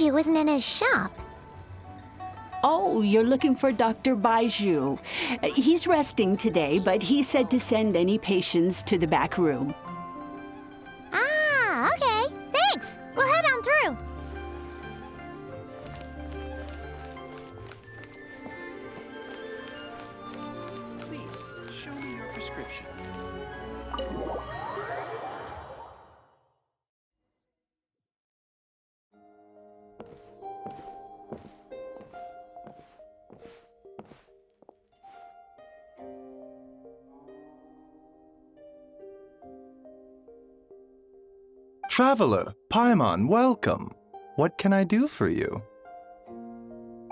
Baiju isn't in his shop. Oh, you're looking for Dr. Baiju. He's resting today, but he said to send any patients to the back room. Ah, okay. Thanks. We'll head on through. Please, show me your prescription. Traveler, Paimon, welcome. What can I do for you?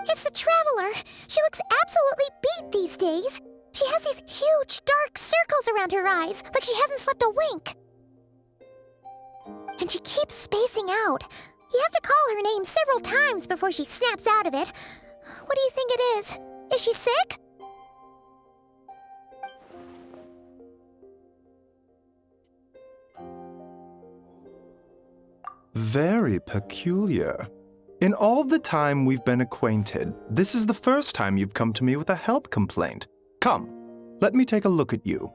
It's the Traveler. She looks absolutely beat these days. She has these huge, dark circles around her eyes, like she hasn't slept a wink. And she keeps spacing out. You have to call her name several times before she snaps out of it. What do you think it is? Is she sick? Very peculiar. In all the time we've been acquainted, this is the first time you've come to me with a health complaint. Come, let me take a look at you.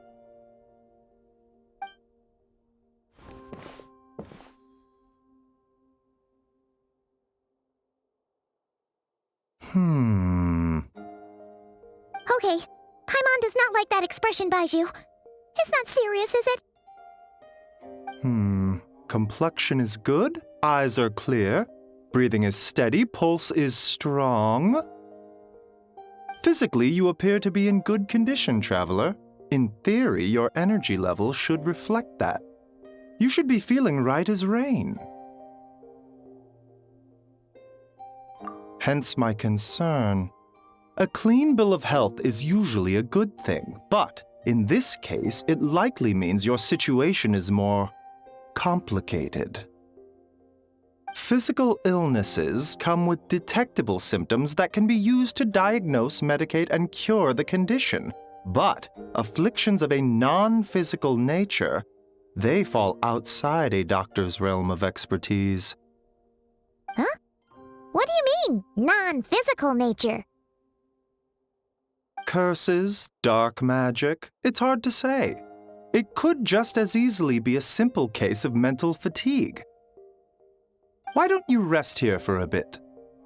Okay, Paimon does not like that expression, Baiju. It's not serious, is it? Complexion is good, eyes are clear, breathing is steady, pulse is strong. Physically, you appear to be in good condition, Traveler. In theory, your energy level should reflect that. You should be feeling right as rain. Hence my concern. A clean bill of health is usually a good thing, but in this case, it likely means your situation is more complicated. Physical illnesses come with detectable symptoms that can be used to diagnose, medicate, and cure the condition. But afflictions of a non-physical nature, they fall outside a doctor's realm of expertise. Huh? What do you mean, non-physical nature? Curses, dark magic, it's hard to say. It could just as easily be a simple case of mental fatigue. Why don't you rest here for a bit?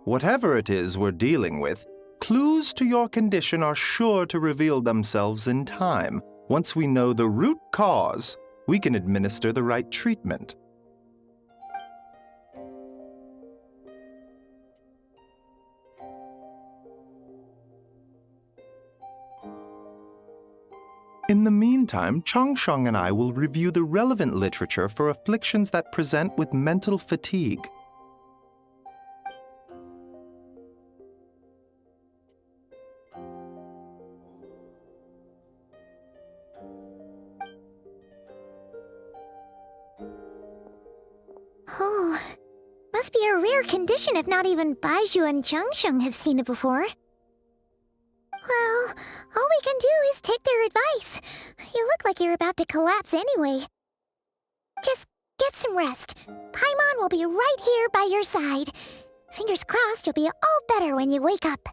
Whatever it is we're dealing with, clues to your condition are sure to reveal themselves in time. Once we know the root cause, we can administer the right treatment. In the meantime, Changsheng and I will review the relevant literature for afflictions that present with mental fatigue. Oh, must be a rare condition if not even Baiju and Changsheng have seen it before. Well, all we can do is take their advice. You look like you're about to collapse anyway. Just get some rest. Paimon will be right here by your side. Fingers crossed you'll be all better when you wake up.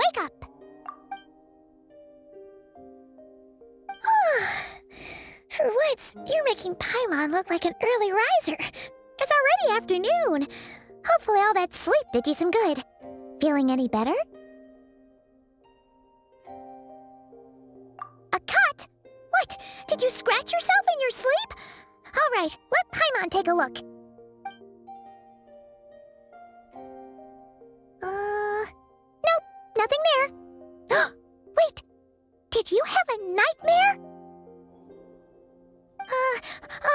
wake up. For once, you're making Paimon look like an early riser. It's already afternoon. Hopefully all that sleep did you some good. Feeling any better? A cut? What? Did you scratch yourself in your sleep? All right, let Paimon take a look. Nope, nothing there. Wait, did you have a nightmare?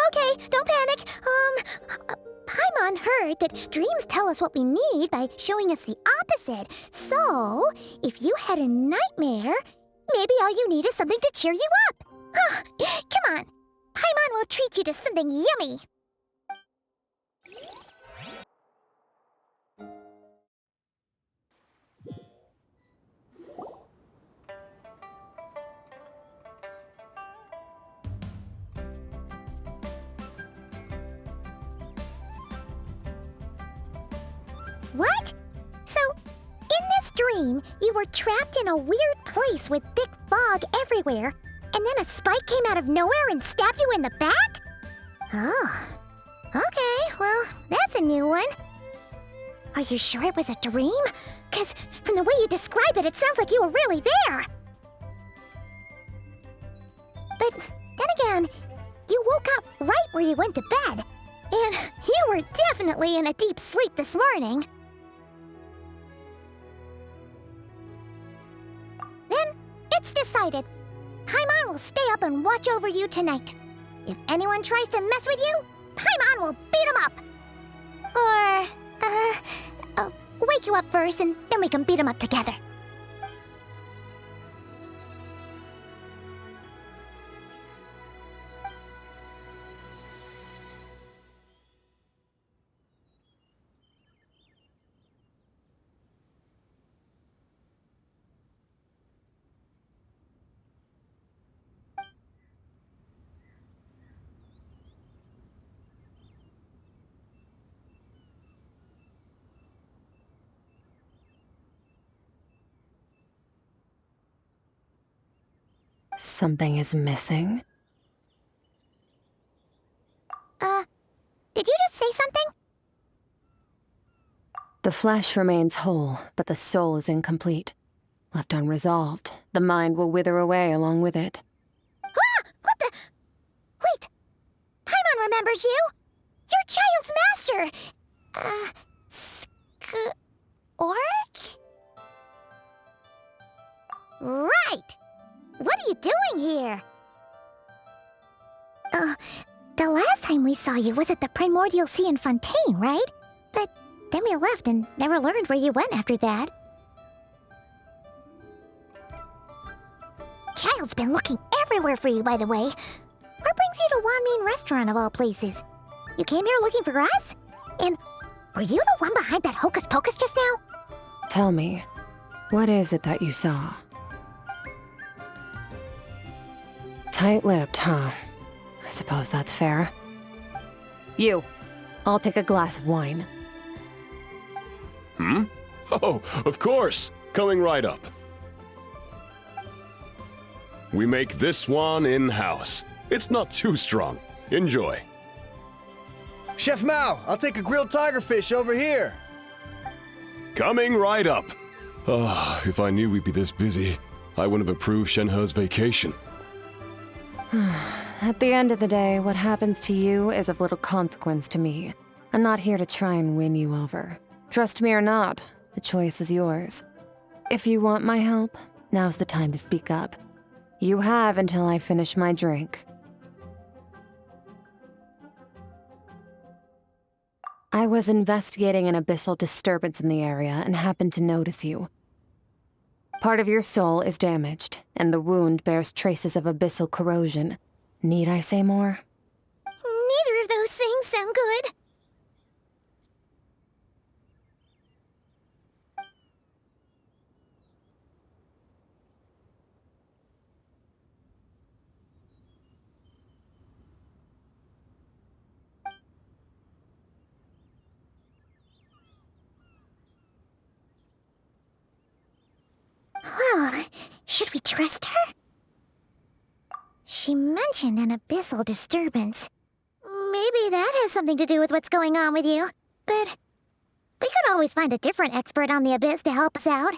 Okay, don't panic. Paimon heard that dreams tell us what we need by showing us the opposite. So, if you had a nightmare, maybe all you need is something to cheer you up. Come on, Paimon will treat you to something yummy. What? So, in this dream, you were trapped in a weird place with thick fog everywhere, and then a spike came out of nowhere and stabbed you in the back? Oh. Okay, well, that's a new one. Are you sure it was a dream? 'Cause from the way you describe it, it sounds like you were really there. But then again, you woke up right where you went to bed. And you were definitely in a deep sleep this morning. Then, it's decided. Paimon will stay up and watch over you tonight. If anyone tries to mess with you, Paimon will beat him up. Or, wake you up first and then we can beat him up together. Something is missing? Did you just say something? The flesh remains whole, but the soul is incomplete. Left unresolved, the mind will wither away along with it. Ah! What the? Wait! Paimon remembers you! Your child's master! Skirk? Right! What are you doing here? The last time we saw you was at the Primordial Sea in Fontaine, right? But then we left and never learned where you went after that. Child's been looking everywhere for you, by the way. What brings you to Wanmin Restaurant of all places? You came here looking for us? And were you the one behind that hocus pocus just now? Tell me, what is it that you saw? Tight-lipped, huh? I suppose that's fair. You, I'll take a glass of wine. Hmm? Oh, of course! Coming right up. We make this one in-house. It's not too strong. Enjoy. Chef Mao, I'll take a grilled tiger fish over here. Coming right up. Ah, if I knew we'd be this busy, I wouldn't have approved Shenhe's vacation. At the end of the day, what happens to you is of little consequence to me. I'm not here to try and win you over. Trust me or not, the choice is yours. If you want my help, now's the time to speak up. You have until I finish my drink. I was investigating an abyssal disturbance in the area and happened to notice you. Part of your soul is damaged, and the wound bears traces of abyssal corrosion. Need I say more? Neither of those things sound good. Should we trust her? She mentioned an abyssal disturbance. Maybe that has something to do with what's going on with you. But we could always find a different expert on the abyss to help us out.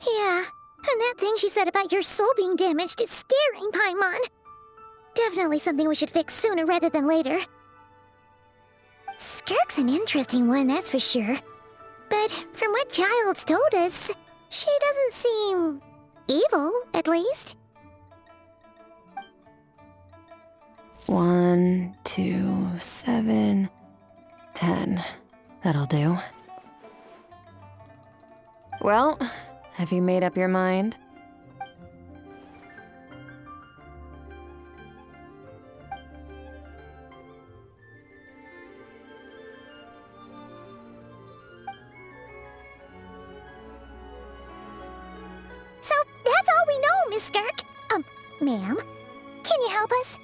Yeah, and that thing she said about your soul being damaged is scaring, Paimon. Definitely something we should fix sooner rather than later. Skirk's an interesting one, that's for sure. But from what Child's told us, she doesn't seem evil, at least. 1, 2, 7, 10. That'll do. Well, have you made up your mind? So that's all we know, Miss Skirk. Ma'am, can you help us?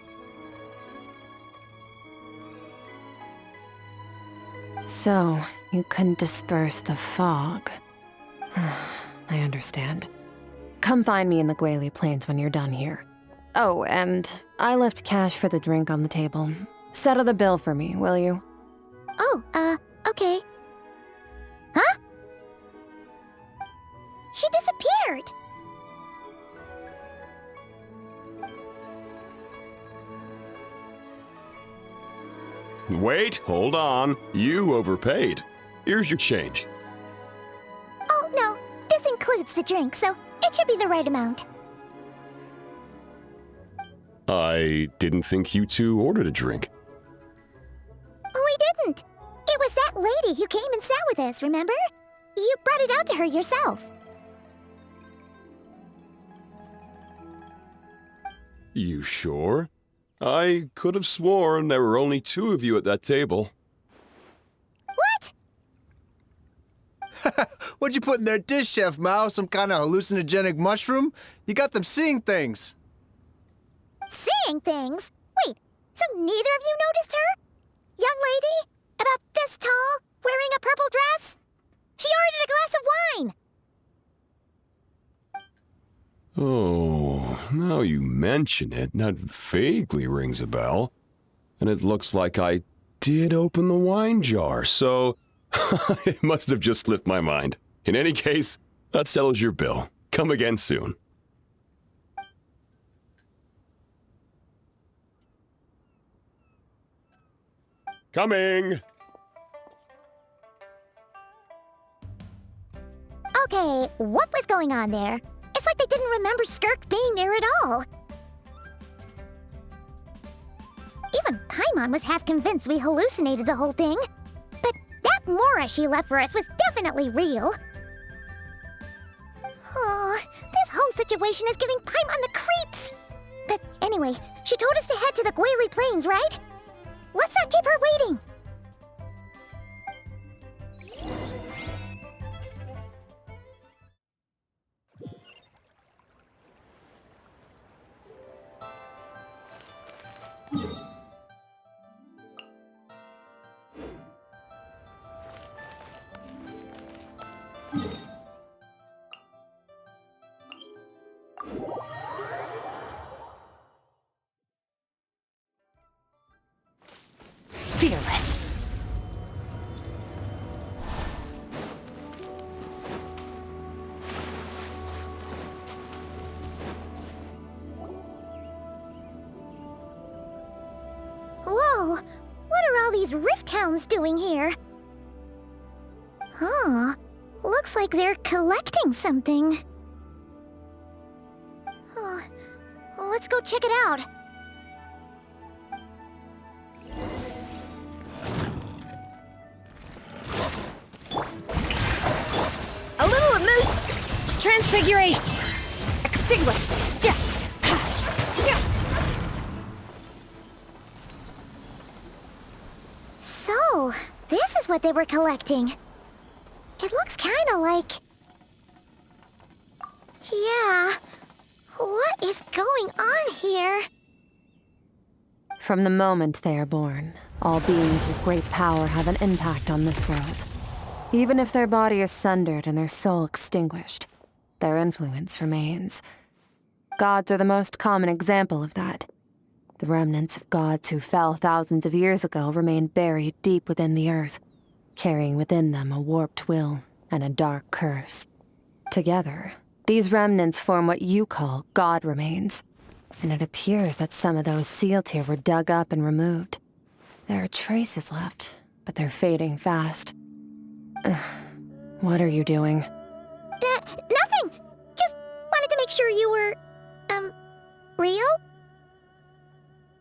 So, you couldn't disperse the fog. I understand. Come find me in the Guili Plains when you're done here. Oh, and I left cash for the drink on the table. Settle the bill for me, will you? Oh, okay. Huh? She disappeared! Wait, hold on. You overpaid. Here's your change. Oh, no. This includes the drink, so it should be the right amount. I didn't think you two ordered a drink. We didn't. It was that lady who came and sat with us, remember? You brought it out to her yourself. You sure? I could have sworn there were only 2 of you at that table. What? What'd you put in their dish, Chef Mao? Some kind of hallucinogenic mushroom? You got them seeing things. Seeing things? Wait, so neither of you noticed her? Young lady? About this tall? Wearing a purple dress? She ordered a glass of wine! Oh, now you mention it, that vaguely rings a bell. And it looks like I did open the wine jar, so it must have just slipped my mind. In any case, that settles your bill. Come again soon. Coming! Okay, what was going on there? It's like they didn't remember Skirk being there at all. Even Paimon was half convinced we hallucinated the whole thing. But that Mora she left for us was definitely real. Oh, this whole situation is giving Paimon the creeps. But anyway, she told us to head to the Guili Plains, right? Let's not keep her waiting. Fearless. Whoa, what are all these rift hounds doing here? Huh, looks like they're collecting something. Huh. Let's go check it out. A little transfiguration. Extinguished. Yeah. So, this is what they were collecting. It looks kind of like... Yeah. What is going on here? From the moment they are born, all beings with great power have an impact on this world. Even if their body is sundered and their soul extinguished, their influence remains. Gods are the most common example of that. The remnants of gods who fell thousands of years ago remain buried deep within the earth, carrying within them a warped will and a dark curse. Together, these remnants form what you call god remains, and it appears that some of those sealed here were dug up and removed. There are traces left, but they're fading fast. What are you doing? Nothing! Just wanted to make sure you were, real?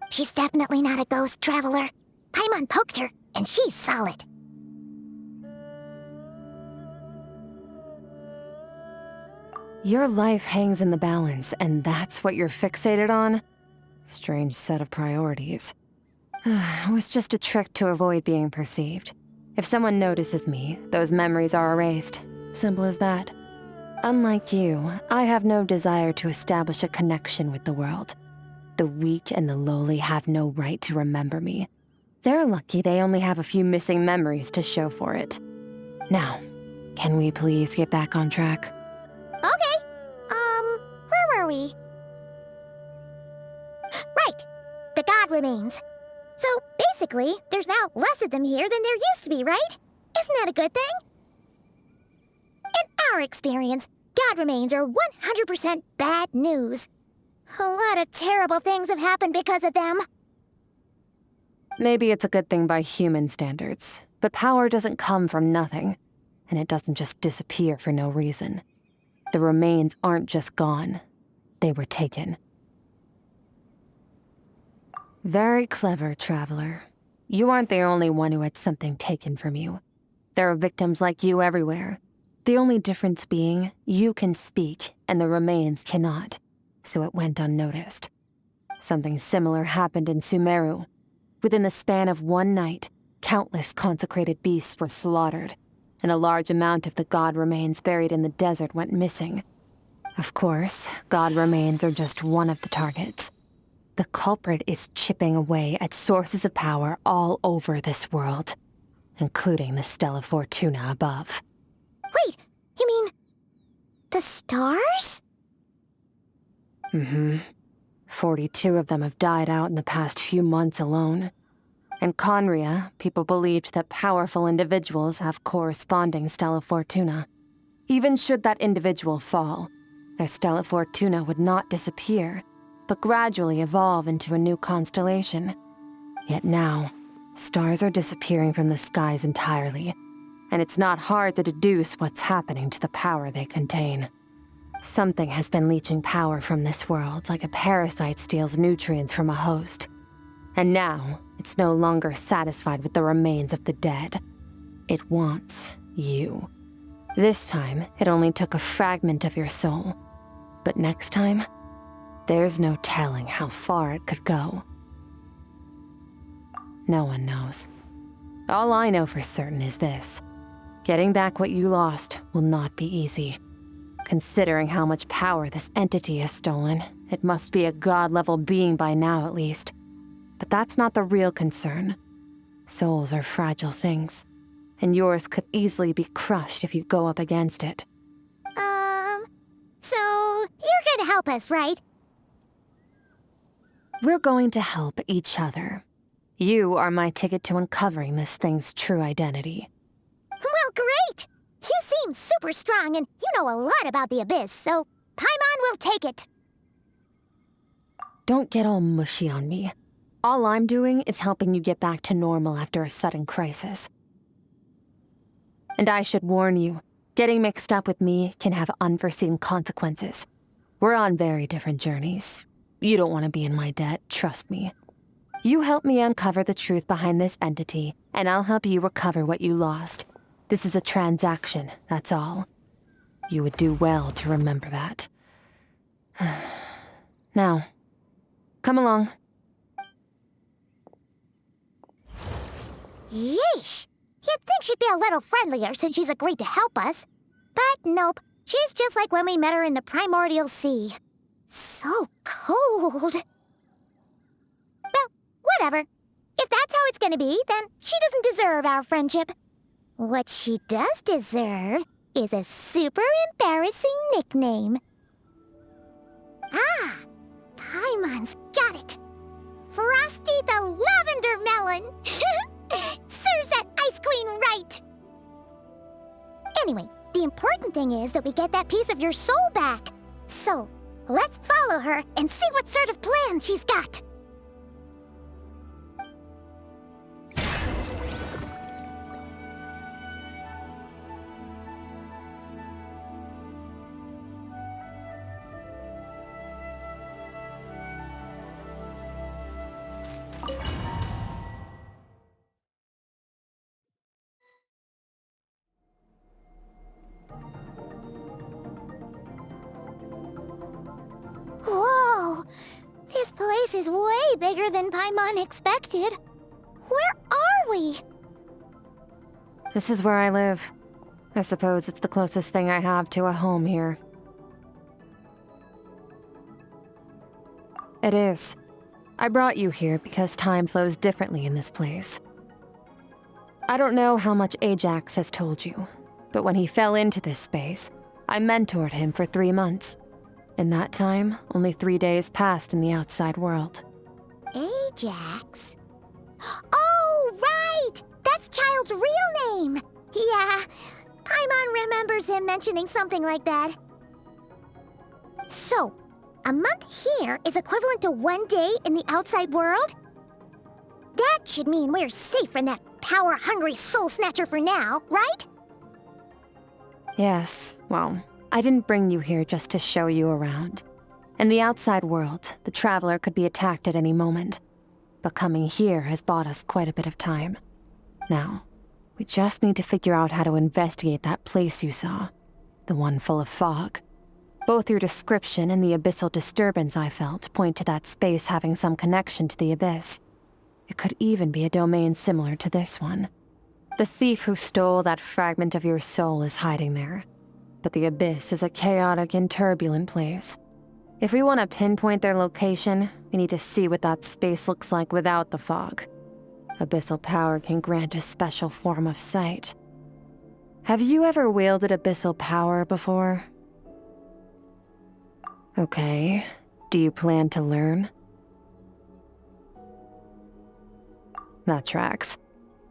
She's definitely not a ghost traveler. Paimon poked her, and she's solid. Your life hangs in the balance, and that's what you're fixated on? Strange set of priorities. It was just a trick to avoid being perceived. If someone notices me, those memories are erased. Simple as that. Unlike you, I have no desire to establish a connection with the world. The weak and the lowly have no right to remember me. They're lucky they only have a few missing memories to show for it. Now, can we please get back on track? Okay. Where were we? Right. The god remains. So, basically, there's now less of them here than there used to be, right? Isn't that a good thing? In our experience, god remains are 100% bad news. A lot of terrible things have happened because of them. Maybe it's a good thing by human standards, but power doesn't come from nothing, and it doesn't just disappear for no reason. The remains aren't just gone. They were taken. Very clever, traveler. You aren't the only one who had something taken from you. There are victims like you everywhere. The only difference being, you can speak, and the remains cannot, so it went unnoticed. Something similar happened in Sumeru. Within the span of one night, countless consecrated beasts were slaughtered, and a large amount of the god remains buried in the desert went missing. Of course, god remains are just one of the targets. The culprit is chipping away at sources of power all over this world, including the Stella Fortuna above. Wait, you mean... the stars? 42 of them have died out in the past few months alone. In Conria, people believed that powerful individuals have corresponding Stella Fortuna. Even should that individual fall, their Stella Fortuna would not disappear, but gradually evolve into a new constellation. Yet now, stars are disappearing from the skies entirely, and it's not hard to deduce what's happening to the power they contain. Something has been leeching power from this world like a parasite steals nutrients from a host. And now, it's no longer satisfied with the remains of the dead. It wants you. This time, it only took a fragment of your soul. But next time, there's no telling how far it could go. No one knows. All I know for certain is this. Getting back what you lost will not be easy. Considering how much power this entity has stolen, it must be a god-level being by now at least. But that's not the real concern. Souls are fragile things, and yours could easily be crushed if you go up against it. So you're gonna help us, right? We're going to help each other. You are my ticket to uncovering this thing's true identity. Well, great! You seem super strong, and you know a lot about the Abyss, so Paimon will take it. Don't get all mushy on me. All I'm doing is helping you get back to normal after a sudden crisis. And I should warn you, getting mixed up with me can have unforeseen consequences. We're on very different journeys. You don't want to be in my debt, trust me. You help me uncover the truth behind this entity, and I'll help you recover what you lost. This is a transaction, that's all. You would do well to remember that. Now, come along. Yeesh! You'd think she'd be a little friendlier since she's agreed to help us. But nope, she's just like when we met her in the primordial sea. So cold. Well, whatever. If that's how it's gonna be, then she doesn't deserve our friendship. What she does deserve is a super embarrassing nickname. Ah, Paimon's got it. Frosty the Lavender Melon. Serves that Ice Queen right. Anyway, the important thing is that we get that piece of your soul back. So, let's follow her and see what sort of plan she's got. Whoa! This place is way bigger than Paimon expected. Where are we? This is where I live. I suppose it's the closest thing I have to a home here. It is. I brought you here because time flows differently in this place. I don't know how much Ajax has told you, but when he fell into this space, I mentored him for 3 months. In that time, only 3 days passed in the outside world. Ajax? Oh, right! That's Child's real name! Yeah, Paimon remembers him mentioning something like that. So, a month here is equivalent to 1 day in the outside world? That should mean we're safe from that power-hungry soul snatcher for now, right? Yes, well, I didn't bring you here just to show you around. In the outside world, the Traveler could be attacked at any moment. But coming here has bought us quite a bit of time. Now, we just need to figure out how to investigate that place you saw. The one full of fog. Both your description and the abyssal disturbance I felt point to that space having some connection to the abyss. It could even be a domain similar to this one. The thief who stole that fragment of your soul is hiding there. But the abyss is a chaotic and turbulent place. If we want to pinpoint their location, we need to see what that space looks like without the fog. Abyssal power can grant a special form of sight. Have you ever wielded abyssal power before? Okay. Do you plan to learn? That tracks.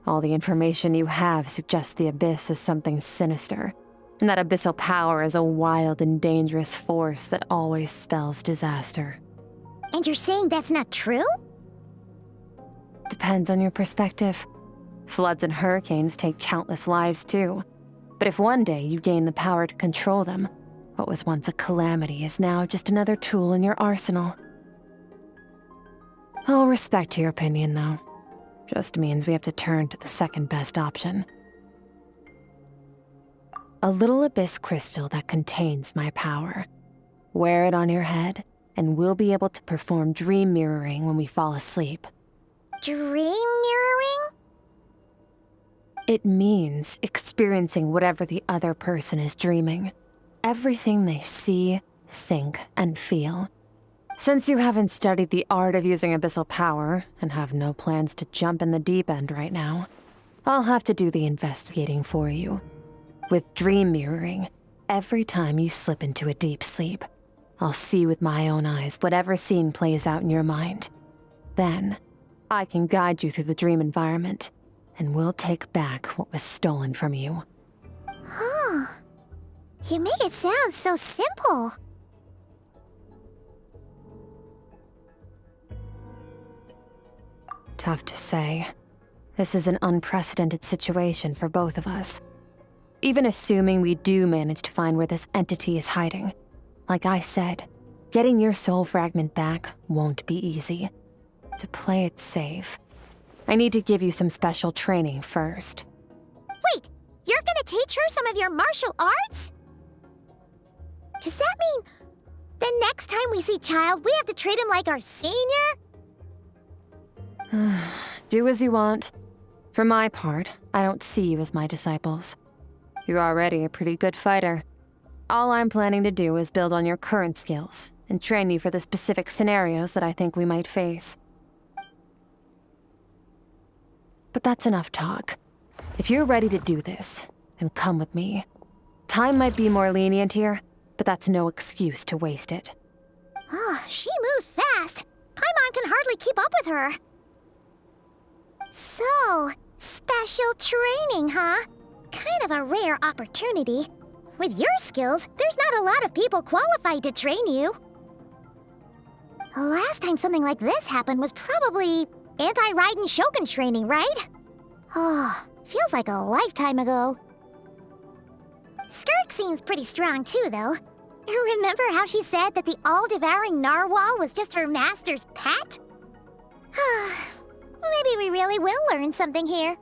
All the information you have suggests the abyss is something sinister, and that abyssal power is a wild and dangerous force that always spells disaster. And you're saying that's not true? Depends on your perspective. Floods and hurricanes take countless lives too. But if one day you gain the power to control them, what was once a calamity is now just another tool in your arsenal. I'll respect your opinion, though. Just means we have to turn to the second best option. A little abyss crystal that contains my power. Wear it on your head, and we'll be able to perform dream mirroring when we fall asleep. Dream mirroring? It means experiencing whatever the other person is dreaming. Everything they see, think, and feel. Since you haven't studied the art of using abyssal power, and have no plans to jump in the deep end right now, I'll have to do the investigating for you. With dream mirroring, every time you slip into a deep sleep, I'll see with my own eyes whatever scene plays out in your mind. Then, I can guide you through the dream environment, and we'll take back what was stolen from you. Huh. You make it sound so simple. Tough to say. This is an unprecedented situation for both of us. Even assuming we do manage to find where this entity is hiding. Like I said, getting your soul fragment back won't be easy. To play it safe, I need to give you some special training first. Wait, you're gonna teach her some of your martial arts? Does that mean the next time we see Child, we have to treat him like our senior? Do as you want. For my part, I don't see you as my disciples. You're already a pretty good fighter. All I'm planning to do is build on your current skills and train you for the specific scenarios that I think we might face. But that's enough talk. If you're ready to do this, then come with me. Time might be more lenient here, but that's no excuse to waste it. Oh, she moves fast. Paimon can hardly keep up with her. So, special training, huh? Kind of a rare opportunity. With your skills, there's not a lot of people qualified to train you. The last time something like this happened was probably anti-Raiden Shogun training, right? Oh, feels like a lifetime ago. Skirk seems pretty strong too, though. Remember how she said that the all-devouring narwhal was just her master's pet? Maybe we really will learn something here.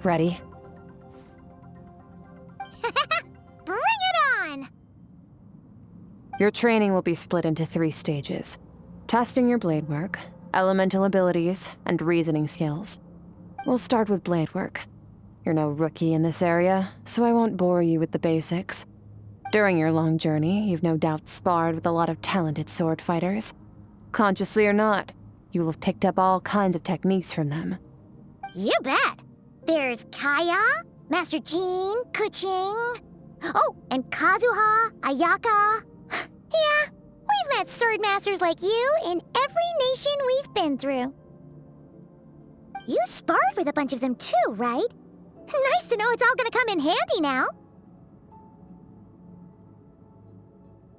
Ready? Bring it on! Your training will be split into 3 stages. Testing your blade work, elemental abilities, and reasoning skills. We'll start with blade work. You're no rookie in this area, so I won't bore you with the basics. During your long journey, you've no doubt sparred with a lot of talented sword fighters. Consciously or not, you'll have picked up all kinds of techniques from them. You bet! There's Kaya, Master Jean, Kuching. Oh, and Kazuha, Ayaka. Yeah, we've met sword masters like you in every nation we've been through. You sparred with a bunch of them too, right? Nice to know it's all gonna come in handy now.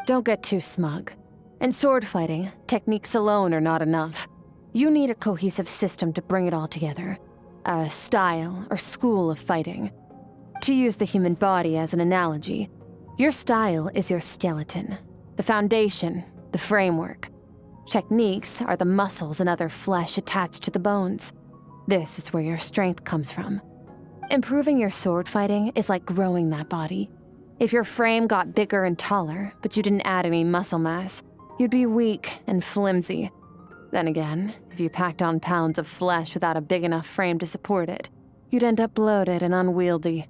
Don't get too smug. In sword fighting, techniques alone are not enough. You need a cohesive system to bring it all together. A style or school of fighting. To use the human body as an analogy, your style is your skeleton, the foundation, the framework. Techniques are the muscles and other flesh attached to the bones. This is where your strength comes from. Improving your sword fighting is like growing that body. If your frame got bigger and taller, but you didn't add any muscle mass, you'd be weak and flimsy. Then again, if you packed on pounds of flesh without a big enough frame to support it, you'd end up bloated and unwieldy.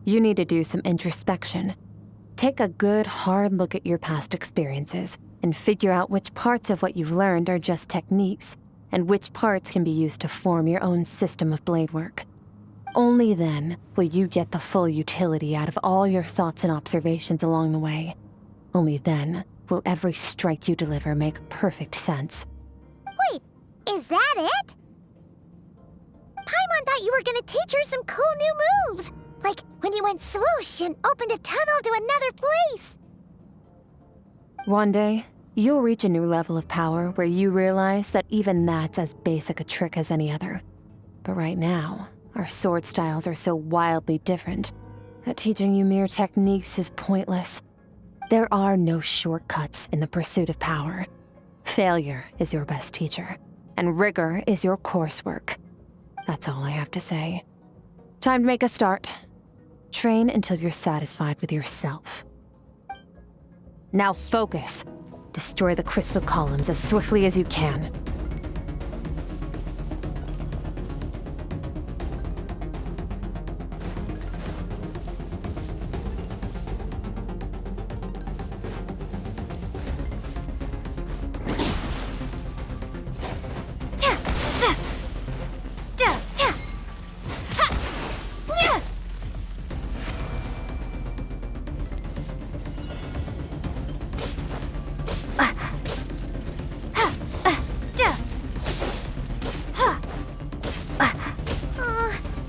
You need to do some introspection. Take a good, hard look at your past experiences and figure out which parts of what you've learned are just techniques, and which parts can be used to form your own system of blade work. Only then will you get the full utility out of all your thoughts and observations along the way. Only then will every strike you deliver make perfect sense. Wait, is that it? Paimon thought you were gonna teach her some cool new moves. Like when you went swoosh and opened a tunnel to another place. One day, you'll reach a new level of power where you realize that even that's as basic a trick as any other. But right now, our sword styles are so wildly different that teaching you mere techniques is pointless. There are no shortcuts in the pursuit of power. Failure is your best teacher, and rigor is your coursework. That's all I have to say. Time to make a start. Train until you're satisfied with yourself. Now focus. Destroy the crystal columns as swiftly as you can.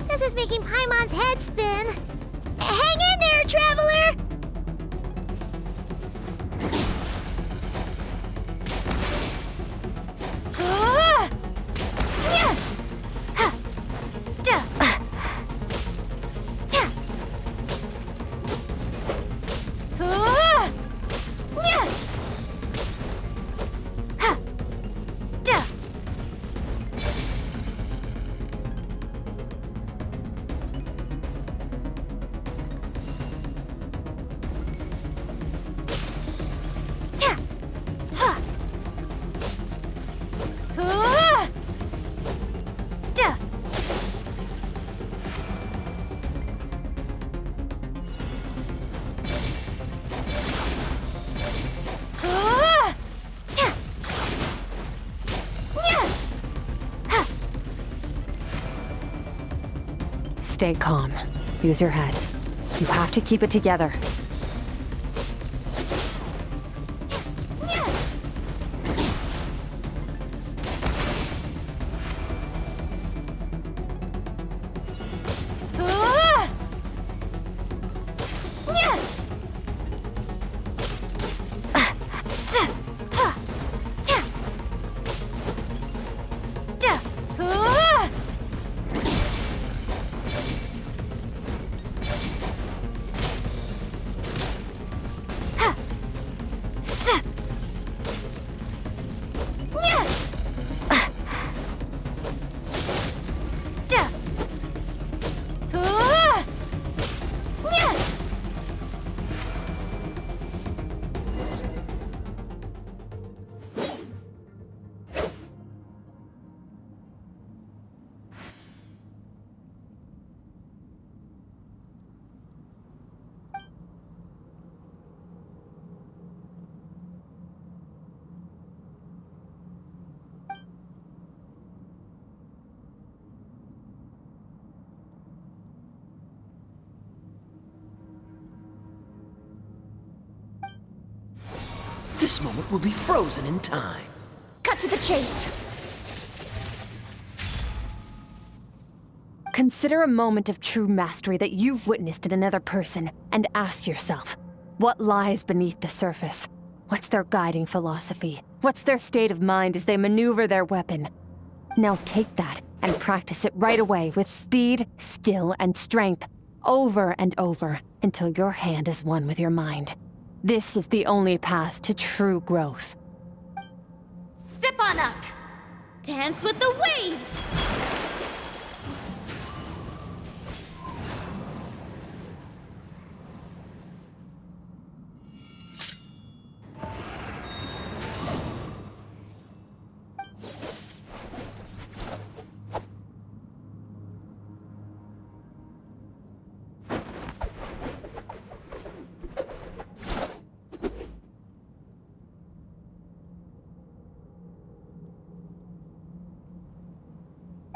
This is making Paimon's head spin. Hang in there, traveler! Stay calm. Use your head. You have to keep it together. This moment will be frozen in time. Cut to the chase. Consider a moment of true mastery that you've witnessed in another person, and ask yourself, what lies beneath the surface? What's their guiding philosophy? What's their state of mind as they maneuver their weapon? Now take that and practice it right away with speed, skill, and strength, over and over, until your hand is one with your mind. This is the only path to true growth. Step on up. Dance with the waves.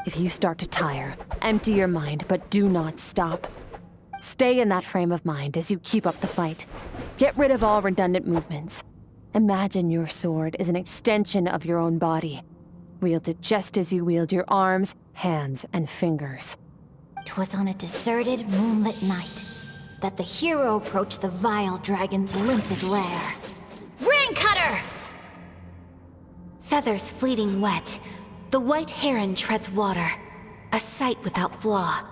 If you start to tire, empty your mind, but do not stop. Stay in that frame of mind as you keep up the fight. Get rid of all redundant movements. Imagine your sword is an extension of your own body. Wield it just as you wield your arms, hands, and fingers. 'Twas on a deserted, moonlit night that the hero approached the vile dragon's limpid lair. Ring cutter! Feathers fleeting wet, the white heron treads water, a sight without flaw.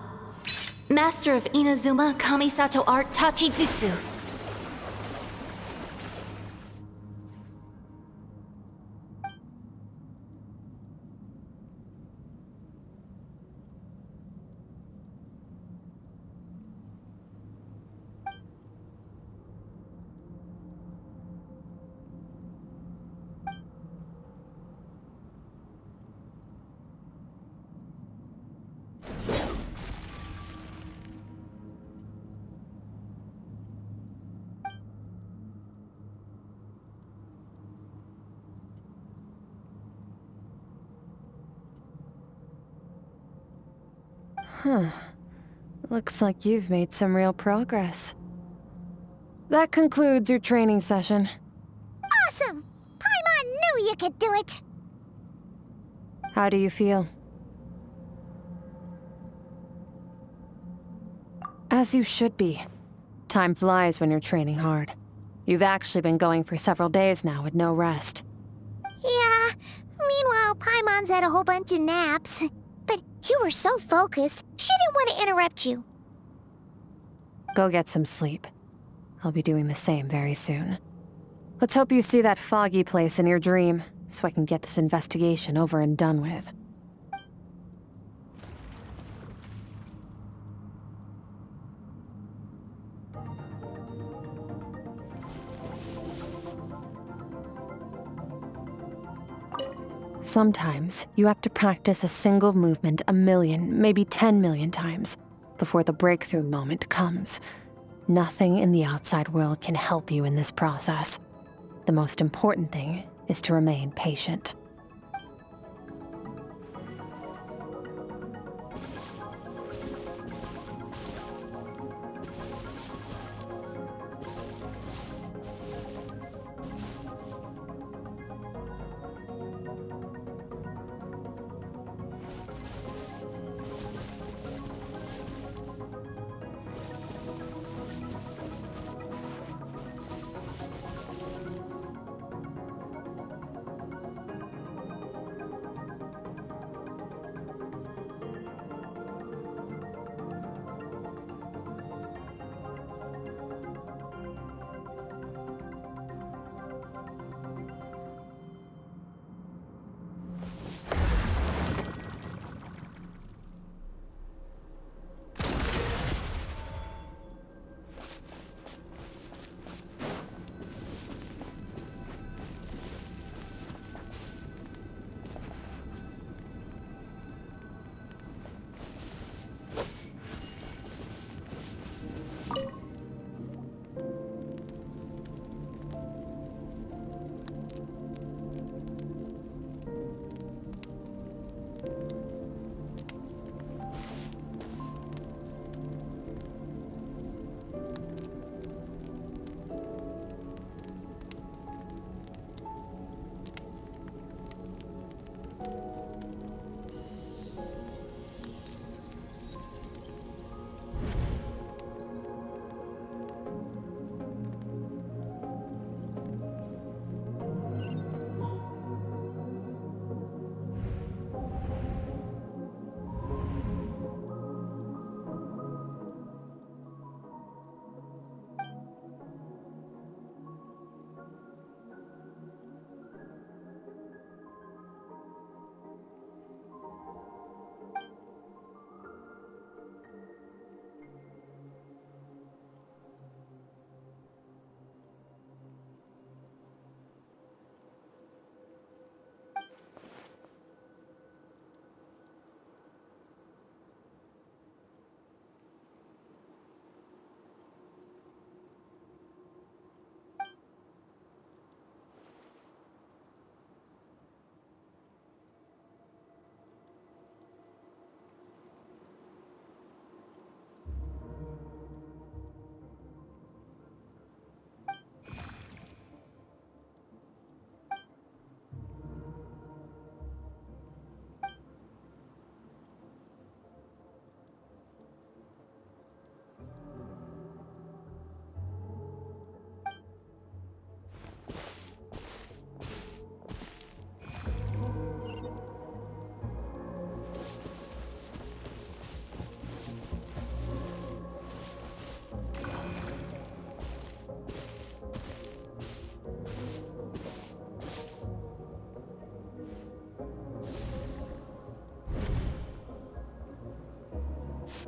Master of Inazuma Kamisato art Tachijutsu. Looks like you've made some real progress. That concludes your training session. Awesome! Paimon knew you could do it! How do you feel? As you should be. Time flies when you're training hard. You've actually been going for several days now with no rest. Yeah, meanwhile Paimon's had a whole bunch of naps. But you were so focused, she didn't want to interrupt you. Go get some sleep. I'll be doing the same very soon. Let's hope you see that foggy place in your dream, so I can get this investigation over and done with. Sometimes, you have to practice a single movement 1 million, maybe 10 million times, before the breakthrough moment comes. Nothing in the outside world can help you in this process. The most important thing is to remain patient.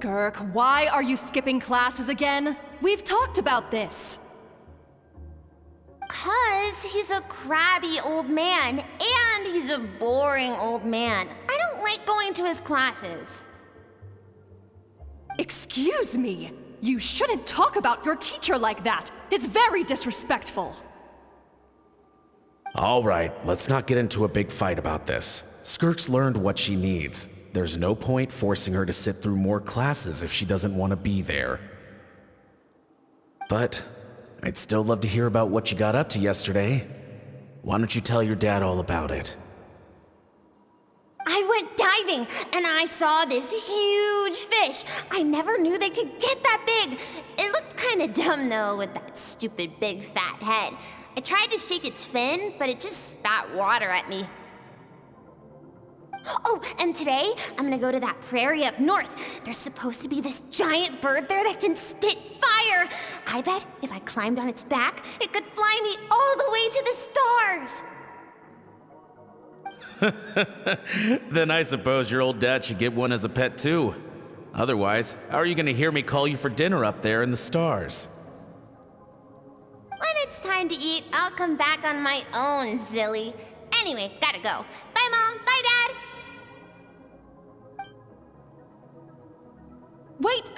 Skirk, why are you skipping classes again? We've talked about this. 'Cause he's a crabby old man, and he's a boring old man. I don't like going to his classes. Excuse me. You shouldn't talk about your teacher like that. It's very disrespectful. All right, let's not get into a big fight about this. Skirk's learned what she needs. There's no point forcing her to sit through more classes if she doesn't want to be there. But I'd still love to hear about what you got up to yesterday. Why don't you tell your dad all about it? I went diving, and I saw this huge fish. I never knew they could get that big. It looked kinda dumb, though, with that stupid big fat head. I tried to shake its fin, but it just spat water at me. Oh, and today, I'm gonna go to that prairie up north. There's supposed to be this giant bird there that can spit fire. I bet if I climbed on its back, it could fly me all the way to the stars. Then I suppose your old dad should get one as a pet too. Otherwise, how are you gonna hear me call you for dinner up there in the stars? When it's time to eat, I'll come back on my own, Zilly. Anyway, gotta go. Bye, Mom. Bye, Dad. Wait!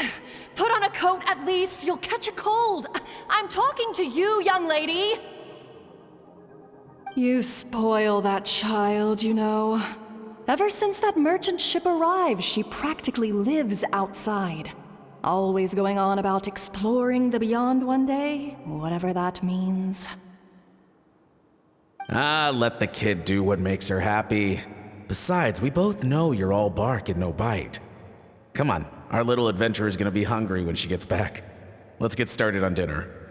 Put on a coat at least. You'll catch a cold. I'm talking to you, young lady. You spoil that child, you know. Ever since that merchant ship arrived, she practically lives outside. Always going on about exploring the beyond one day, whatever that means. Ah, let the kid do what makes her happy. Besides, we both know you're all bark and no bite. Come on, our little adventurer is gonna be hungry when she gets back. Let's get started on dinner.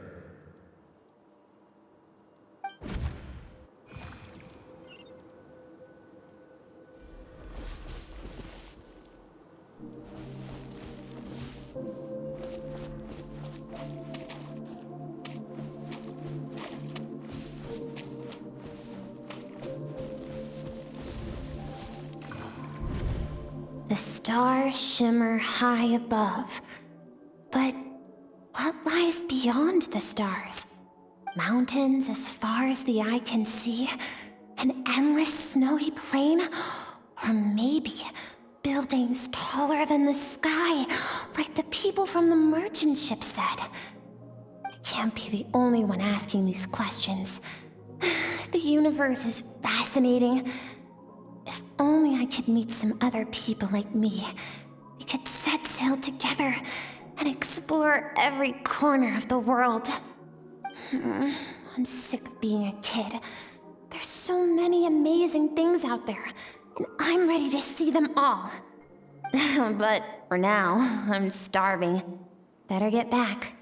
The stars shimmer high above. But what lies beyond the stars? Mountains as far as the eye can see? An endless snowy plain? Or maybe buildings taller than the sky, like the people from the merchant ship said? I can't be the only one asking these questions. The universe is fascinating. If only I could meet some other people like me. We could set sail together and explore every corner of the world. I'm sick of being a kid. There's so many amazing things out there, and I'm ready to see them all. But for now, I'm starving. Better get back.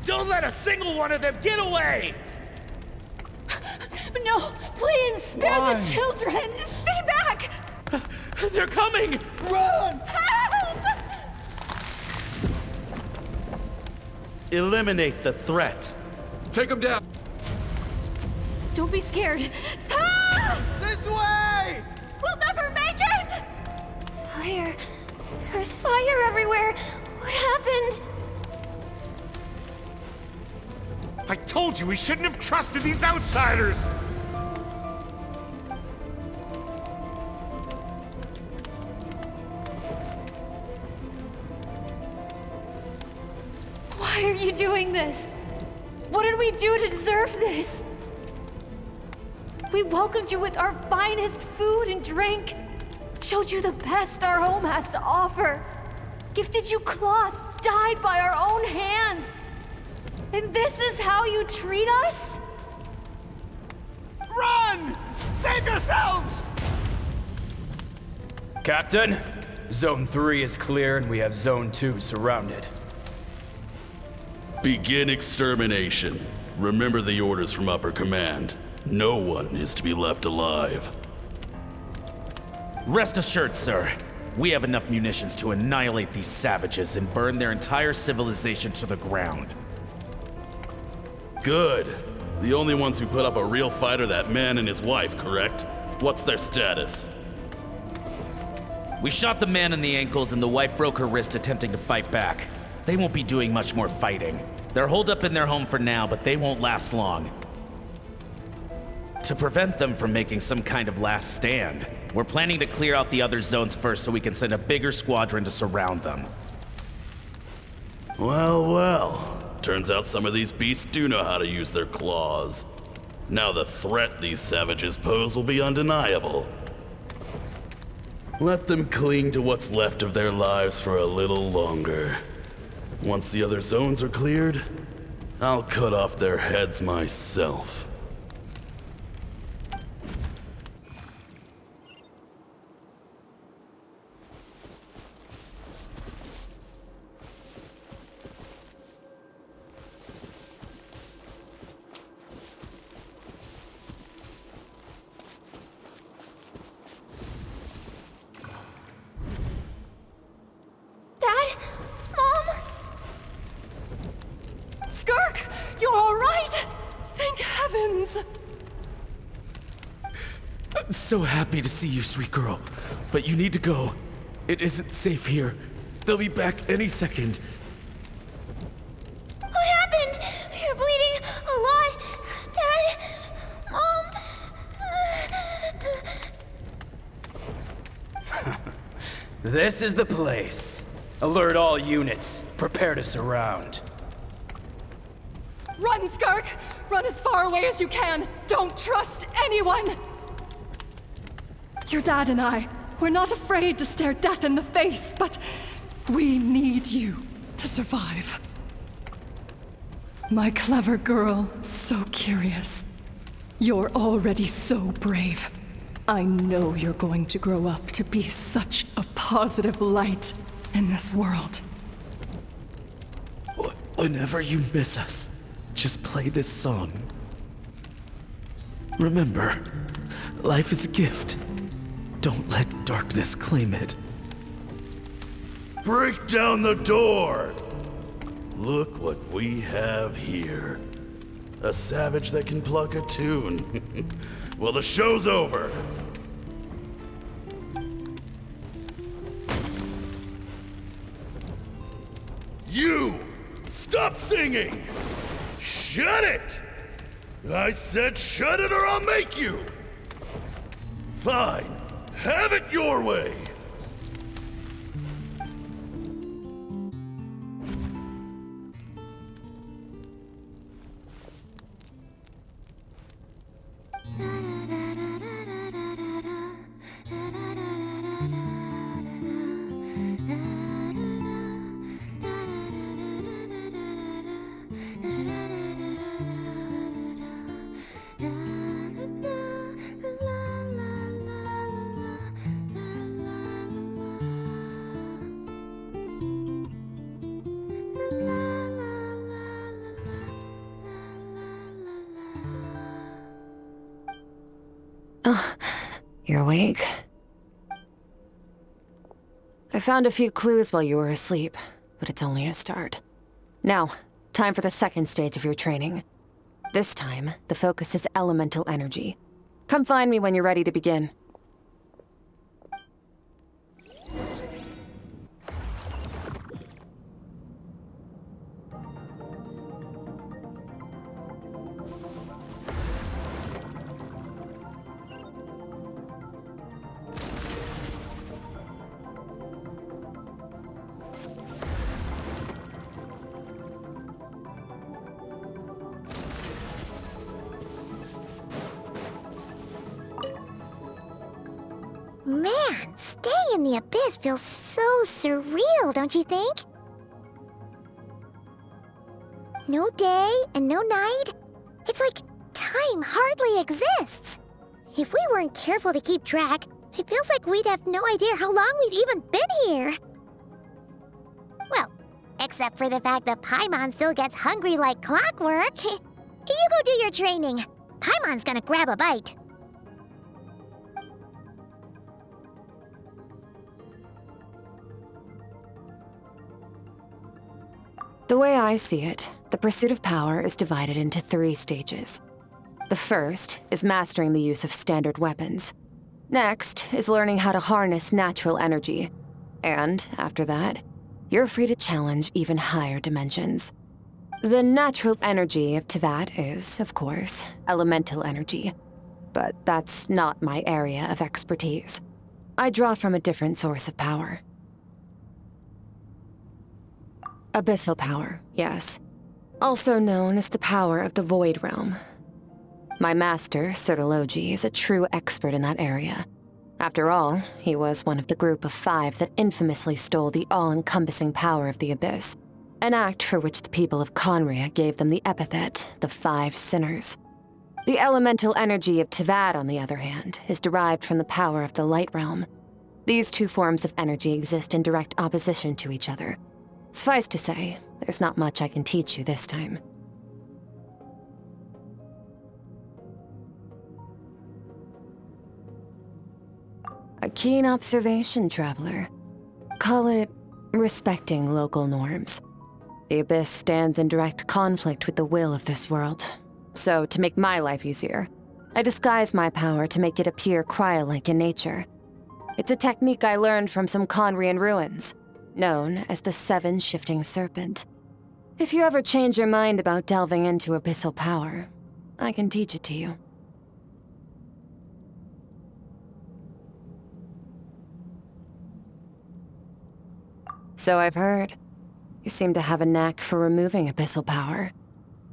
Don't let a single one of them get away! No, please, spare Why? the children! Stay back! They're coming! Run! Help! Eliminate the threat. Take him down. Don't be scared. Ah! This way! We'll never make it! Fire. There's fire everywhere. What happened? I told you we shouldn't have trusted these outsiders! Why are you doing this? What did we do to deserve this? We welcomed you with our finest food and drink, showed you the best our home has to offer, gifted you cloth dyed by our own hands. And this is how you treat us? Run! Save yourselves! Captain, Zone 3 is clear and we have Zone 2 surrounded. Begin extermination. Remember the orders from upper command. No one is to be left alive. Rest assured, sir. We have enough munitions to annihilate these savages and burn their entire civilization to the ground. Good. The only ones who put up a real fight are that man and his wife, correct? What's their status? We shot the man in the ankles and the wife broke her wrist attempting to fight back. They won't be doing much more fighting. They're holed up in their home for now, but they won't last long. To prevent them from making some kind of last stand, we're planning to clear out the other zones first so we can send a bigger squadron to surround them. Well, well. Turns out some of these beasts do know how to use their claws. Now the threat these savages pose will be undeniable. Let them cling to what's left of their lives for a little longer. Once the other zones are cleared, I'll cut off their heads myself. Dad? Mom? Skirk, you're all right? Thank heavens. I'm so happy to see you, sweet girl. But you need to go. It isn't safe here. They'll be back any second. What happened? You're bleeding a lot. Dad? Mom? This is the place. Alert all units. Prepare to surround. Run, Skirk! Run as far away as you can! Don't trust anyone! Your dad and I, we're not afraid to stare death in the face, but we need you to survive. My clever girl, so curious. You're already so brave. I know you're going to grow up to be such a positive light in this world. Whenever you miss us, just play this song. Remember, life is a gift. Don't let darkness claim it. Break down the door! Look what we have here. A savage that can pluck a tune. Well, the show's over. You! Stop singing! Shut it! I said shut it or I'll make you! Fine. Have it your way! You're awake? I found a few clues while you were asleep, but it's only a start. Now, time for the second stage of your training. This time, the focus is elemental energy. Come find me when you're ready to begin. Man, staying in the abyss feels so surreal, don't you think? No day and no night. It's like time hardly exists. If we weren't careful to keep track, It feels like we'd have no idea how long we've even been here. Well, except for the fact that Paimon still gets hungry like clockwork. You go do your training. Paimon's gonna grab a bite. The way I see it, the pursuit of power is divided into 3 stages. The first is mastering the use of standard weapons. Next is learning how to harness natural energy. And after that, you're free to challenge even higher dimensions. The natural energy of Teyvat is, of course, elemental energy. But that's not my area of expertise. I draw from a different source of power. Abyssal power, yes. Also known as the power of the Void Realm. My master, Sertologi, is a true expert in that area. After all, he was one of the group of 5 that infamously stole the all-encompassing power of the Abyss, an act for which the people of Conria gave them the epithet, the 5 Sinners. The elemental energy of Teyvat, on the other hand, is derived from the power of the Light Realm. These 2 forms of energy exist in direct opposition to each other. Suffice to say, there's not much I can teach you this time. A keen observation, traveler. Call it respecting local norms. The Abyss stands in direct conflict with the will of this world. So, to make my life easier, I disguise my power to make it appear cryo-like in nature. It's a technique I learned from some Conrian ruins, known as the 7 Shifting Serpent. If you ever change your mind about delving into abyssal power, I can teach it to you. So I've heard. You seem to have a knack for removing abyssal power.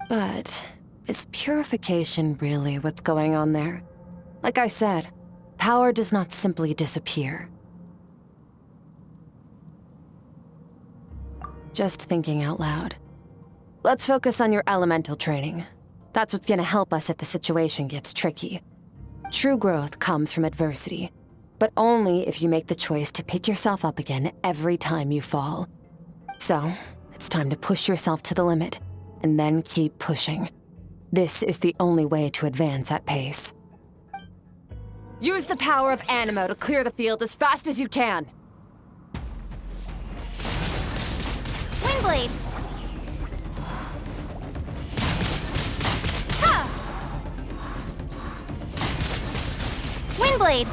But is purification really what's going on there? Like I said, power does not simply disappear. Just thinking out loud. Let's focus on your elemental training. That's what's gonna help us if the situation gets tricky. True growth comes from adversity, but only if you make the choice to pick yourself up again every time you fall. So, it's time to push yourself to the limit, and then keep pushing. This is the only way to advance at pace. Use the power of Animo to clear the field as fast as you can! Windblade! Ha! Windblade!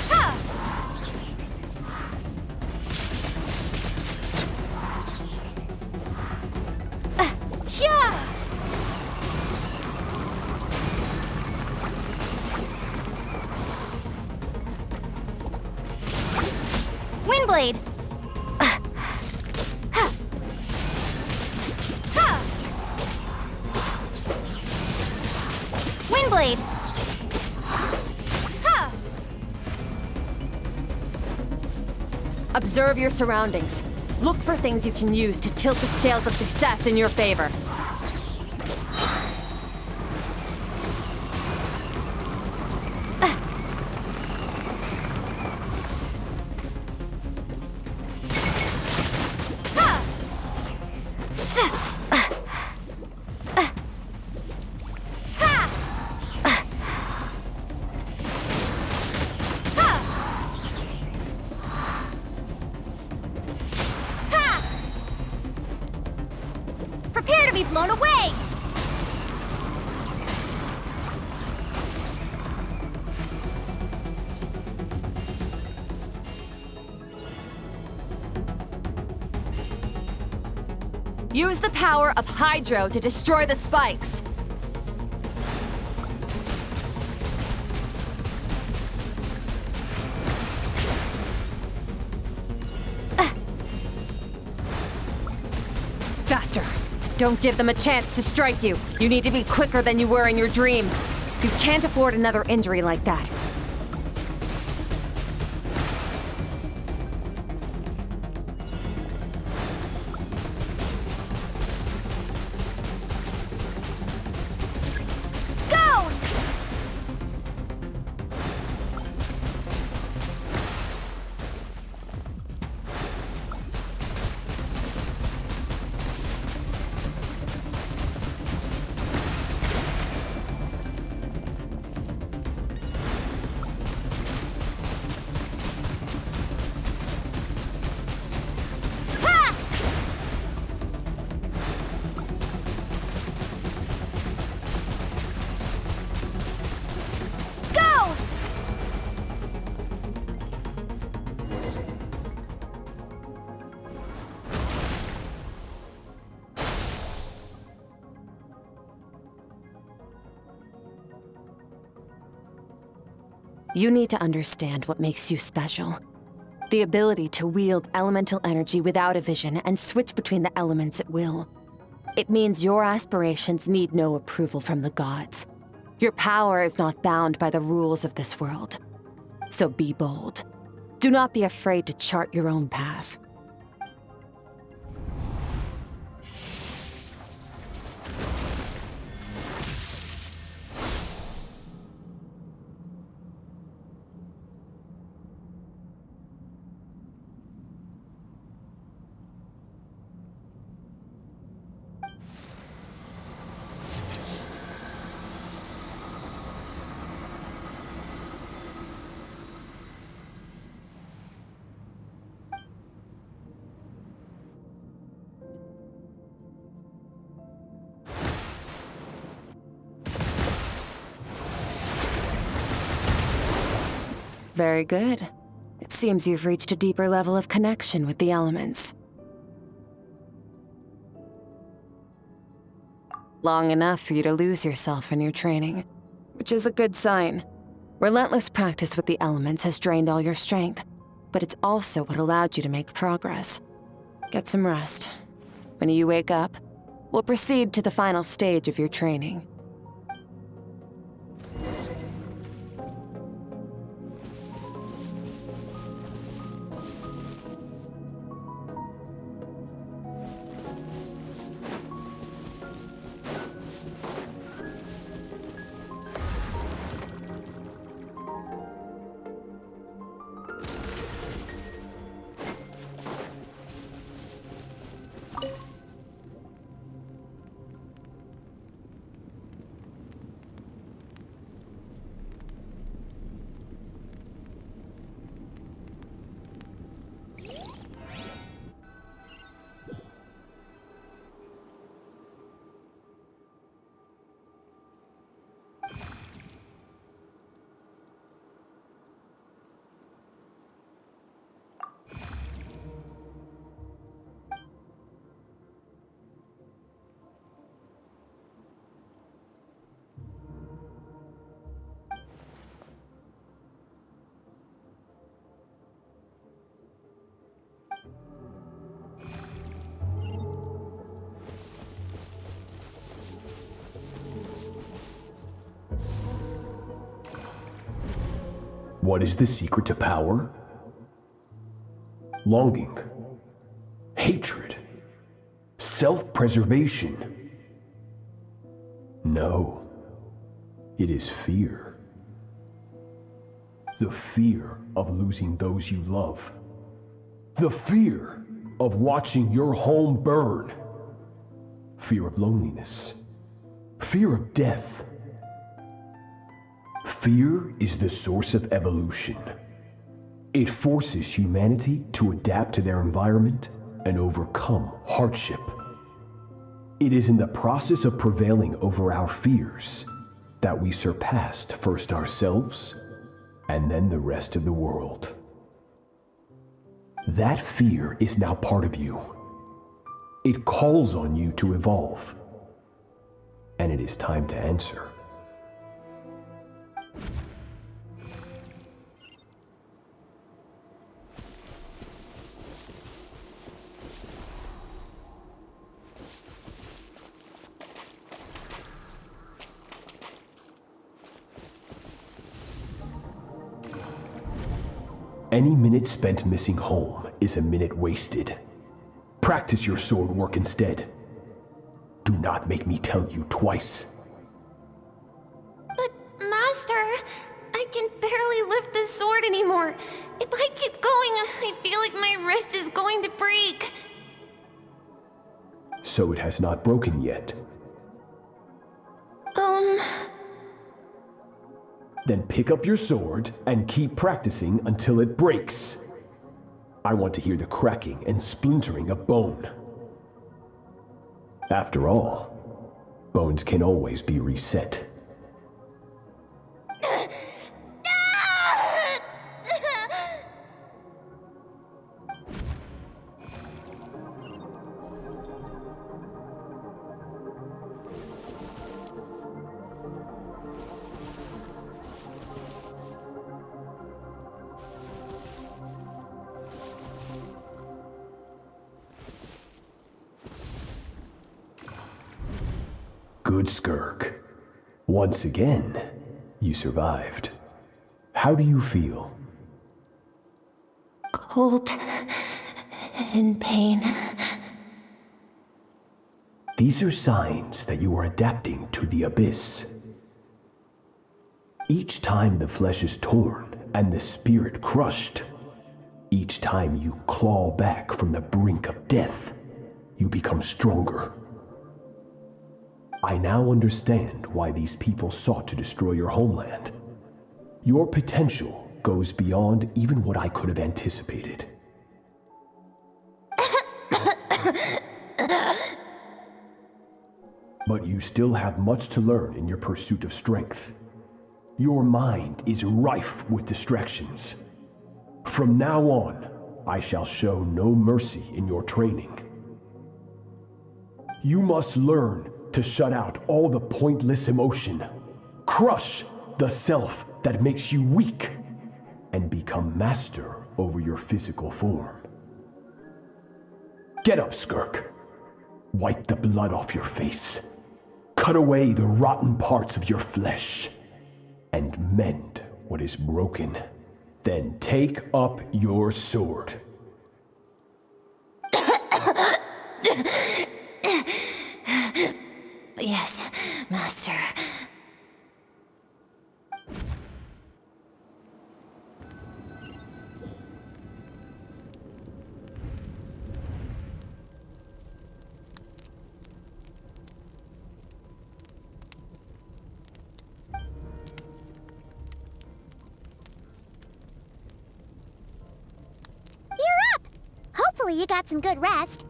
Ha! Yeah! Windblade! Windblade! Ha! Observe your surroundings. Look for things you can use to tilt the scales of success in your favor. Prepare to be blown away! Use the power of Hydro to destroy the spikes. Faster. Don't give them a chance to strike you. You need to be quicker than you were in your dream. You can't afford another injury like that. Go! You need to understand what makes you special. The ability to wield elemental energy without a vision and switch between the elements at will. It means your aspirations need no approval from the gods. Your power is not bound by the rules of this world. So be bold. Do not be afraid to chart your own path. Very good. It seems you've reached a deeper level of connection with the elements. Long enough for you to lose yourself in your training, which is a good sign. Relentless practice with the elements has drained all your strength, but it's also what allowed you to make progress. Get some rest. When you wake up, we'll proceed to the final stage of your training. What is the secret to power? Longing, hatred, self-preservation. No, it is fear. The fear of losing those you love. The fear of watching your home burn. Fear of loneliness. Fear of death. Fear is the source of evolution. It forces humanity to adapt to their environment and overcome hardship. It is in the process of prevailing over our fears that we surpassed first ourselves and then the rest of the world. That fear is now part of you. It calls on you to evolve. And it is time to answer. Any minute spent missing home is a minute wasted. Practice your sword work instead. Do not make me tell you twice. But, Master, I can barely lift the sword anymore. If I keep going, I feel like my wrist is going to break. So it has not broken yet. Then pick up your sword and keep practicing until it breaks. I want to hear the cracking and splintering of bone. After all, bones can always be reset. Good, Skirk. Once again, you survived. How do you feel? Cold. In pain. These are signs that you are adapting to the abyss. Each time the flesh is torn and the spirit crushed, each time you claw back from the brink of death, you become stronger. I now understand why these people sought to destroy your homeland. Your potential goes beyond even what I could have anticipated. But you still have much to learn in your pursuit of strength. Your mind is rife with distractions. From now on, I shall show no mercy in your training. You must learn to shut out all the pointless emotion, crush the self that makes you weak, and become master over your physical form. Get up, Skirk. Wipe the blood off your face. Cut away the rotten parts of your flesh. And mend what is broken. Then take up your sword. Yes, Master. Hopefully you got some good rest.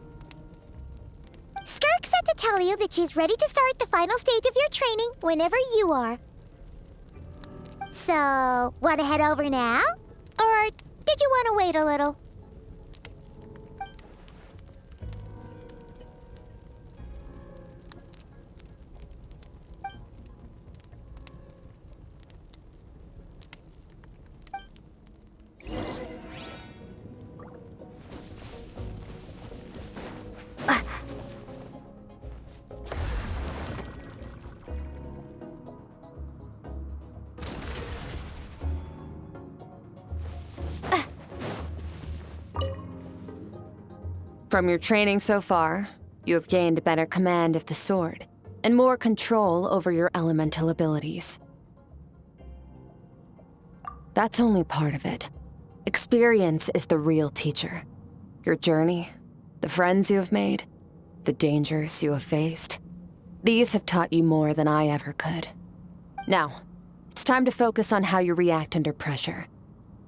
Skirk said to tell you that she's ready to start the final stage of your training whenever you are. So, want to head over now? Or did you want to wait a little? From your training so far, you have gained better command of the sword, and more control over your elemental abilities. That's only part of it. Experience is the real teacher. Your journey, the friends you have made, the dangers you have faced. These have taught you more than I ever could. Now, it's time to focus on how you react under pressure.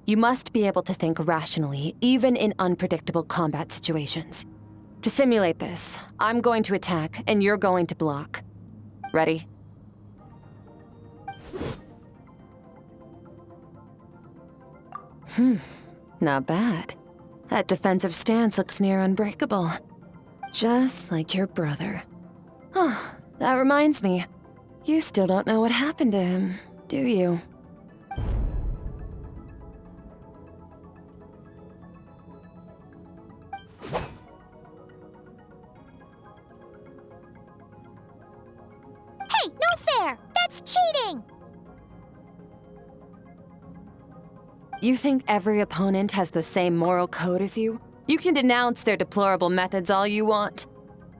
You must be able to think rationally, even in unpredictable combat situations. To simulate this, I'm going to attack, and you're going to block. Ready? Not bad. That defensive stance looks near unbreakable. Just like your brother. Oh, that reminds me. You still don't know what happened to him, do you? Hey, no fair! That's cheating! You think every opponent has the same moral code as you? You can denounce their deplorable methods all you want,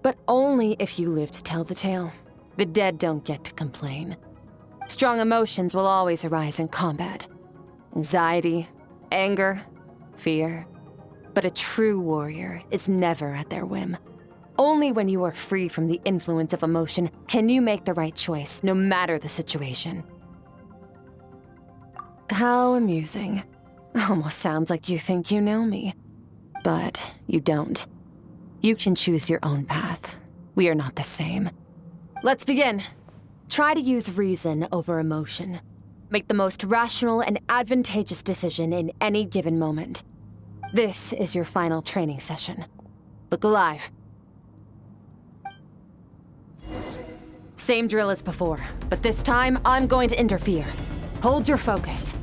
but only if you live to tell the tale. The dead don't get to complain. Strong emotions will always arise in combat. Anxiety, anger, fear. But a true warrior is never at their whim. Only when you are free from the influence of emotion can you make the right choice, no matter the situation. How amusing. Almost sounds like you think you know me. But you don't. You can choose your own path. We are not the same. Let's begin. Try to use reason over emotion. Make the most rational and advantageous decision in any given moment. This is your final training session. Look alive. Same drill as before, but this time I'm going to interfere. Hold your focus.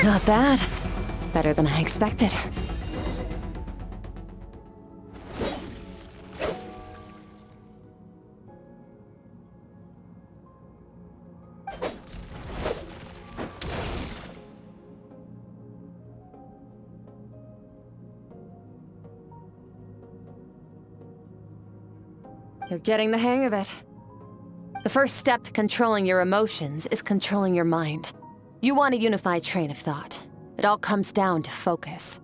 Not bad. Better than I expected. You're getting the hang of it. The first step to controlling your emotions is controlling your mind. You want a unified train of thought. It all comes down to focus.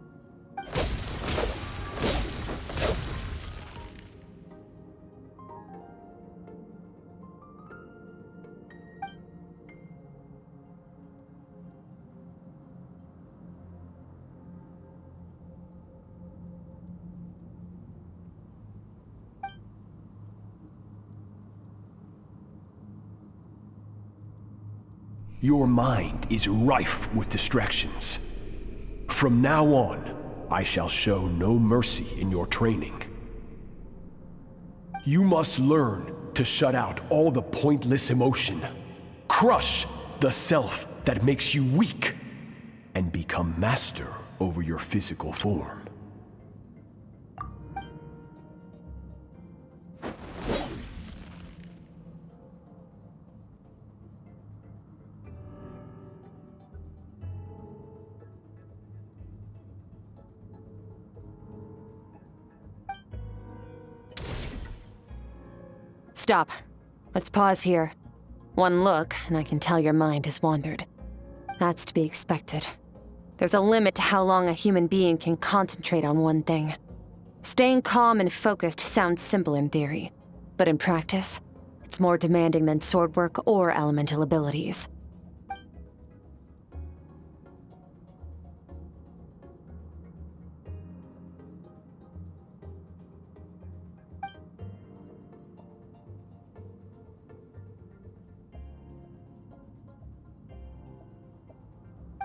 Your mind is rife with distractions. From now on, I shall show no mercy in your training. You must learn to shut out all the pointless emotion, crush the self that makes you weak, and become master over your physical form. Stop. Let's pause here. One look, and I can tell your mind has wandered. That's to be expected. There's a limit to how long a human being can concentrate on one thing. Staying calm and focused sounds simple in theory, but in practice, it's more demanding than sword work or elemental abilities.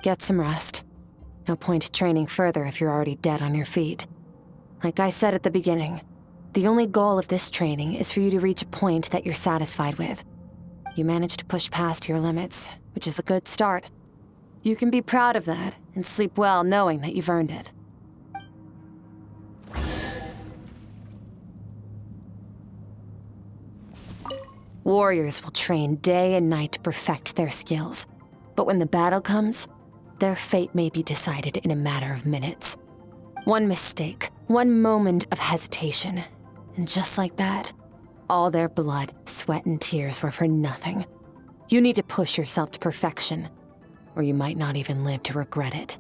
Get some rest. No point training further if you're already dead on your feet. Like I said at the beginning, the only goal of this training is for you to reach a point that you're satisfied with. You managed to push past your limits, which is a good start. You can be proud of that and sleep well knowing that you've earned it. Warriors will train day and night to perfect their skills, but when the battle comes, their fate may be decided in a matter of minutes. One mistake, one moment of hesitation, and just like that, all their blood, sweat, and tears were for nothing. You need to push yourself to perfection, or you might not even live to regret it.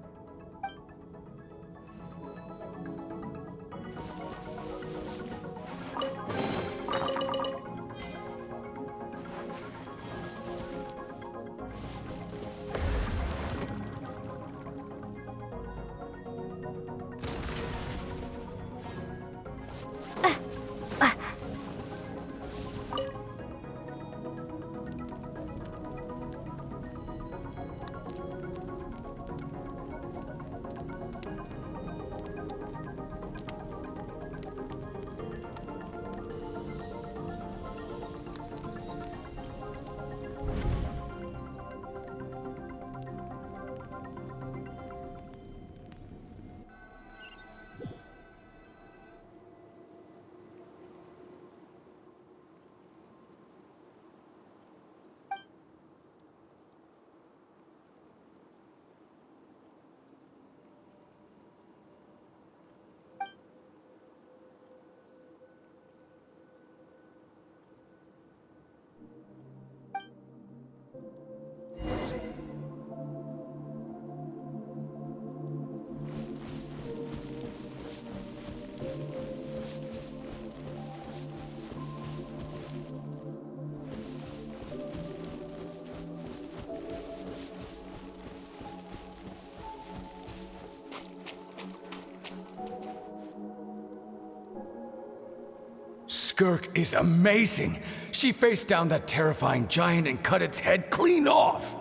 Skirk is amazing. She faced down that terrifying giant and cut its head clean off.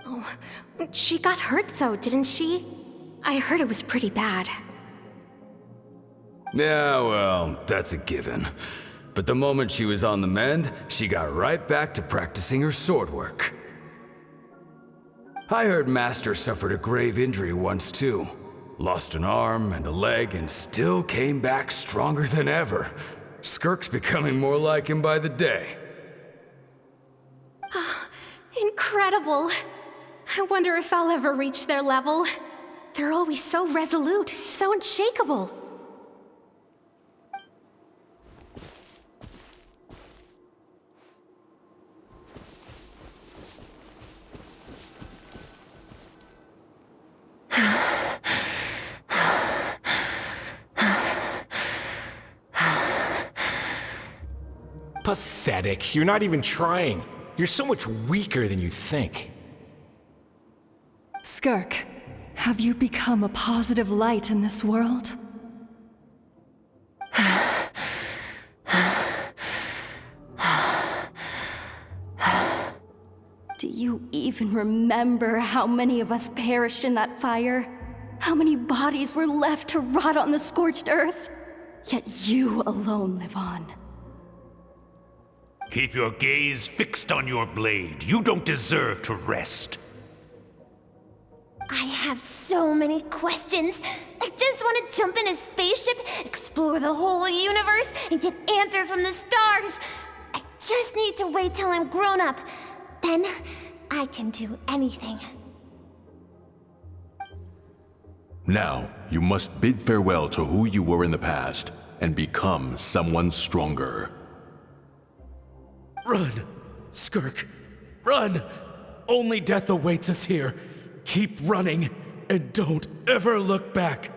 Oh, she got hurt though, didn't she? I heard it was pretty bad. Yeah, well, that's a given. But the moment she was on the mend, she got right back to practicing her sword work. I heard Master suffered a grave injury once too. Lost an arm and a leg and still came back stronger than ever. Skirk's becoming more like him by the day. Incredible. I wonder if I'll ever reach their level. They're always so resolute, so unshakable. Pathetic. You're not even trying. You're so much weaker than you think. Skirk, have you become a positive light in this world? Do you even remember how many of us perished in that fire? How many bodies were left to rot on the scorched earth? Yet you alone live on. Keep your gaze fixed on your blade. You don't deserve to rest. I have so many questions. I just want to jump in a spaceship, explore the whole universe, and get answers from the stars. I just need to wait till I'm grown up. Then I can do anything. Now, you must bid farewell to who you were in the past and become someone stronger. Run, Skirk, run! Only death awaits us here. Keep running, and don't ever look back.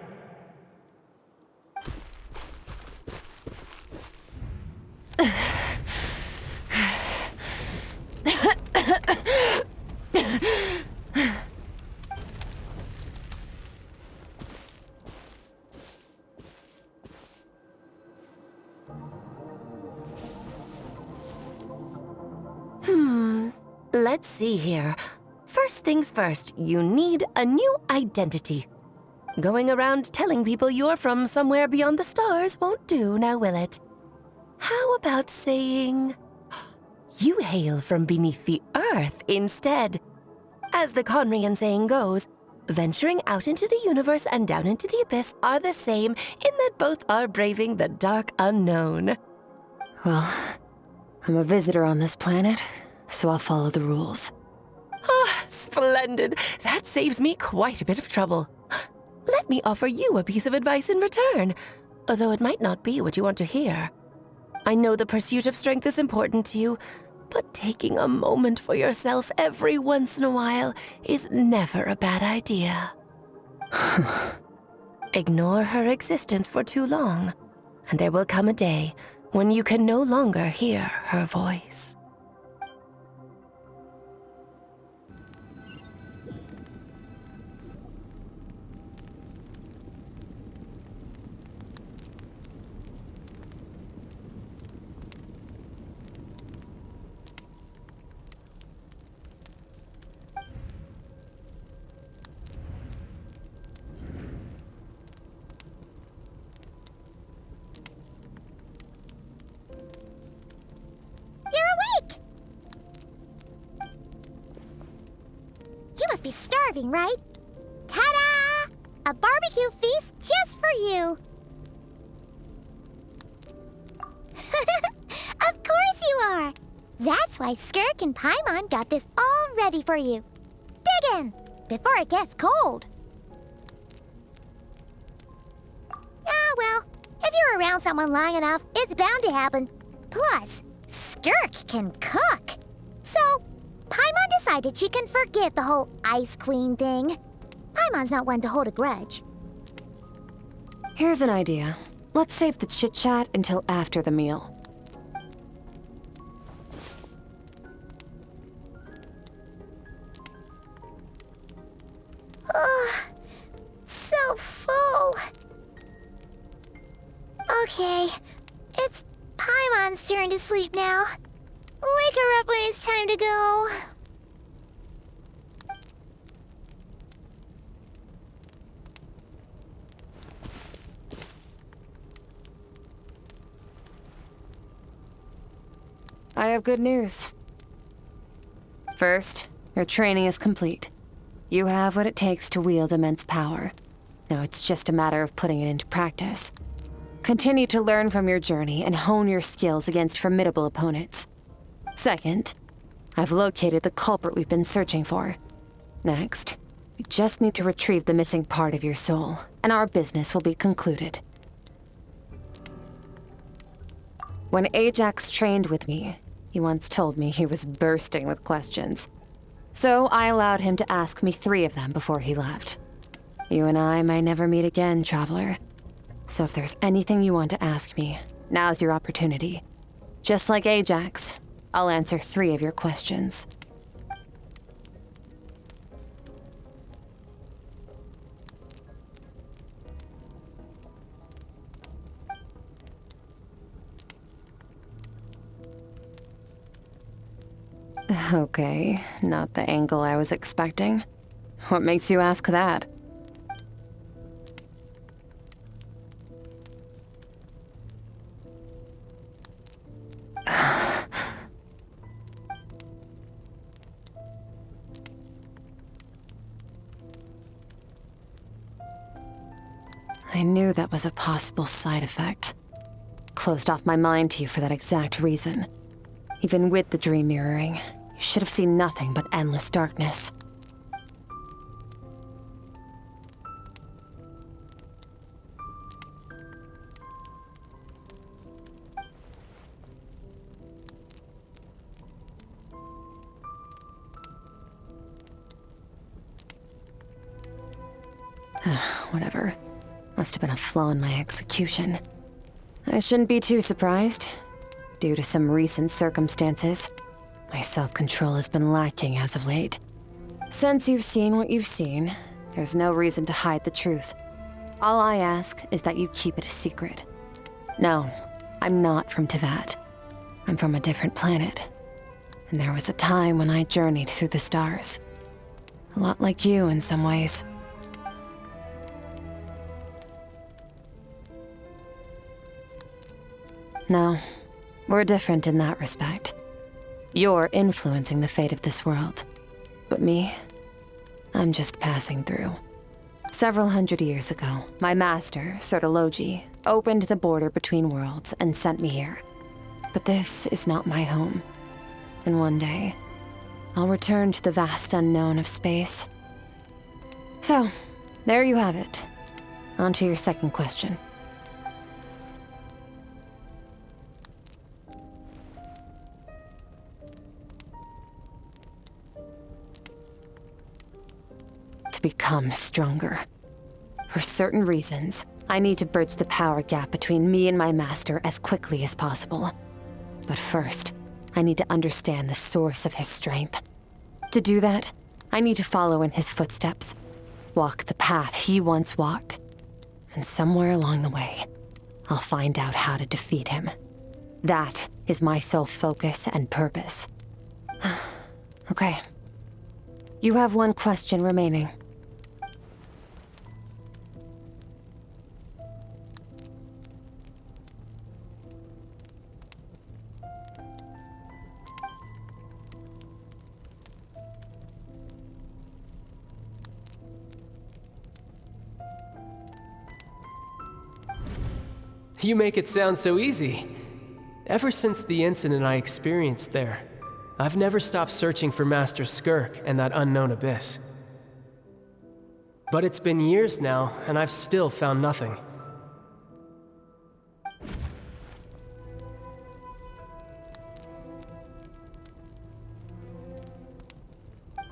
Let's see here. First things first, you need a new identity. Going around telling people you're from somewhere beyond the stars won't do, now will it? How about saying you hail from beneath the earth instead? As the Conrian saying goes, venturing out into the universe and down into the abyss are the same in that both are braving the dark unknown. Well, I'm a visitor on this planet, so I'll follow the rules. Ah, splendid. That saves me quite a bit of trouble. Let me offer you a piece of advice in return, although it might not be what you want to hear. I know the pursuit of strength is important to you, but taking a moment for yourself every once in a while is never a bad idea. Ignore her existence for too long, and there will come a day when you can no longer hear her voice. You must be starving, right? Ta-da! A barbecue feast just for you! Of course you are! That's why Skirk and Paimon got this all ready for you. Dig in, before it gets cold. Ah, well, if you're around someone long enough, it's bound to happen. Plus, Skirk can cook. So, Paimon decided she can forgive the whole Ice Queen thing. Paimon's not one to hold a grudge. Here's an idea. Let's save the chit-chat until after the meal. Ugh, so full. Okay, it's Paimon's turn to sleep now. Wake her up when it's time to go. I have good news. First, your training is complete. You have what it takes to wield immense power. Now it's just a matter of putting it into practice. Continue to learn from your journey and hone your skills against formidable opponents. Second, I've located the culprit we've been searching for. Next, we just need to retrieve the missing part of your soul, and our business will be concluded. When Ajax trained with me, he once told me he was bursting with questions. So I allowed him to ask me 3 of them before he left. You and I may never meet again, traveler. So if there's anything you want to ask me, now's your opportunity. Just like Ajax, I'll answer 3 of your questions. Okay, not the angle I was expecting. What makes you ask that? I knew that was a possible side effect. Closed off my mind to you for that exact reason. Even with the dream mirroring, you should have seen nothing but endless darkness. Whatever. Must have been a flaw in my execution. I shouldn't be too surprised. Due to some recent circumstances, my self-control has been lacking as of late. Since you've seen what you've seen, there's no reason to hide the truth. All I ask is that you keep it a secret. No, I'm not from Tevat. I'm from a different planet. And there was a time when I journeyed through the stars. A lot like you in some ways. No, we're different in that respect. You're influencing the fate of this world. But me, I'm just passing through. Several hundred years ago, my master, Sertologi, opened the border between worlds and sent me here. But this is not my home. And one day, I'll return to the vast unknown of space. So, there you have it. On to your second question. To become stronger. For certain reasons, I need to bridge the power gap between me and my master as quickly as possible. But first, I need to understand the source of his strength. To do that, I need to follow in his footsteps, walk the path he once walked, and somewhere along the way, I'll find out how to defeat him. That is my sole focus and purpose. Okay. You have one question remaining. You make it sound so easy. Ever since the incident I experienced there, I've never stopped searching for Master Skirk and that unknown abyss. But it's been years now, and I've still found nothing.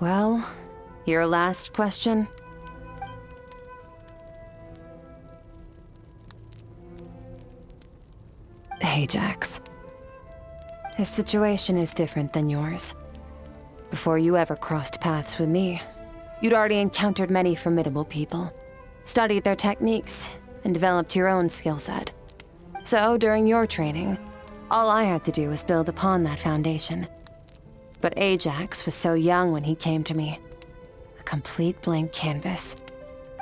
Well, your last question? Ajax. His situation is different than yours. Before you ever crossed paths with me, you'd already encountered many formidable people, studied their techniques, and developed your own skill set. So, during your training, all I had to do was build upon that foundation. But Ajax was so young when he came to me. A complete blank canvas.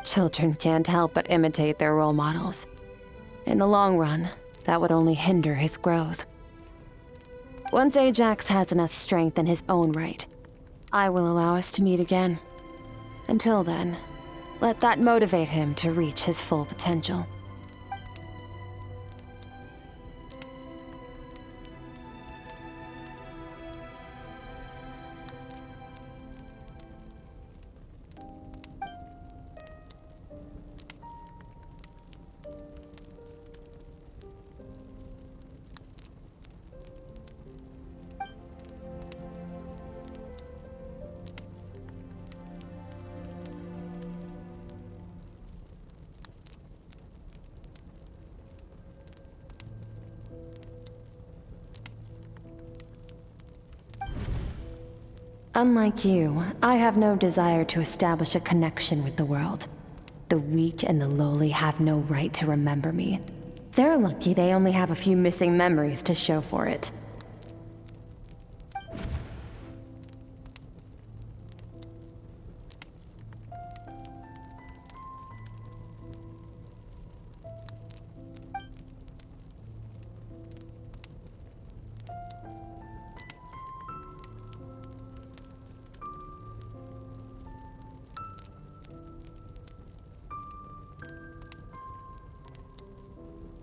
Children can't help but imitate their role models. In the long run, that would only hinder his growth. Once Ajax has enough strength in his own right, I will allow us to meet again. Until then, let that motivate him to reach his full potential. Unlike you, I have no desire to establish a connection with the world. The weak and the lowly have no right to remember me. They're lucky they only have a few missing memories to show for it.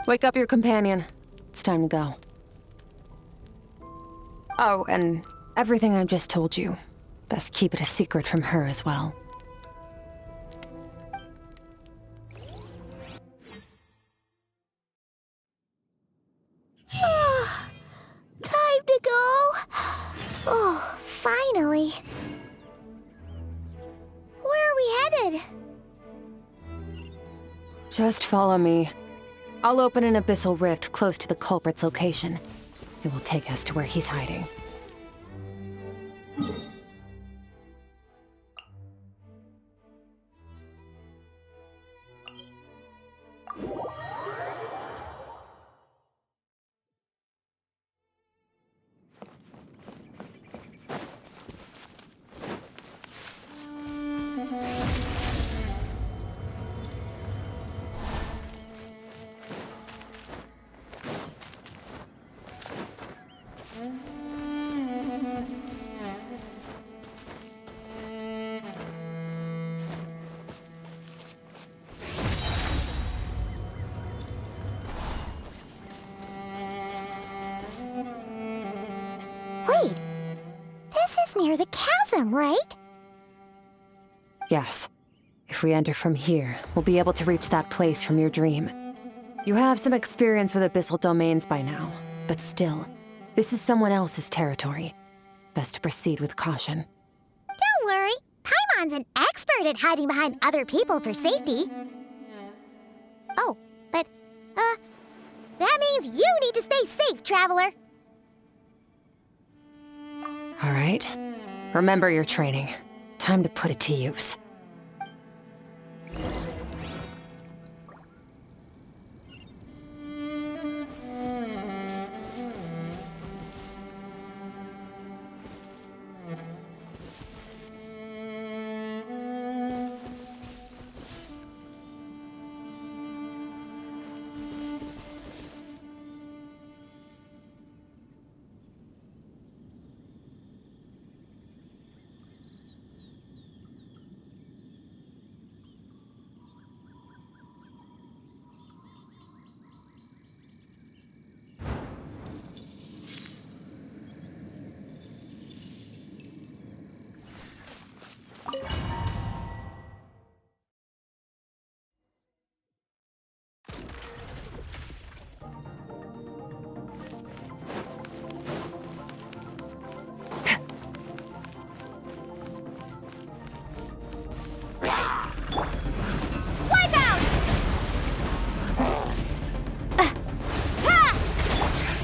Wake up your companion. It's time to go. Oh, and everything I just told you. Best keep it a secret from her as well. Time to go. Oh, finally. Where are we headed? Just follow me. I'll open an abyssal rift close to the culprit's location. It will take us to where he's hiding. Wait, this is near the chasm, right? Yes. If we enter from here, we'll be able to reach that place from your dream. You have some experience with abyssal domains by now, but still, this is someone else's territory. Best to proceed with caution. Don't worry, Paimon's an expert at hiding behind other people for safety. Oh, but, that means you need to stay safe, traveler. All right. Remember your training. Time to put it to use.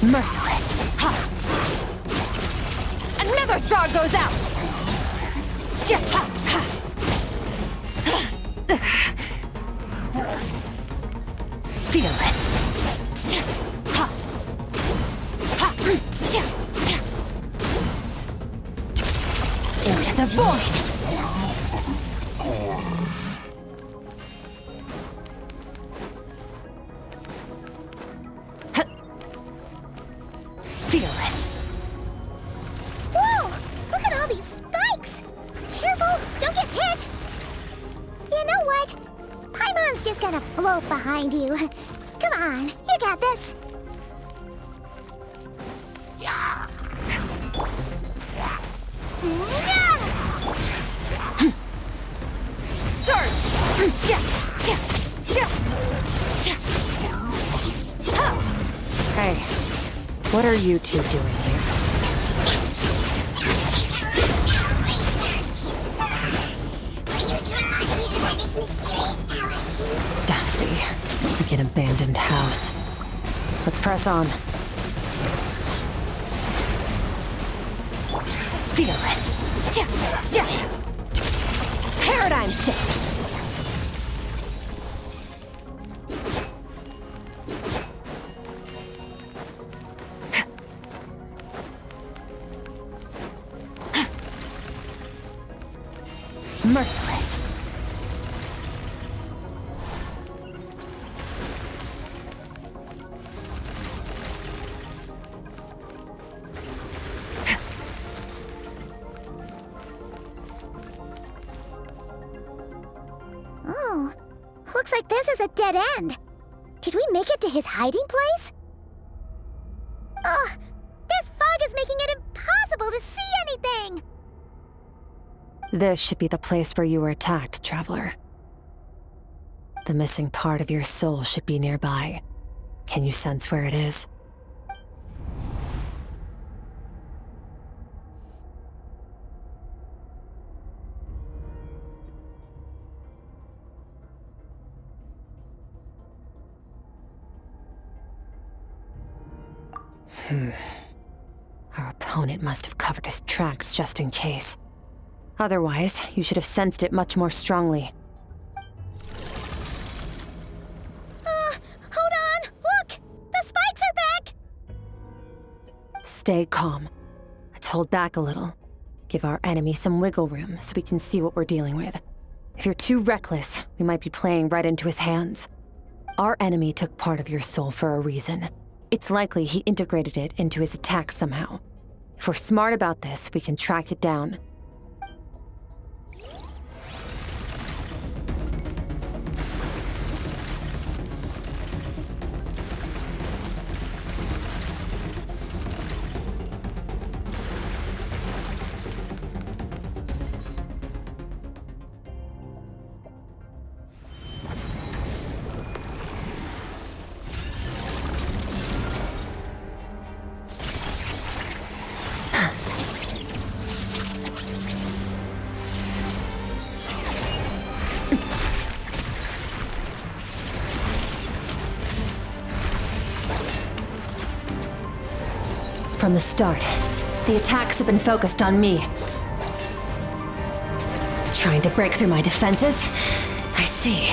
Merciless. Ha! Another star goes out! Yeah, ha, ha. Fearless. Ha. Ha. Into the void! Fearless. Whoa! Look at all these spikes! Careful! Don't get hit! just gonna float behind you. Come on, you got this. Hey, what are you two doing here? Dusty, like an abandoned house. Let's press on. Fearless. Paradigm shift. Merciless. Oh, looks like this is a dead end. Did we make it to his hiding place? Ugh, this fog is making it impossible to see anything! This should be the place where you were attacked, Traveler. The missing part of your soul should be nearby. Can you sense where it is? Our opponent must have covered his tracks just in case. Otherwise, you should have sensed it much more strongly. Hold on! Look! The spikes are back! Stay calm. Let's hold back a little. Give our enemy some wiggle room so we can see what we're dealing with. If you're too reckless, we might be playing right into his hands. Our enemy took part of your soul for a reason. It's likely he integrated it into his attack somehow. If we're smart about this, we can track it down. From the start, the attacks have been focused on me. Trying to break through my defenses? I see.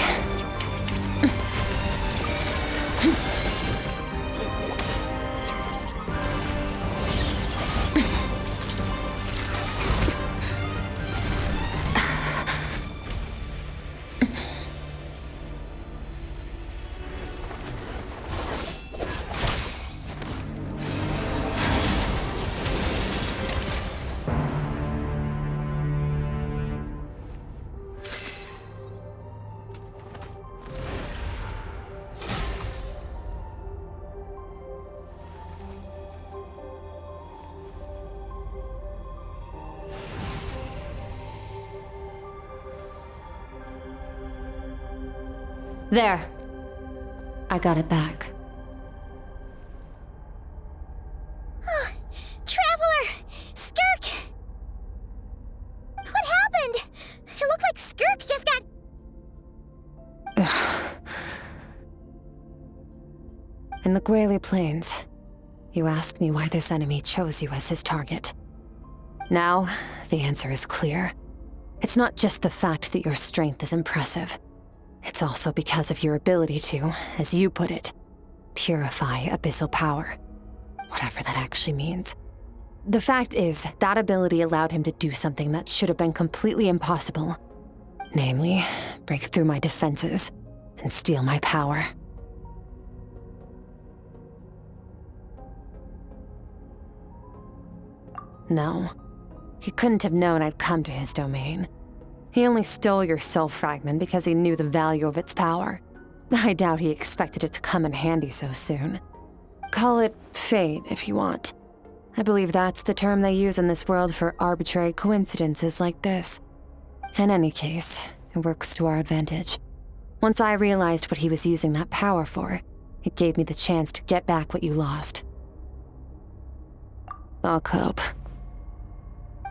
There. I got it back. Traveler! Skirk! What happened? It looked like Skirk just got... In the Guili Plains, you asked me why this enemy chose you as his target. Now, the answer is clear. It's not just the fact that your strength is impressive. It's also because of your ability to, as you put it, purify abyssal power. Whatever that actually means. The fact is, that ability allowed him to do something that should have been completely impossible. Namely, break through my defenses and steal my power. No, he couldn't have known I'd come to his domain. He only stole your soul fragment because he knew the value of its power. I doubt he expected it to come in handy so soon. Call it fate if you want. I believe that's the term they use in this world for arbitrary coincidences like this. In any case, it works to our advantage. Once I realized what he was using that power for, it gave me the chance to get back what you lost. I'll cope.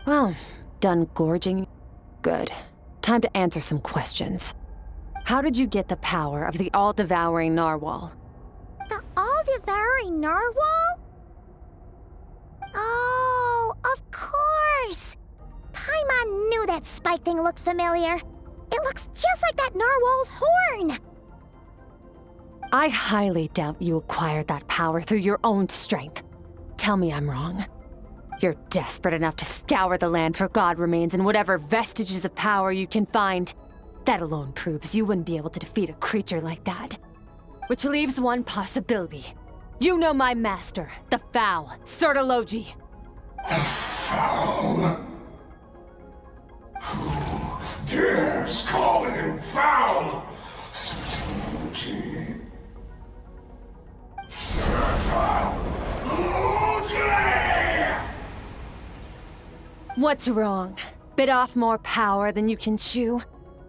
Well, done gorging? Good. Time to answer some questions. How did you get the power of the all-devouring narwhal? The all-devouring narwhal? Oh, of course! Paimon knew that spike thing looked familiar. It looks just like that narwhal's horn! I highly doubt you acquired that power through your own strength. Tell me I'm wrong. You're desperate enough to scour the land for god remains and whatever vestiges of power you can find. That alone proves you wouldn't be able to defeat a creature like that. Which leaves one possibility. You know my master, the Foul, Sertologi. The Foul? Who dares call him Foul? Sertologi. What's wrong? Bit off more power than you can chew?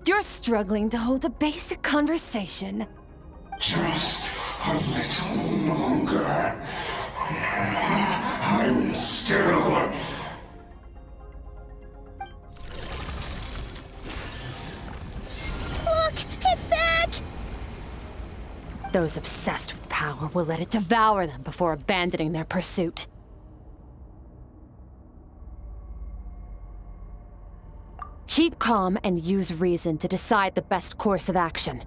You're struggling to hold a basic conversation. Just a little longer. I'm still... Look! It's back! Those obsessed with power will let it devour them before abandoning their pursuit. Keep calm and use reason to decide the best course of action.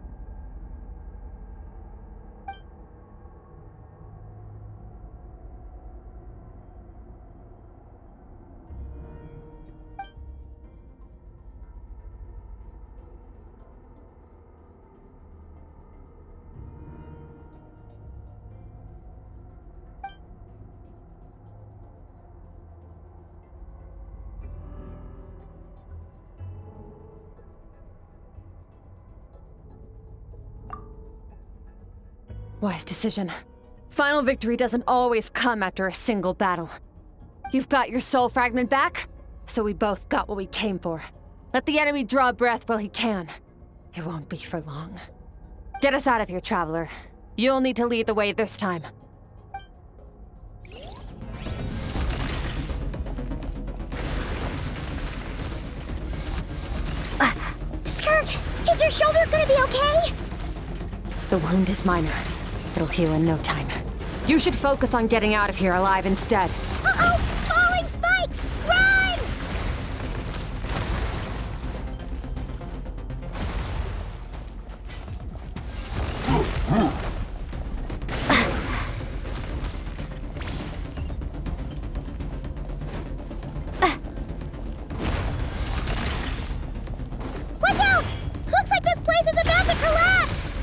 Wise decision. Final victory doesn't always come after a single battle. You've got your soul fragment back, so we both got what we came for. Let the enemy draw breath while he can. It won't be for long. Get us out of here, traveler. You'll need to lead the way this time. Skirk, is your shoulder gonna be okay? The wound is minor. It'll heal in no time. You should focus on getting out of here alive instead. Uh-oh! Falling spikes! Run! Watch out! Looks like this place is about to collapse!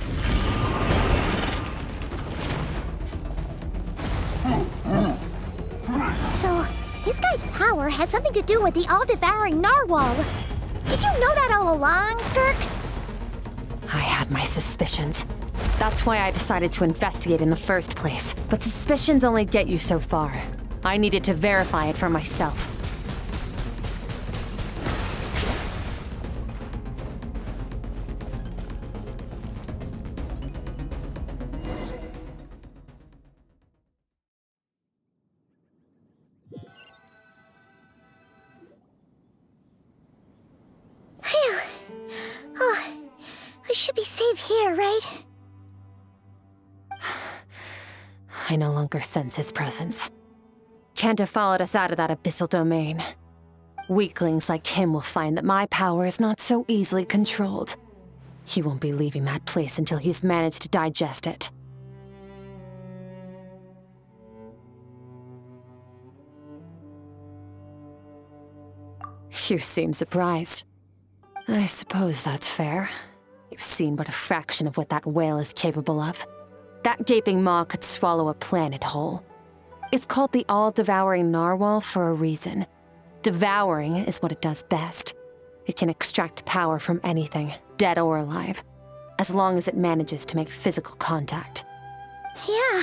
So, this guy's power has something to do with the all-devouring narwhal. Did you know that all along, Skirk? I had my suspicions. That's why I decided to investigate in the first place. But suspicions only get you so far. I needed to verify it for myself. Phew. Oh, we should be safe here, right? I no longer sense his presence. Can't have followed us out of that abyssal domain. Weaklings like him will find that my power is not so easily controlled. He won't be leaving that place until he's managed to digest it. You seem surprised. I suppose that's fair. You've seen but a fraction of what that whale is capable of. That gaping maw could swallow a planet whole. It's called the all-devouring narwhal for a reason. Devouring is what it does best. It can extract power from anything, dead or alive, as long as it manages to make physical contact. Yeah.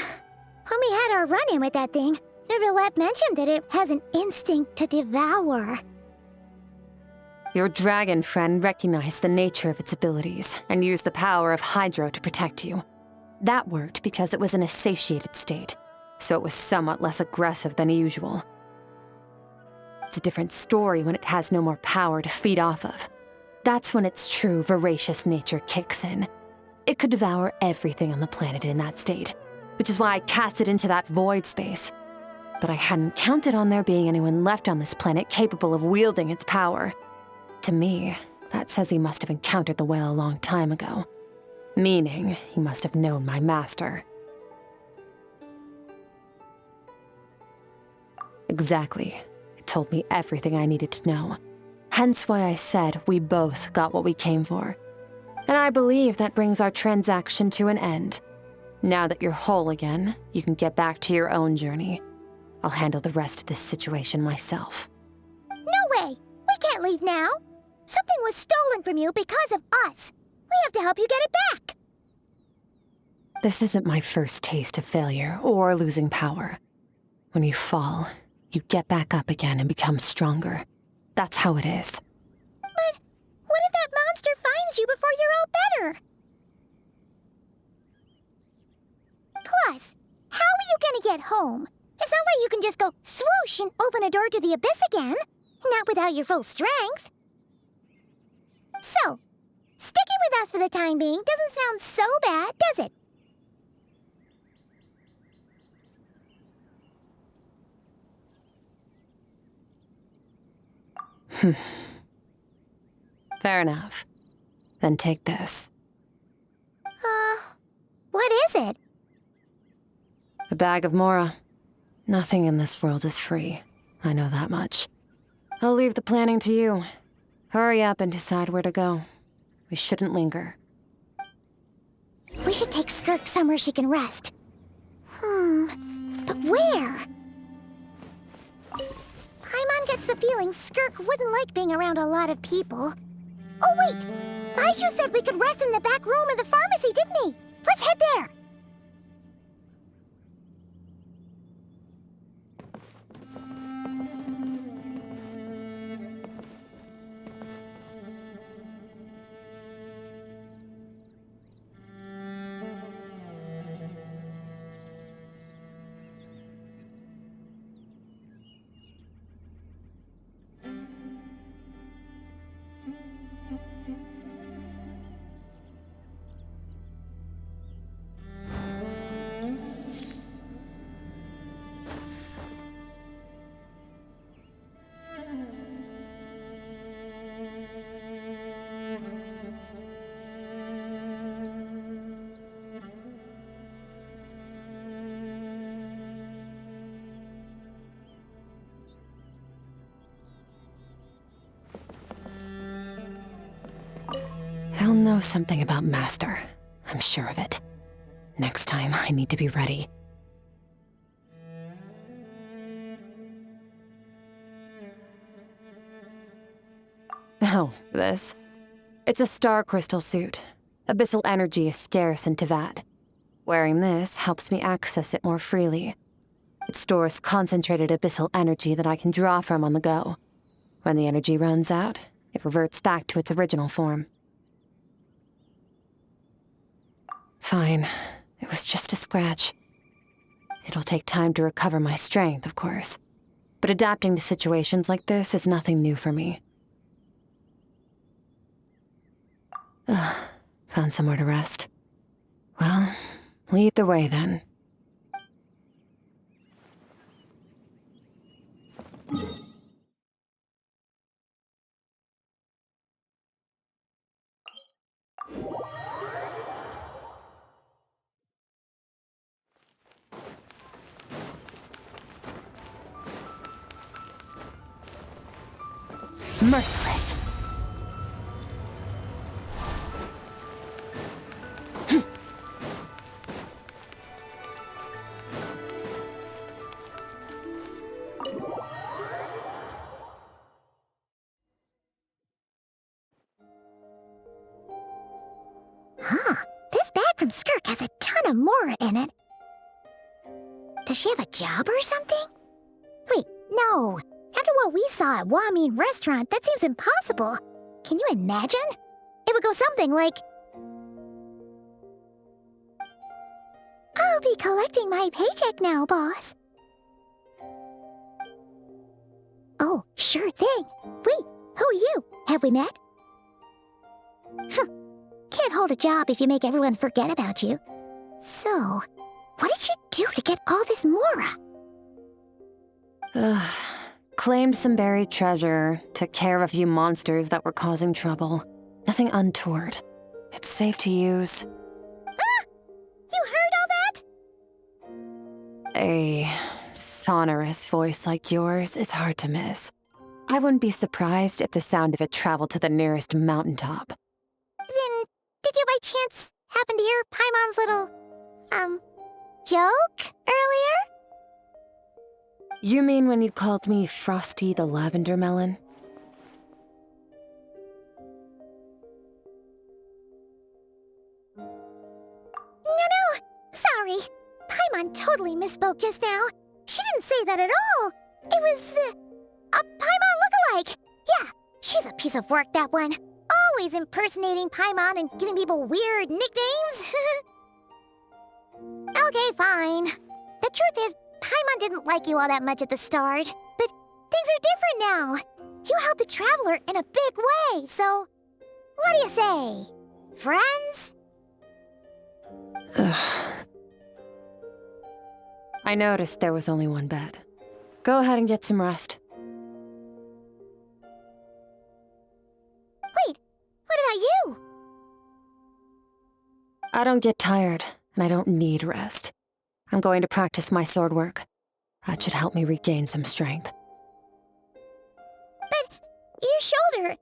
When we had our run-in with that thing, Neuvillette mentioned that it has an instinct to devour. Your dragon friend recognized the nature of its abilities and used the power of Hydro to protect you. That worked because it was in a satiated state, so it was somewhat less aggressive than usual. It's a different story when it has no more power to feed off of. That's when its true voracious nature kicks in. It could devour everything on the planet in that state, which is why I cast it into that void space. But I hadn't counted on there being anyone left on this planet capable of wielding its power. To me, that says he must have encountered the whale a long time ago. Meaning, he must have known my master. Exactly. It told me everything I needed to know. Hence why I said we both got what we came for. And I believe that brings our transaction to an end. Now that you're whole again, you can get back to your own journey. I'll handle the rest of this situation myself. No way! We can't leave now! Something was stolen from you because of us! We have to help you get it back! This isn't my first taste of failure or losing power. When you fall, you get back up again and become stronger. That's how it is. But what if that monster finds you before you're all better? Plus, how are you gonna get home? It's not like you can just go swoosh and open a door to the abyss again. Not without your full strength. So, sticking with us for the time being doesn't sound so bad, does it? Fair enough. Then take this. What is it? A bag of Mora. Nothing in this world is free. I know that much. I'll leave the planning to you. Hurry up and decide where to go. We shouldn't linger. We should take Skirk somewhere she can rest. But where? Paimon gets the feeling Skirk wouldn't like being around a lot of people. Oh wait! Baizhu said we could rest in the back room of the pharmacy, didn't he? Let's head there! He'll know something about Master. I'm sure of it. Next time, I need to be ready. Oh, this. It's a star crystal suit. Abyssal energy is scarce in Tevat. Wearing this helps me access it more freely. It stores concentrated abyssal energy that I can draw from on the go. When the energy runs out, it reverts back to its original form. Fine. It was just a scratch. It'll take time to recover my strength, of course. But adapting to situations like this is nothing new for me. Found somewhere to rest. Well, lead the way then. Merciless. from Skirk has a ton of Mora in it. Does she have a job or something? Wait, no. After what we saw at Wamin Restaurant, that seems impossible. Can you imagine? It would go something like... I'll be collecting my paycheck now, boss. Oh, sure thing. Wait, who are you? Have we met? Can't hold a job if you make everyone forget about you. So, what did you do to get all this Mora? Claimed some buried treasure, took care of a few monsters that were causing trouble. Nothing untoward. It's safe to use. Ah! You heard all that? A sonorous voice like yours is hard to miss. I wouldn't be surprised if the sound of it traveled to the nearest mountaintop. Then, did you by chance happen to hear Paimon's little, joke earlier? You mean when you called me Frosty the Lavender Melon? No, sorry. Paimon totally misspoke just now. She didn't say that at all. It was, a Paimon lookalike. Yeah, she's a piece of work, that one. Always impersonating Paimon and giving people weird nicknames. Okay, fine. The truth is, Paimon didn't like you all that much at the start, but things are different now. You helped the Traveler in a big way, so what do you say? Friends? Ugh. I noticed there was only one bed. Go ahead and get some rest. Wait, what about you? I don't get tired, and I don't need rest. I'm going to practice my sword work. That should help me regain some strength. But your shoulder...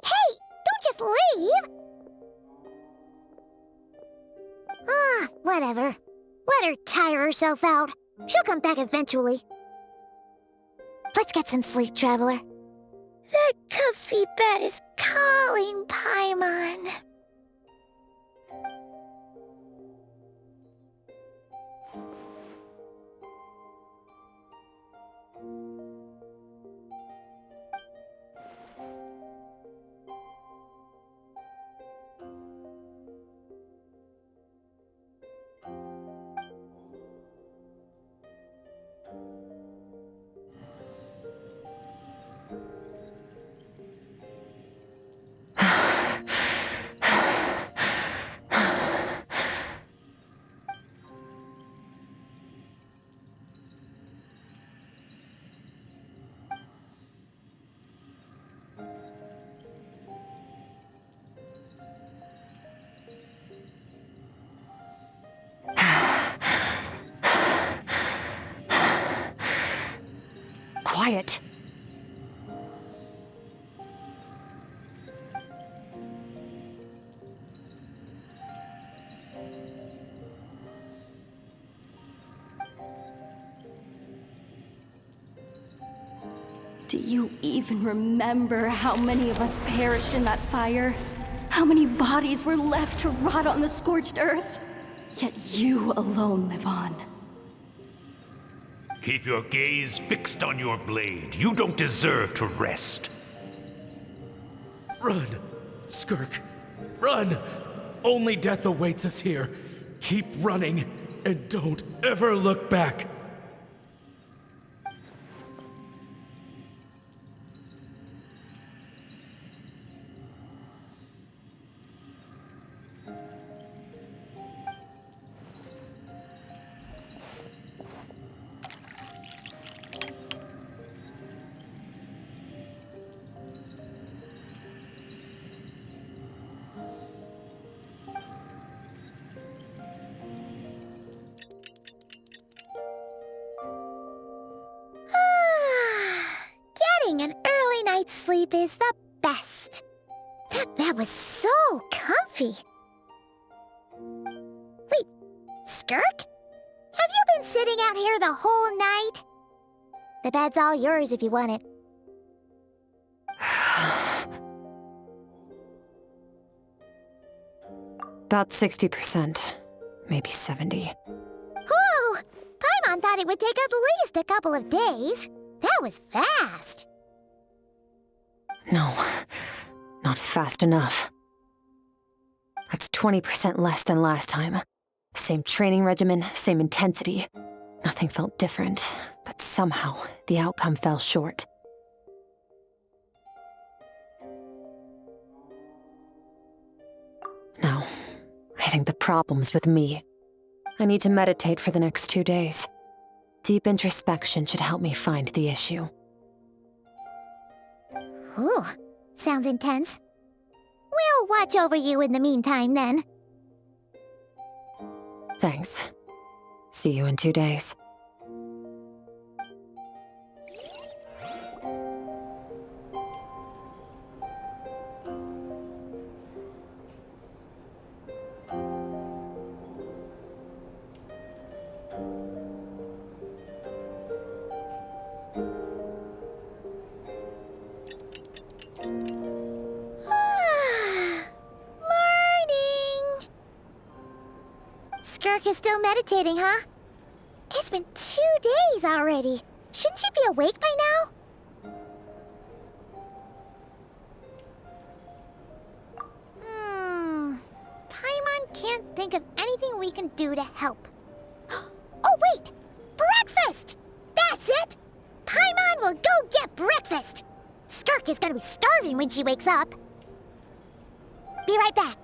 Hey, don't just leave! Ah, whatever. Let her tire herself out. She'll come back eventually. Let's get some sleep, Traveler. That comfy bed is calling, Paimon. Quiet. Do you even remember how many of us perished in that fire? How many bodies were left to rot on the scorched earth? Yet you alone live on. Keep your gaze fixed on your blade. You don't deserve to rest. Run, Skirk. Run! Only death awaits us here. Keep running, and don't ever look back. Getting an early night's sleep is the best. That bed was so comfy. Wait, Skirk? Have you been sitting out here the whole night? The bed's all yours if you want it. About 60%. maybe 70. Whew! Paimon thought it would take at least a couple of days. That was fast. No, not fast enough. That's 20% less than last time. Same training regimen, same intensity. Nothing felt different, but somehow the outcome fell short. No, I think the problem's with me. I need to meditate for the next 2 days. Deep introspection should help me find the issue. Ooh, sounds intense. We'll watch over you in the meantime, then. Thanks. See you in 2 days. Skirk is still meditating, huh? It's been 2 days already. Shouldn't she be awake by now? Paimon can't think of anything we can do to help. Oh, wait! Breakfast! That's it! Paimon will go get breakfast! Skirk is gonna be starving when she wakes up. Be right back.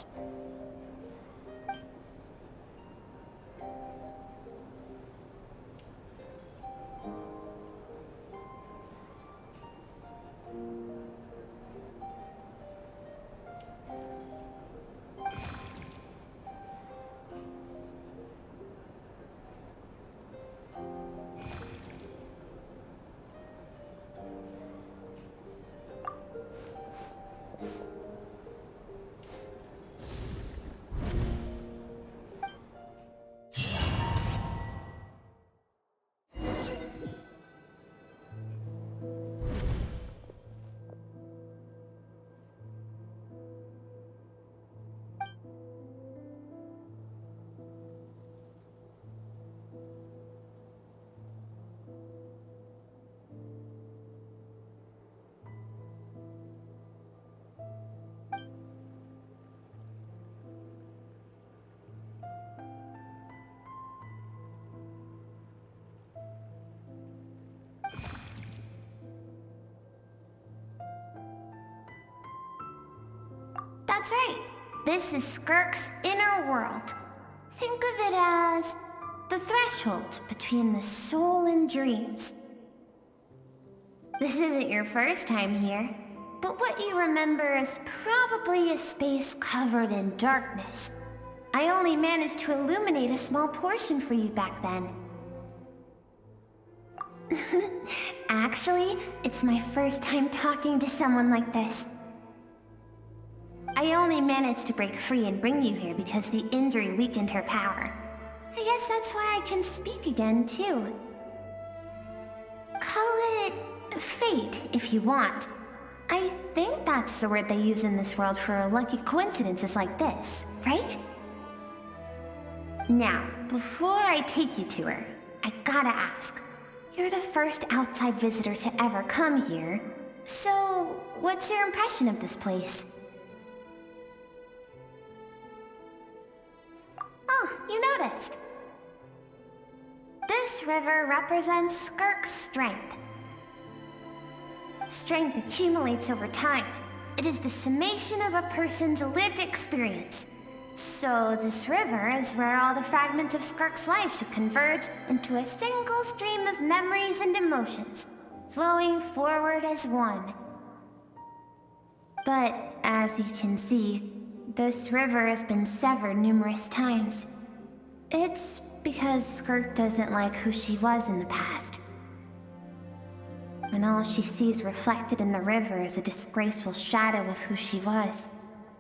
That's right. This is Skirk's inner world. Think of it as the threshold between the soul and dreams. This isn't your first time here, but what you remember is probably a space covered in darkness. I only managed to illuminate a small portion for you back then. Actually, it's my first time talking to someone like this. I only managed to break free and bring you here because the injury weakened her power. I guess that's why I can speak again, too. Call it fate, if you want. I think that's the word they use in this world for lucky coincidences like this, right? Now, before I take you to her, I gotta ask. You're the first outside visitor to ever come here, so what's your impression of this place? Oh, you noticed. This river represents Skirk's strength. Strength accumulates over time. It is the summation of a person's lived experience. So this river is where all the fragments of Skirk's life should converge into a single stream of memories and emotions, flowing forward as one. But as you can see, this river has been severed numerous times. It's because Skirk doesn't like who she was in the past. And all she sees reflected in the river is a disgraceful shadow of who she was.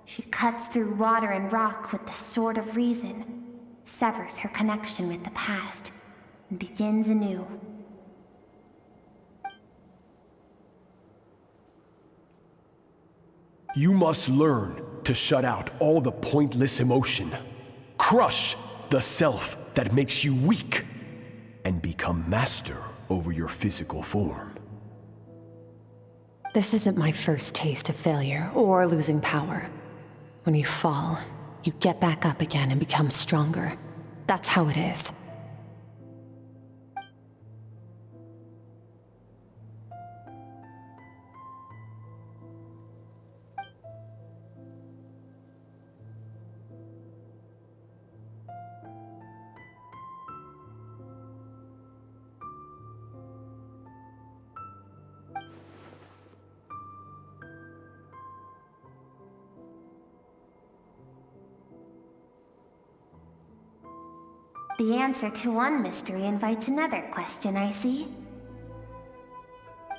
She cuts through water and rock with the sword of reason, severs her connection with the past, and begins anew. You must learn to shut out all the pointless emotion. Crush the self that makes you weak, and become master over your physical form. This isn't my first taste of failure or losing power. When you fall, you get back up again and become stronger. That's how it is. The answer to one mystery invites another question, I see.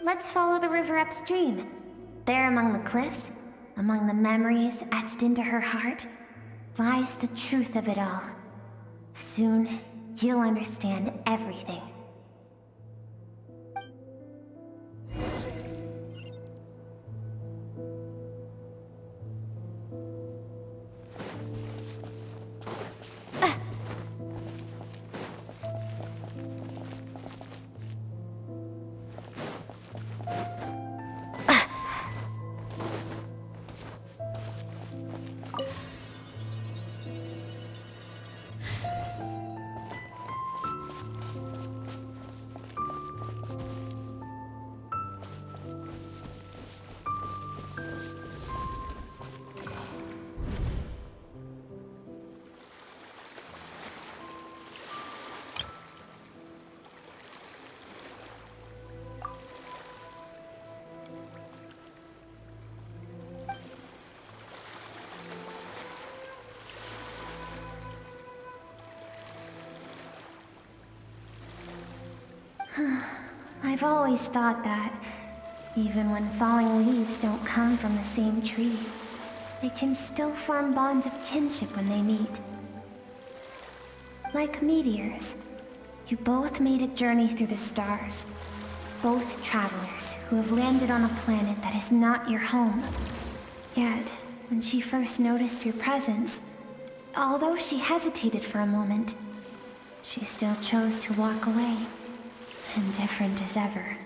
Let's follow the river upstream. There among the cliffs, among the memories etched into her heart, lies the truth of it all. Soon, you'll understand everything. I've always thought that, even when falling leaves don't come from the same tree, they can still form bonds of kinship when they meet. Like meteors, you both made a journey through the stars. Both travelers who have landed on a planet that is not your home. Yet, when she first noticed your presence, although she hesitated for a moment, she still chose to walk away. Indifferent as ever.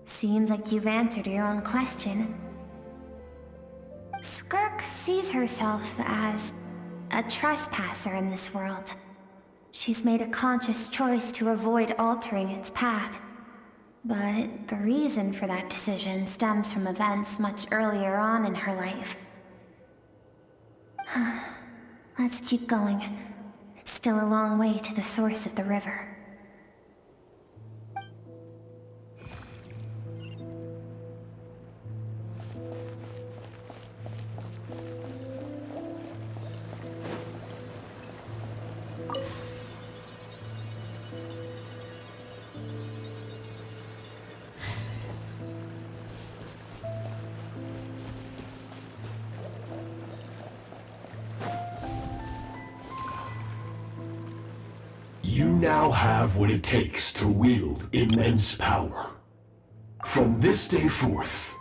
Seems like you've answered your own question. Skirk sees herself as a trespasser in this world. She's made a conscious choice to avoid altering its path. But the reason for that decision stems from events much earlier on in her life. Let's keep going. It's still a long way to the source of the river. You now have what it takes to wield immense power. From this day forth,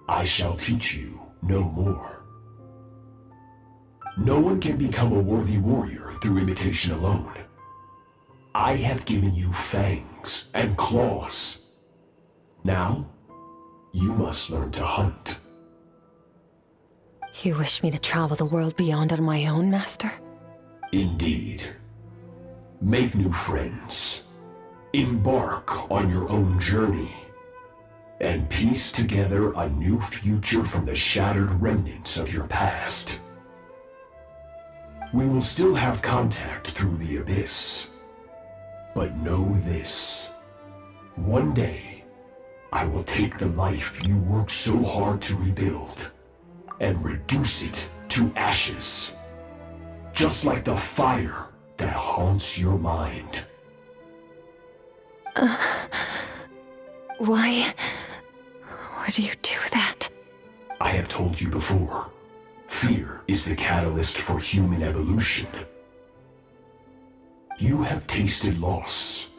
I shall teach you no more. No one can become a worthy warrior through imitation alone. I have given you fangs and claws. Now, you must learn to hunt. You wish me to travel the world beyond on my own, Master? Indeed. Make new friends. Embark on your own journey. And piece together a new future from the shattered remnants of your past. We will still have contact through the abyss. But know this. One day, I will take the life you worked so hard to rebuild and reduce it to ashes. just like the fire that haunts your mind. Why would you do that? I have told you before, fear is the catalyst for human evolution. You have tasted loss.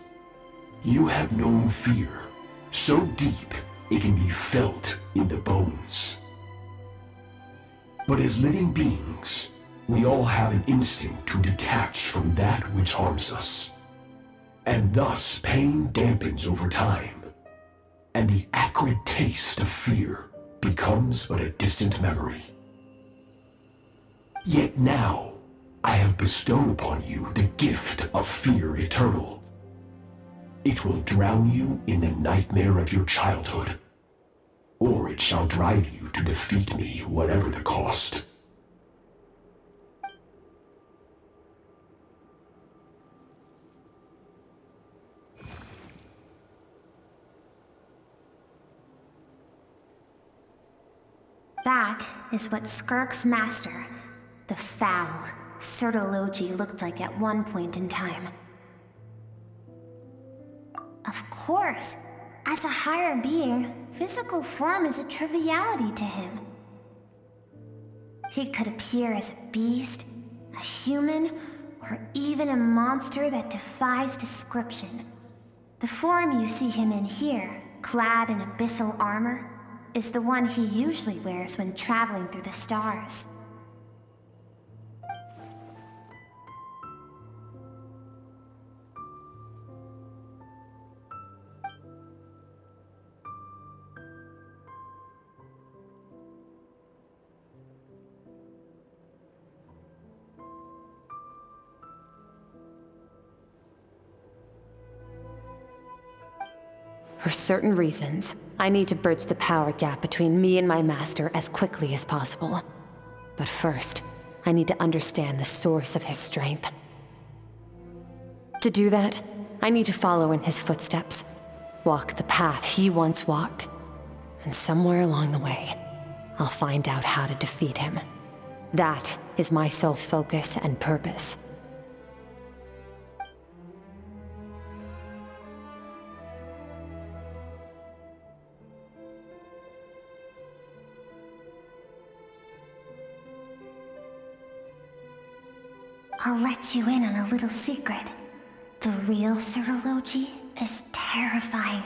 You have known fear so deep it can be felt in the bones. But as living beings, we all have an instinct to detach from that which harms us. And thus pain dampens over time, and the acrid taste of fear becomes but a distant memory. Yet now, I have bestowed upon you the gift of fear eternal. It will drown you in the nightmare of your childhood, or it shall drive you to defeat me, whatever the cost. That is what Skirk's master, the foul Sertology, looked like at one point in time. Of course, as a higher being, physical form is a triviality to him. He could appear as a beast, a human, or even a monster that defies description. The form you see him in here, clad in abyssal armor, is the one he usually wears when traveling through the stars. For certain reasons, I need to bridge the power gap between me and my master as quickly as possible. But first, I need to understand the source of his strength. To do that, I need to follow in his footsteps, walk the path he once walked, and somewhere along the way, I'll find out how to defeat him. That is my sole focus and purpose. I'll let you in on a little secret. The real Sertology is terrifying.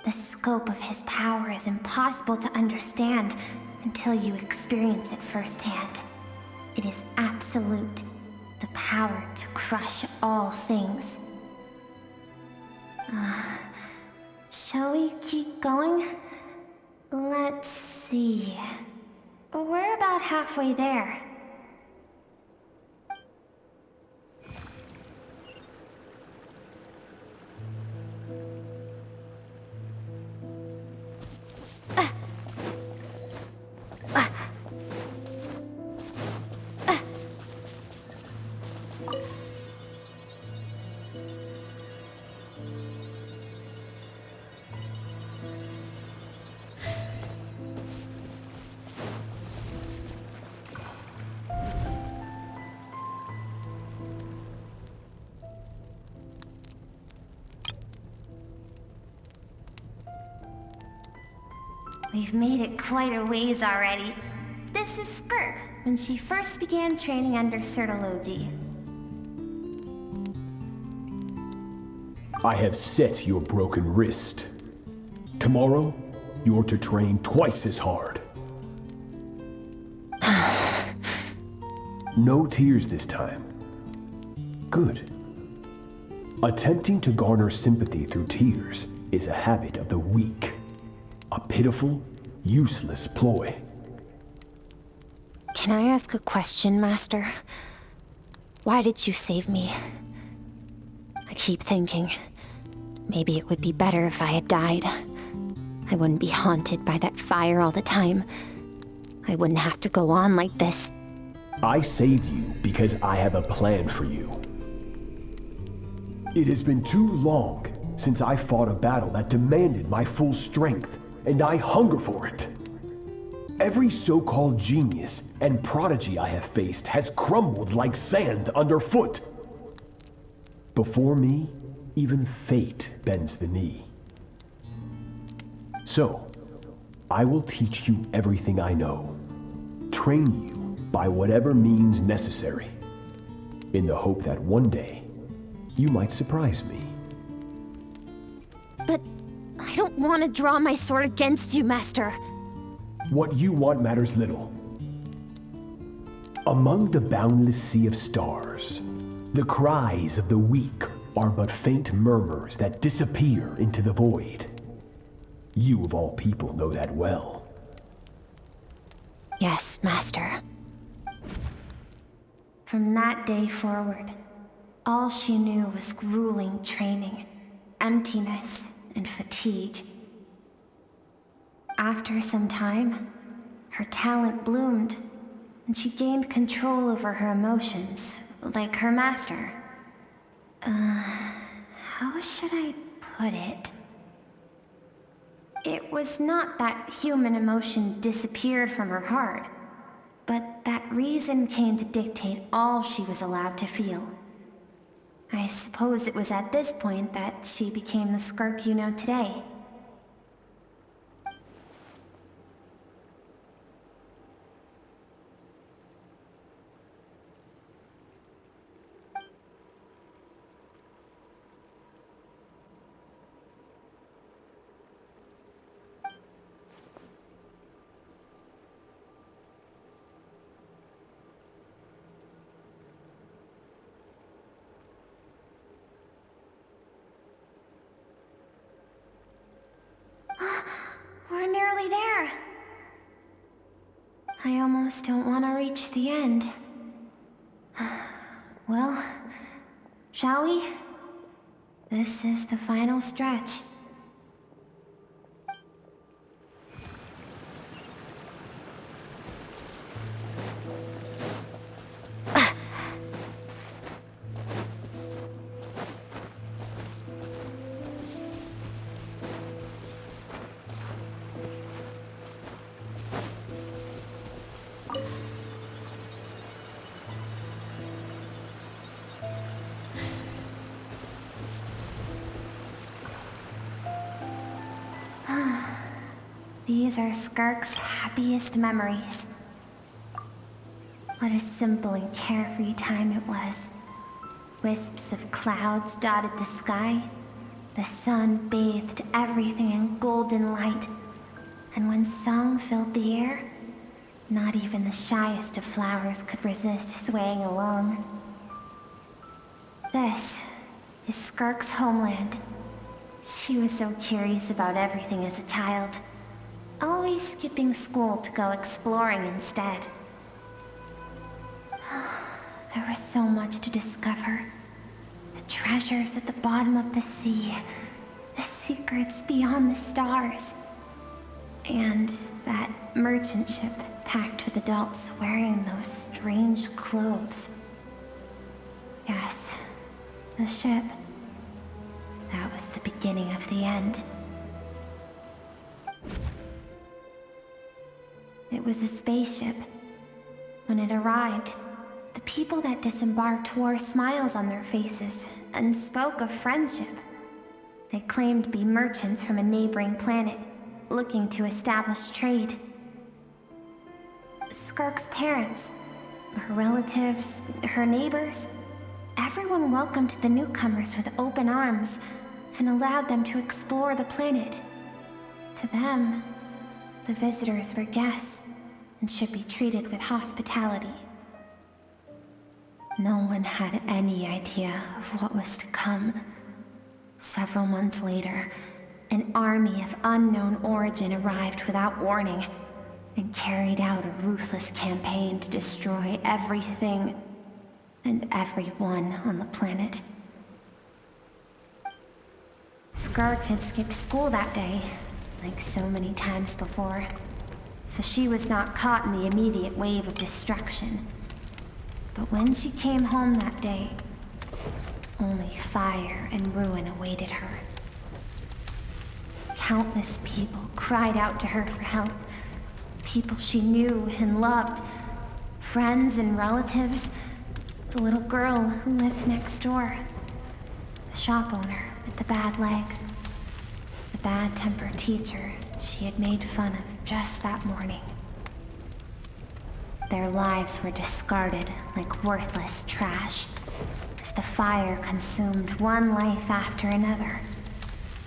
The scope of his power is impossible to understand until you experience it firsthand. It is absolute, the power to crush all things. Shall we keep going? Let's see. We're about halfway there. We've made it quite a ways already. This is Skirk, when she first began training under Sertology. I have set your broken wrist. Tomorrow, you're to train twice as hard. No tears this time. Good. Attempting to garner sympathy through tears is a habit of the weak. A pitiful, useless ploy. Can I ask a question, Master? Why did you save me? I keep thinking, maybe it would be better if I had died. I wouldn't be haunted by that fire all the time. I wouldn't have to go on like this. I saved you because I have a plan for you. It has been too long since I fought a battle that demanded my full strength, and I hunger for it. Every so-called genius and prodigy I have faced has crumbled like sand underfoot. Before me, even fate bends the knee. So, I will teach you everything I know, train you by whatever means necessary, in the hope that one day, you might surprise me. But I don't want to draw my sword against you, Master. What you want matters little. Among the boundless sea of stars, the cries of the weak are but faint murmurs that disappear into the void. You of all people know that well. Yes, Master. From that day forward, all she knew was grueling training, emptiness, and fatigue. After some time, her talent bloomed, and she gained control over her emotions, like her master. How should I put it? It was not that human emotion disappeared from her heart, but that reason came to dictate all she was allowed to feel. I suppose it was at this point that she became the skirk you know today. We're nearly there. I almost don't want to reach the end. Well, shall we? This is the final stretch. These are Skirk's happiest memories. What a simple and carefree time it was. Wisps of clouds dotted the sky. The sun bathed everything in golden light. And when song filled the air, not even the shyest of flowers could resist swaying along. This is Skirk's homeland. She was so curious about everything as a child, always skipping school to go exploring instead. There was so much to discover. The treasures at the bottom of the sea, the secrets beyond the stars, and that merchant ship packed with adults wearing those strange clothes. Yes, the ship. That was the beginning of the end. It was a spaceship. When it arrived, the people that disembarked wore smiles on their faces and spoke of friendship. They claimed to be merchants from a neighboring planet, looking to establish trade. Skirk's parents, her relatives, her neighbors, everyone welcomed the newcomers with open arms and allowed them to explore the planet. To them, the visitors were guests and should be treated with hospitality. No one had any idea of what was to come. Several months later, an army of unknown origin arrived without warning and carried out a ruthless campaign to destroy everything and everyone on the planet. Skirk had skipped school that day, like so many times before, so she was not caught in the immediate wave of destruction. But when she came home that day, only fire and ruin awaited her. Countless people cried out to her for help, People she knew and loved. Friends and relatives. The little girl who lived next door. The shop owner with the bad leg. The bad-tempered teacher she had made fun of just that morning. Their lives were discarded like worthless trash as the fire consumed one life after another.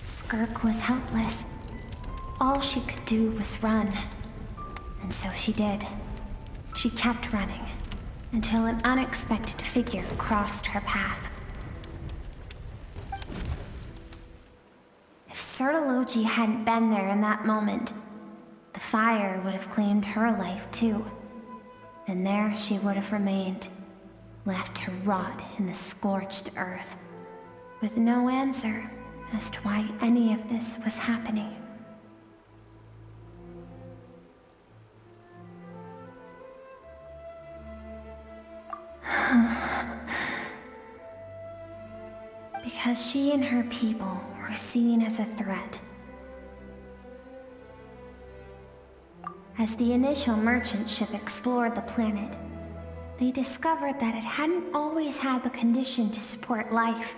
Skirk was helpless. All she could do was run. And so she did. She kept running until an unexpected figure crossed her path. If Sertology hadn't been there in that moment, the fire would have claimed her life too. And there she would have remained, left to rot in the scorched earth, with no answer as to why any of this was happening. Because she and her people were seen as a threat. As the initial merchant ship explored the planet, they discovered that it hadn't always had the condition to support life.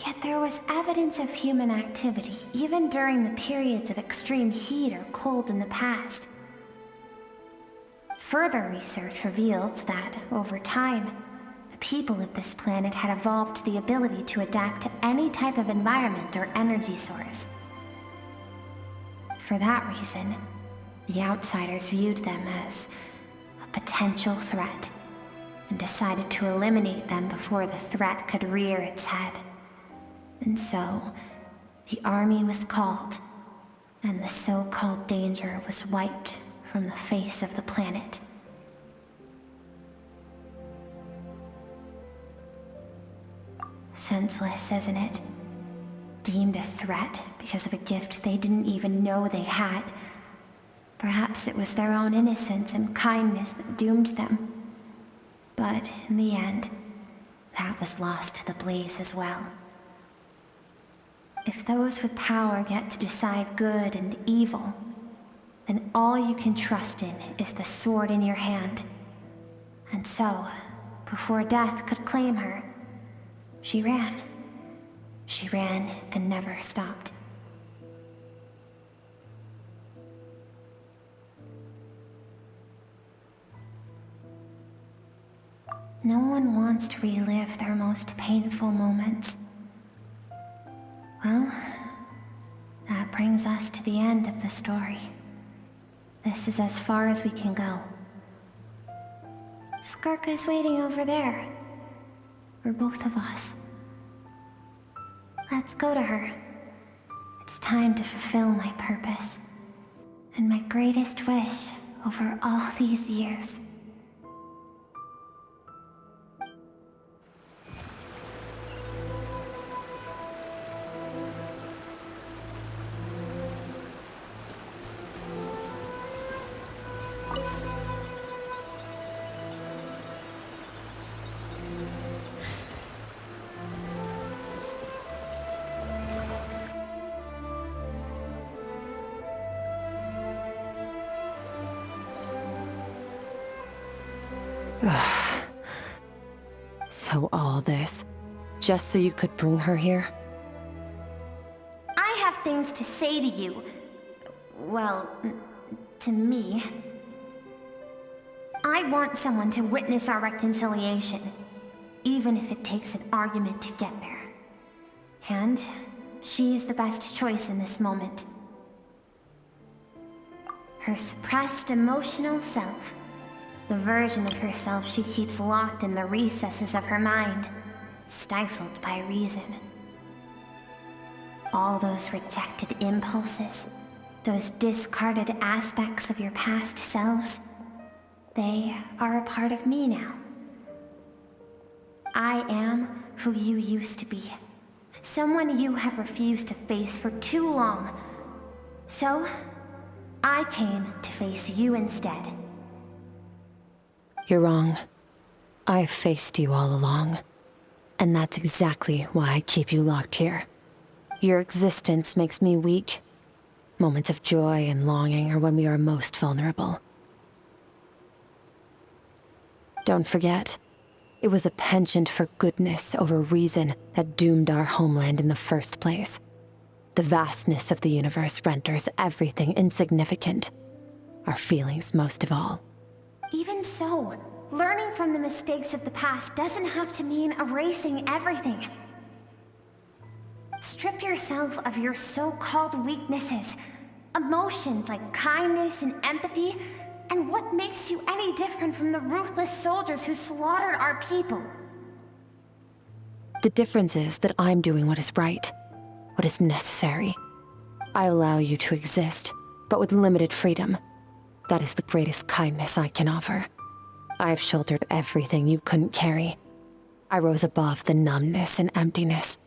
Yet there was evidence of human activity, even during the periods of extreme heat or cold in the past. Further research revealed that, over time, the people of this planet had evolved the ability to adapt to any type of environment or energy source. For that reason, the outsiders viewed them as a potential threat and decided to eliminate them before the threat could rear its head. And so, the army was called, and the so-called danger was wiped from the face of the planet. Senseless, isn't it? Deemed a threat because of a gift they didn't even know they had. Perhaps it was their own innocence and kindness that doomed them. But in the end, that was lost to the blaze as well. If those with power get to decide good and evil, then all you can trust in is the sword in your hand. And so, before death could claim her, she ran. She ran and never stopped. No one wants to relive their most painful moments. Well, that brings us to the end of the story. This is as far as we can go. Skirk is waiting over there. For both of us. Let's go to her. It's time to fulfill my purpose. And my greatest wish over all these years. So all this, just so you could bring her here? I have things to say to you. Well, to me. I want someone to witness our reconciliation, even if it takes an argument to get there. And she is the best choice in this moment. Her suppressed emotional self. The version of herself she keeps locked in the recesses of her mind, stifled by reason. All those rejected impulses, those discarded aspects of your past selves, they are a part of me now. I am who you used to be, someone you have refused to face for too long. So, I came to face you instead. You're wrong. I've faced you all along. And that's exactly why I keep you locked here. Your existence makes me weak. Moments of joy and longing are when we are most vulnerable. Don't forget, it was a penchant for goodness over reason that doomed our homeland in the first place. The vastness of the universe renders everything insignificant, our feelings most of all. Even so, learning from the mistakes of the past doesn't have to mean erasing everything. Strip yourself of your so-called weaknesses, emotions like kindness and empathy, and what makes you any different from the ruthless soldiers who slaughtered our people? The difference is that I'm doing what is right, what is necessary. I allow you to exist, but with limited freedom. That is the greatest kindness I can offer. I have shouldered everything you couldn't carry. I rose above the numbness and emptiness,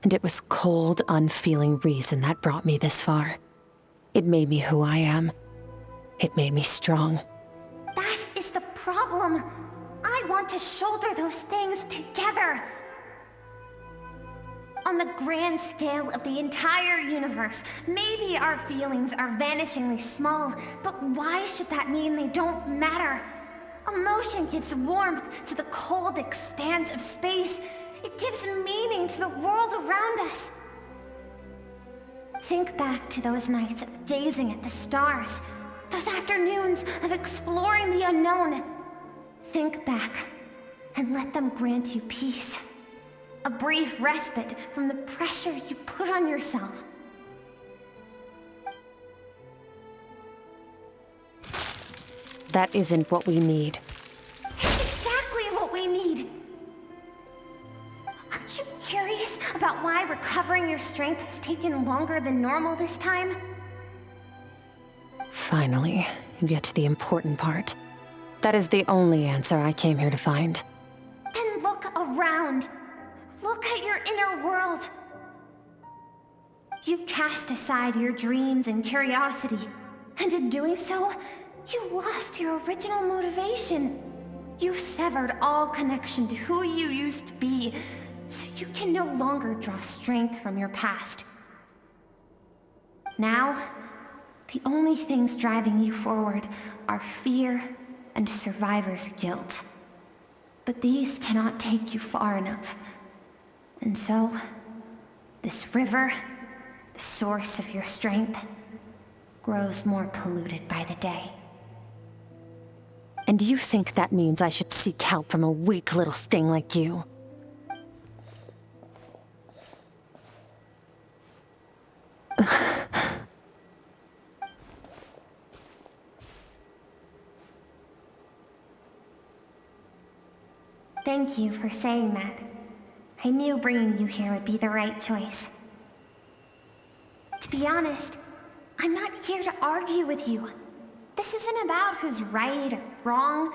and it was cold, unfeeling reason that brought me this far. It made me who I am. It made me strong. That is the problem. I want to shoulder those things together. On the grand scale of the entire universe, maybe our feelings are vanishingly small, but why should that mean they don't matter? Emotion gives warmth to the cold expanse of space. It gives meaning to the world around us. Think back to those nights of gazing at the stars, those afternoons of exploring the unknown. Think back and let them grant you peace. A brief respite from the pressure you put on yourself. That isn't what we need. It's exactly what we need. Aren't you curious about why recovering your strength has taken longer than normal this time? Finally, you get to the important part. That is the only answer I came here to find. Then look around. Look at your inner world. You cast aside your dreams and curiosity, and in doing so, you lost your original motivation. You severed all connection to who you used to be, so you can no longer draw strength from your past. Now, the only things driving you forward are fear and survivor's guilt. But these cannot take you far enough. And so, this river, the source of your strength, grows more polluted by the day. And you think that means I should seek help from a weak little thing like you? Thank you for saying that. I knew bringing you here would be the right choice. To be honest, I'm not here to argue with you. This isn't about who's right or wrong.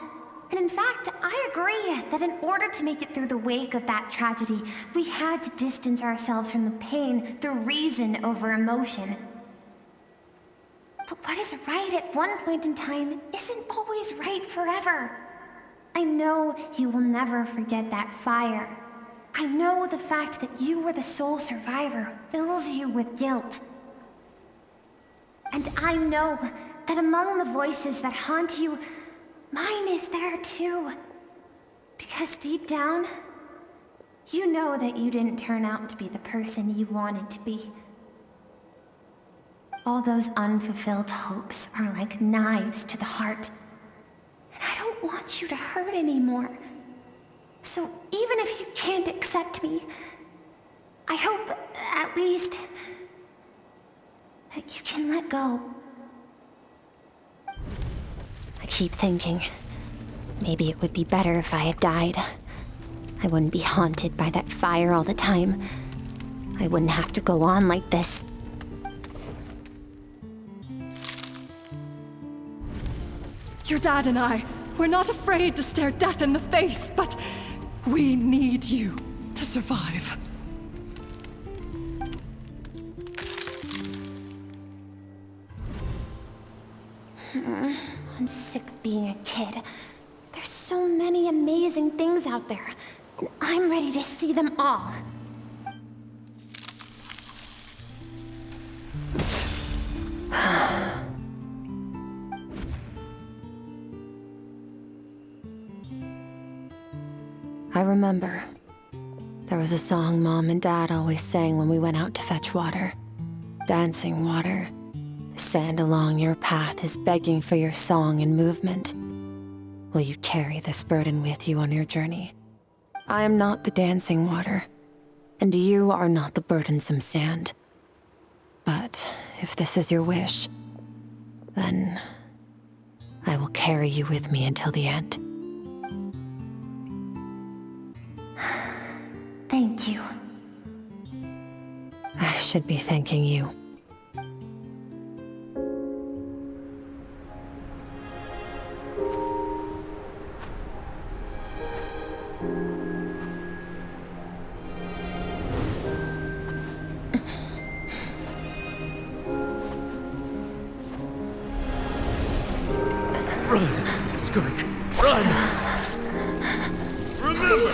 And in fact, I agree that in order to make it through the wake of that tragedy, we had to distance ourselves from the pain through reason over emotion. But what is right at one point in time isn't always right forever. I know you will never forget that fire. I know the fact that you were the sole survivor fills you with guilt. And I know that among the voices that haunt you, mine is there too. Because deep down, you know that you didn't turn out to be the person you wanted to be. All those unfulfilled hopes are like knives to the heart. And I don't want you to hurt anymore. So even if you can't accept me, I hope, at least, that you can let go. I keep thinking, maybe it would be better if I had died. I wouldn't be haunted by that fire all the time. I wouldn't have to go on like this. Your dad and I, we're not afraid to stare death in the face, but we need you to survive. I'm sick of being a kid. There's so many amazing things out there, and I'm ready to see them all. I remember. There was a song Mom and Dad always sang when we went out to fetch water. Dancing water. The sand along your path is begging for your song and movement. Will you carry this burden with you on your journey? I am not the dancing water, and you are not the burdensome sand. But if this is your wish, then I will carry you with me until the end. Thank you. I should be thanking you. Run, Skirk, run! Remember,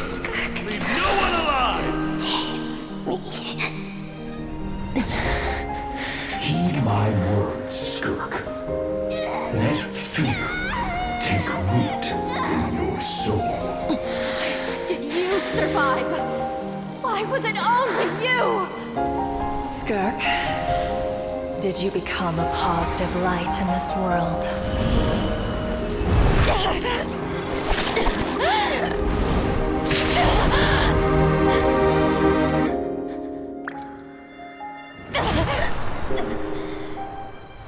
leave no one alive! Heed my words, Skirk. Let fear take root in your soul. Did you survive? Why was it only you? Skirk, did you become a positive light in this world?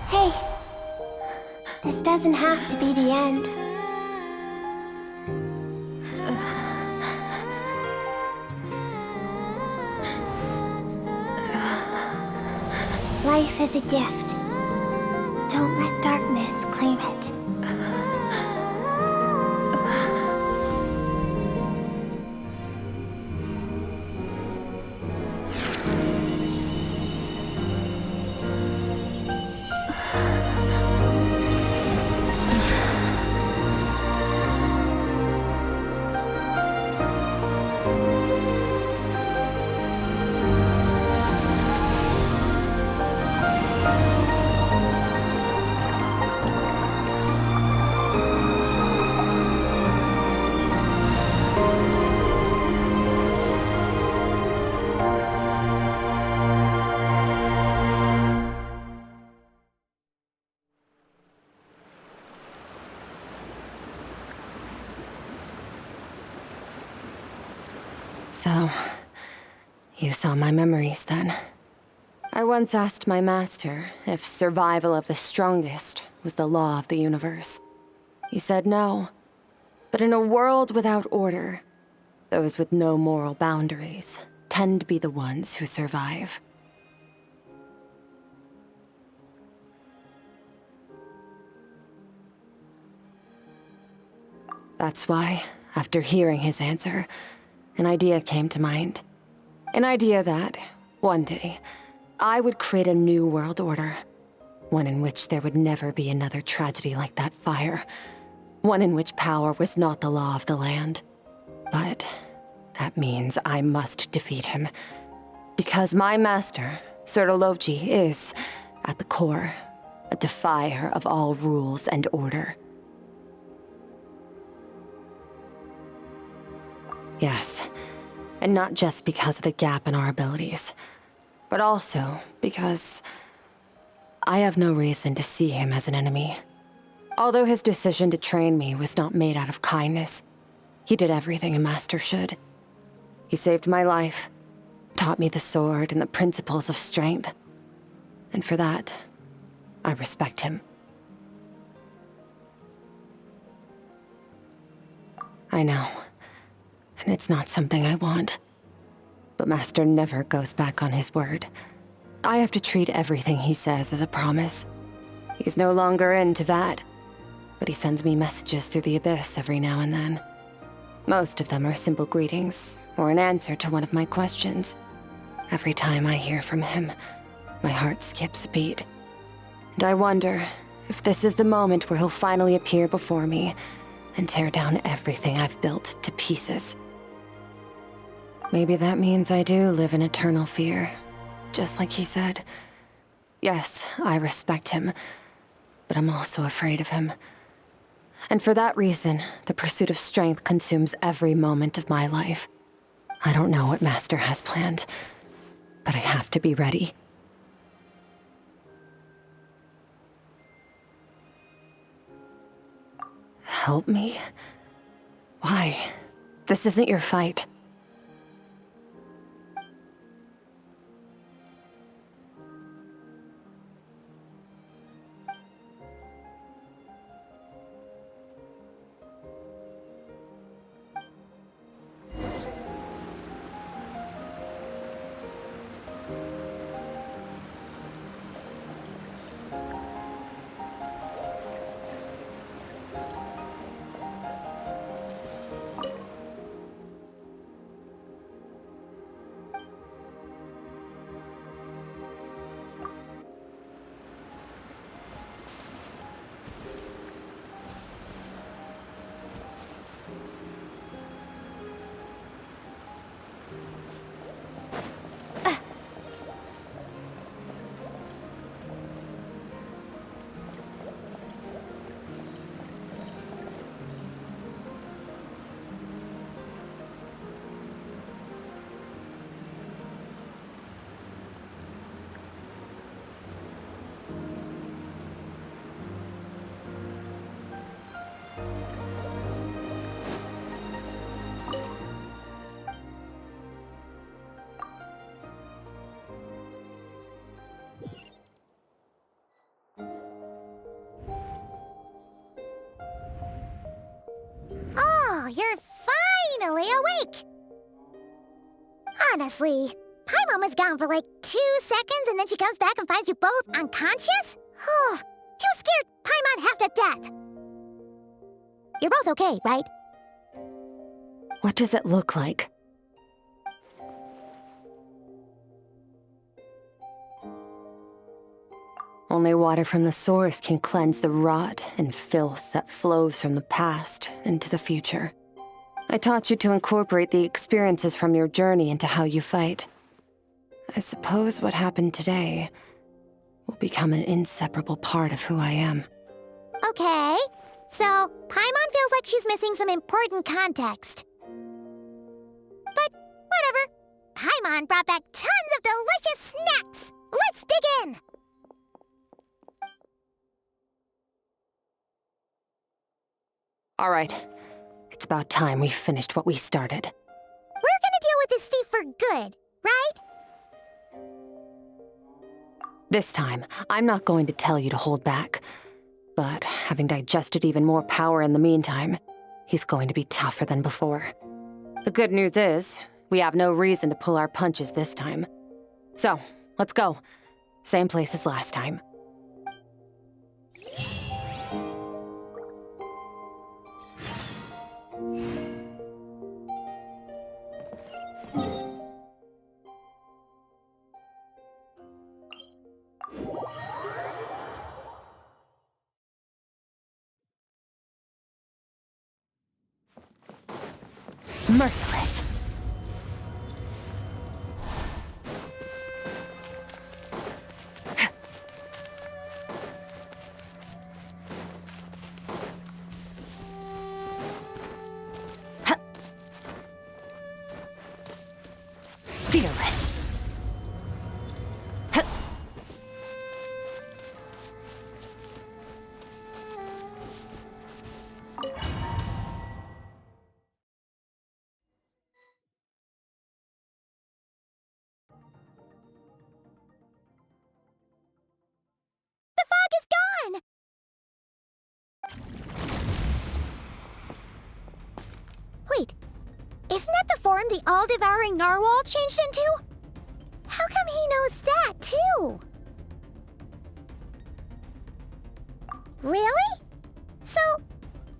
Hey, this doesn't have to be the end. Life is a gift. Don't let darkness claim it. So, you saw my memories then. I once asked my master if survival of the strongest was the law of the universe. He said no. But in a world without order, those with no moral boundaries tend to be the ones who survive. That's why, after hearing his answer, an idea came to mind. An idea that, one day, I would create a new world order. One in which there would never be another tragedy like that fire. One in which power was not the law of the land. But that means I must defeat him. Because my master, Sirologi, is, at the core, a defier of all rules and order. Yes, and not just because of the gap in our abilities, but also because I have no reason to see him as an enemy. Although his decision to train me was not made out of kindness, he did everything a master should. He saved my life, taught me the sword and the principles of strength, and for that, I respect him. I know. And it's not something I want. But Master never goes back on his word. I have to treat everything he says as a promise. He's no longer into that, but he sends me messages through the abyss every now and then. Most of them are simple greetings, or an answer to one of my questions. Every time I hear from him, my heart skips a beat. And I wonder if this is the moment where he'll finally appear before me and tear down everything I've built to pieces. Maybe that means I do live in eternal fear, just like he said. Yes, I respect him, but I'm also afraid of him. And for that reason, the pursuit of strength consumes every moment of my life. I don't know what Master has planned, but I have to be ready. Help me? Why? This isn't your fight. Oh, you're finally awake! Honestly, Paimon was gone for like 2 seconds and then she comes back and finds you both unconscious? Oh, you scared Paimon half to death! You're both okay, right? What does it look like? Only water from the source can cleanse the rot and filth that flows from the past into the future. I taught you to incorporate the experiences from your journey into how you fight. I suppose what happened today will become an inseparable part of who I am. Okay, so Paimon feels like she's missing some important context. But whatever. Paimon brought back tons of delicious snacks! Let's dig in! All right. It's about time we finished what we started. We're gonna deal with this thief for good, right? This time, I'm not going to tell you to hold back. But having digested even more power in the meantime, he's going to be tougher than before. The good news is, we have no reason to pull our punches this time. So, let's go. Same place as last time. Merciless. Fearless. Wait, isn't that the form the all-devouring narwhal changed into? How come he knows that, too? Really? So,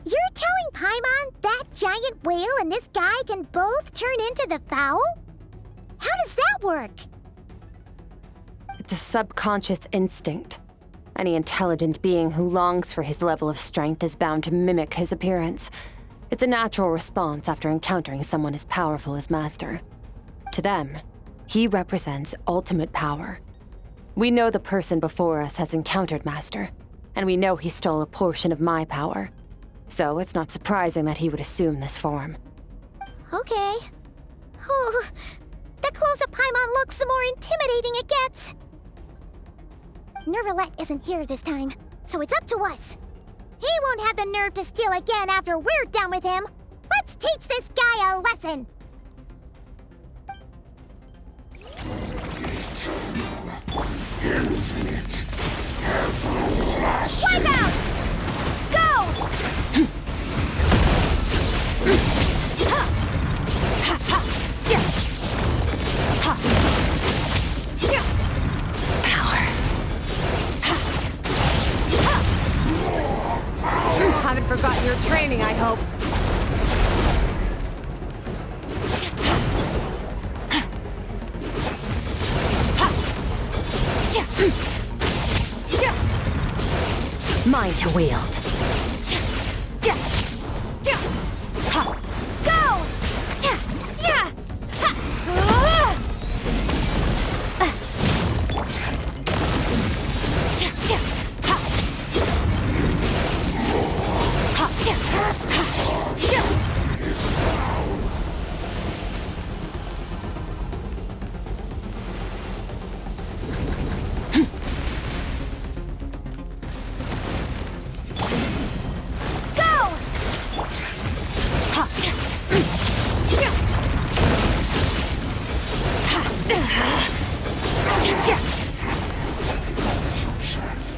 you're telling Paimon that giant whale and this guy can both turn into the fowl? How does that work? It's a subconscious instinct. Any intelligent being who longs for his level of strength is bound to mimic his appearance. It's a natural response after encountering someone as powerful as Master. To them, he represents ultimate power. We know the person before us has encountered Master, and we know he stole a portion of my power. So it's not surprising that he would assume this form. Okay. Oh, the closer Paimon looks, the more intimidating it gets. Nervalette isn't here this time, so it's up to us. He won't have the nerve to steal again after we're done with him. Let's teach this guy a lesson. Infinite, everlasting. Wipe out! Go! Haven't forgotten your training, I hope. Mine to wield. Go!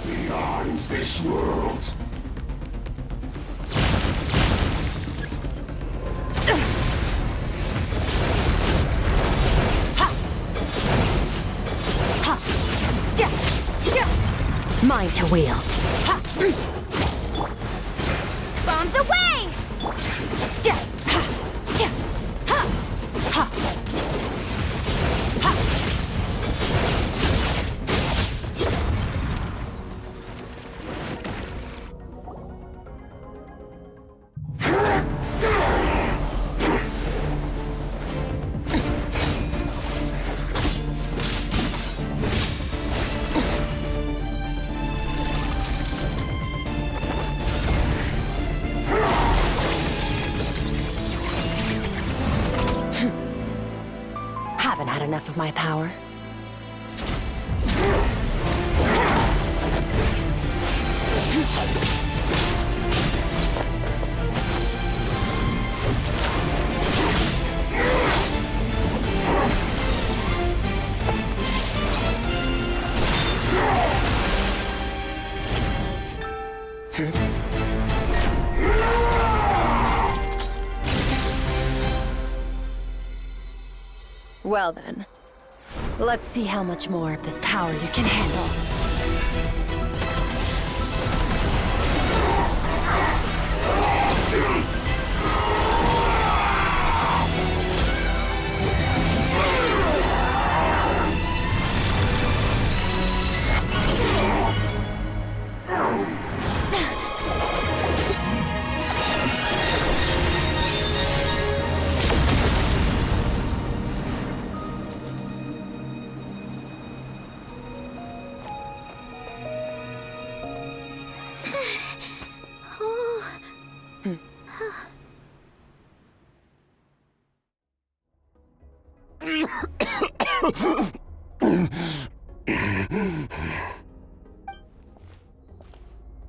Beyond this world. Mine to wield. Bombs away! Haven't had enough of my power. Well then, let's see how much more of this power you can handle.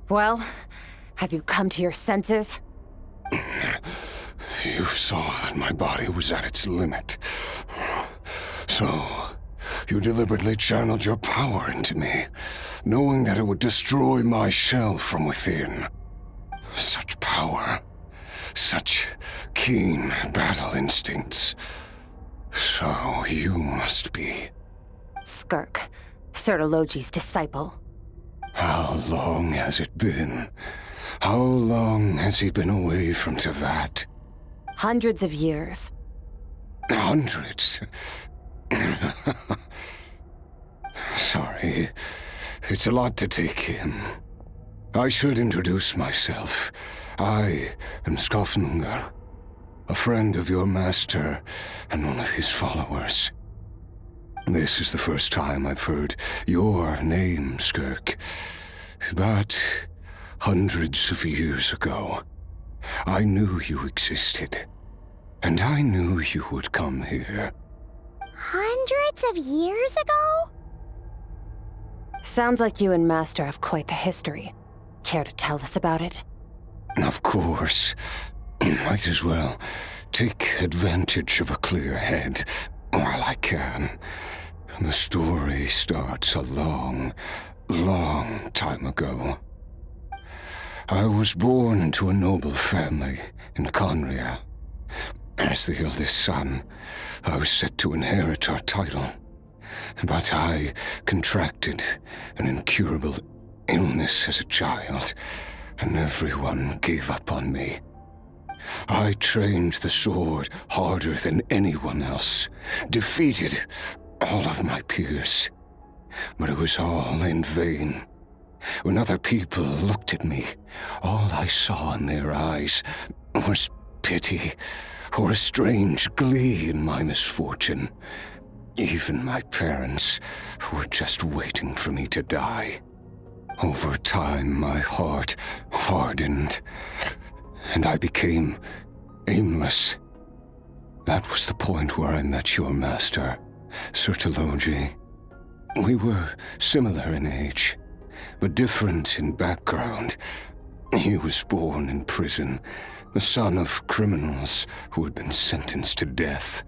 Well, have you come to your senses? You saw that my body was at its limit. So, you deliberately channeled your power into me, knowing that it would destroy my shell from within. Such power. Such keen battle instincts. So you must be... Skirk, Sertologi's disciple. How long has it been? How long has he been away from Tevat? Hundreds of years. Hundreds? Sorry, it's a lot to take in. I should introduce myself. I am This is the first time I've heard your name, Skirk. But hundreds of years ago, I knew you existed. And I knew you would come here. Hundreds of years ago? Sounds like you and Master have quite the history. Care to tell us about it? Of course. Might as well take advantage of a clear head while I can. The story starts a long, long time ago. I was born into a noble family in Conria. As the eldest son, I was set to inherit our title. But I contracted an incurable illness as a child, and everyone gave up on me. I trained the sword harder than anyone else, defeated all of my peers. But it was all in vain. When other people looked at me, all I saw in their eyes was pity or a strange glee in my misfortune. Even my parents were just waiting for me to die. Over time, my heart hardened, and I became aimless. That was the point where I met your master, Sir Telogi. We were similar in age, but different in background. He was born in prison, the son of criminals who had been sentenced to death.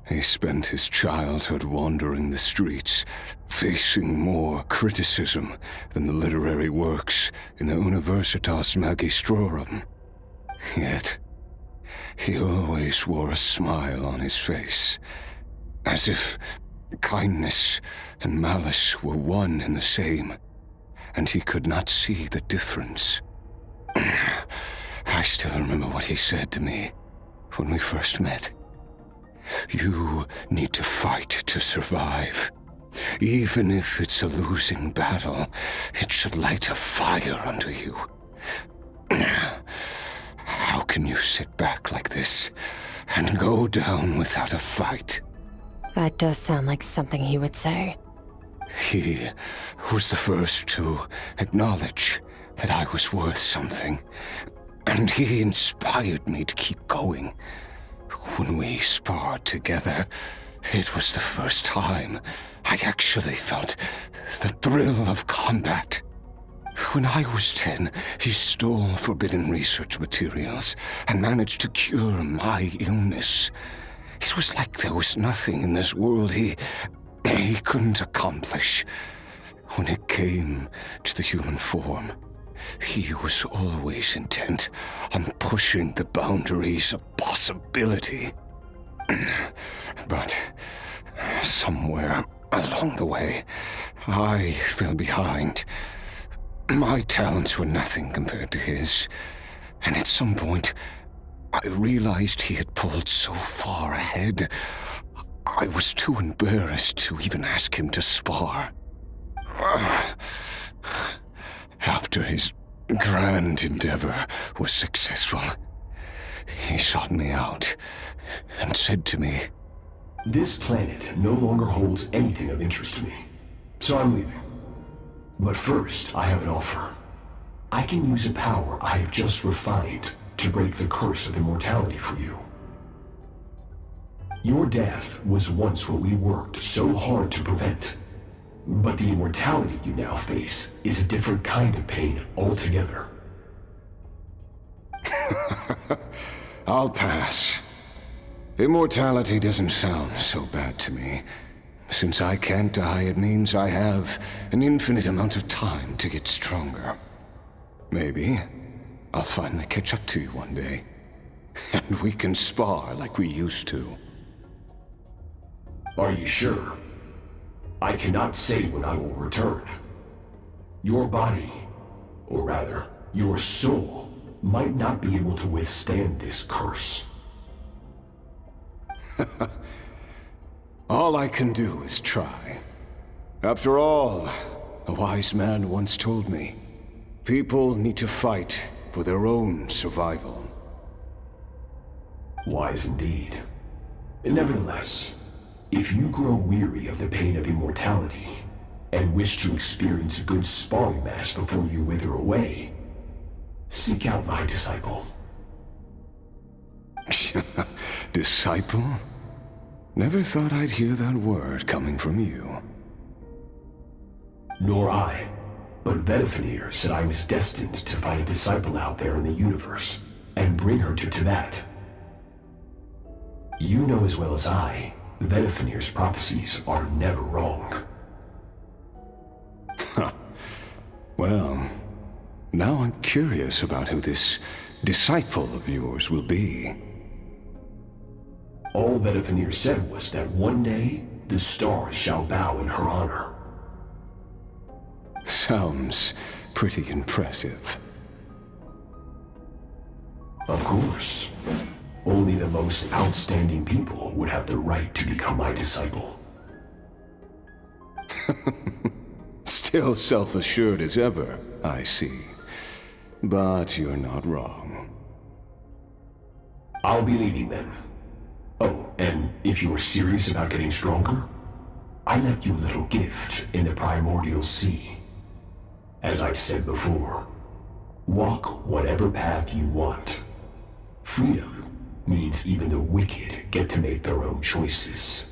He spent his childhood wandering the streets, facing more criticism than the literary works in the Universitas Magistrorum. Yet, he always wore a smile on his face, as if kindness and malice were one and the same, and he could not see the difference. I still remember what he said to me when we first met. You need to fight to survive. Even if it's a losing battle, it should light a fire under you. How can you sit back like this and go down without a fight? That does sound like something he would say. He was the first to acknowledge that I was worth something, and he inspired me to keep going. When we sparred together, it was the first time I'd actually felt the thrill of combat. When I was 10, he stole forbidden research materials and managed to cure my illness. It was like there was nothing in this world he couldn't accomplish. When it came to the human form, he was always intent on pushing the boundaries of possibility. But somewhere along the way, I fell behind. My talents were nothing compared to his, and at some point, I realized he had pulled so far ahead, I was too embarrassed to even ask him to spar. After his grand endeavor was successful, he sought me out and said to me, "This planet no longer holds anything of interest to me, so I'm leaving. But first, I have an offer. I can use a power I have just refined to break the curse of immortality for you. Your death was once what we worked so hard to prevent. But the immortality you now face is a different kind of pain altogether." I'll pass. Immortality doesn't sound so bad to me. Since I can't die, it means I have an infinite amount of time to get stronger. Maybe I'll finally catch up to you one day, and we can spar like we used to. Are you sure? I cannot say when I will return. Your body, or rather, your soul, might not be able to withstand this curse. All I can do is try. After all, a wise man once told me, people need to fight for their own survival. Wise indeed. Nevertheless, If you grow weary of the pain of immortality, and wish to experience a good sparring match before you wither away, seek out my disciple. Disciple? Never thought I'd hear that word coming from you. Nor I, but Vedifenir said I was destined to find a disciple out there in the universe, and bring her to Tibet. You know as well as I, Vedifenir's prophecies are never wrong. Well, now I'm curious about who this disciple of yours will be. All Vedifenir said was that one day, the stars shall bow in her honor. Sounds pretty impressive. Of course. Only the most outstanding people would have the right to become my disciple. Still self-assured as ever, I see. But you're not wrong. I'll be leaving then. Oh, and if you are serious about getting stronger, I left you a little gift in the primordial sea. As I've said before, walk whatever path you want. Freedom means even the wicked get to make their own choices.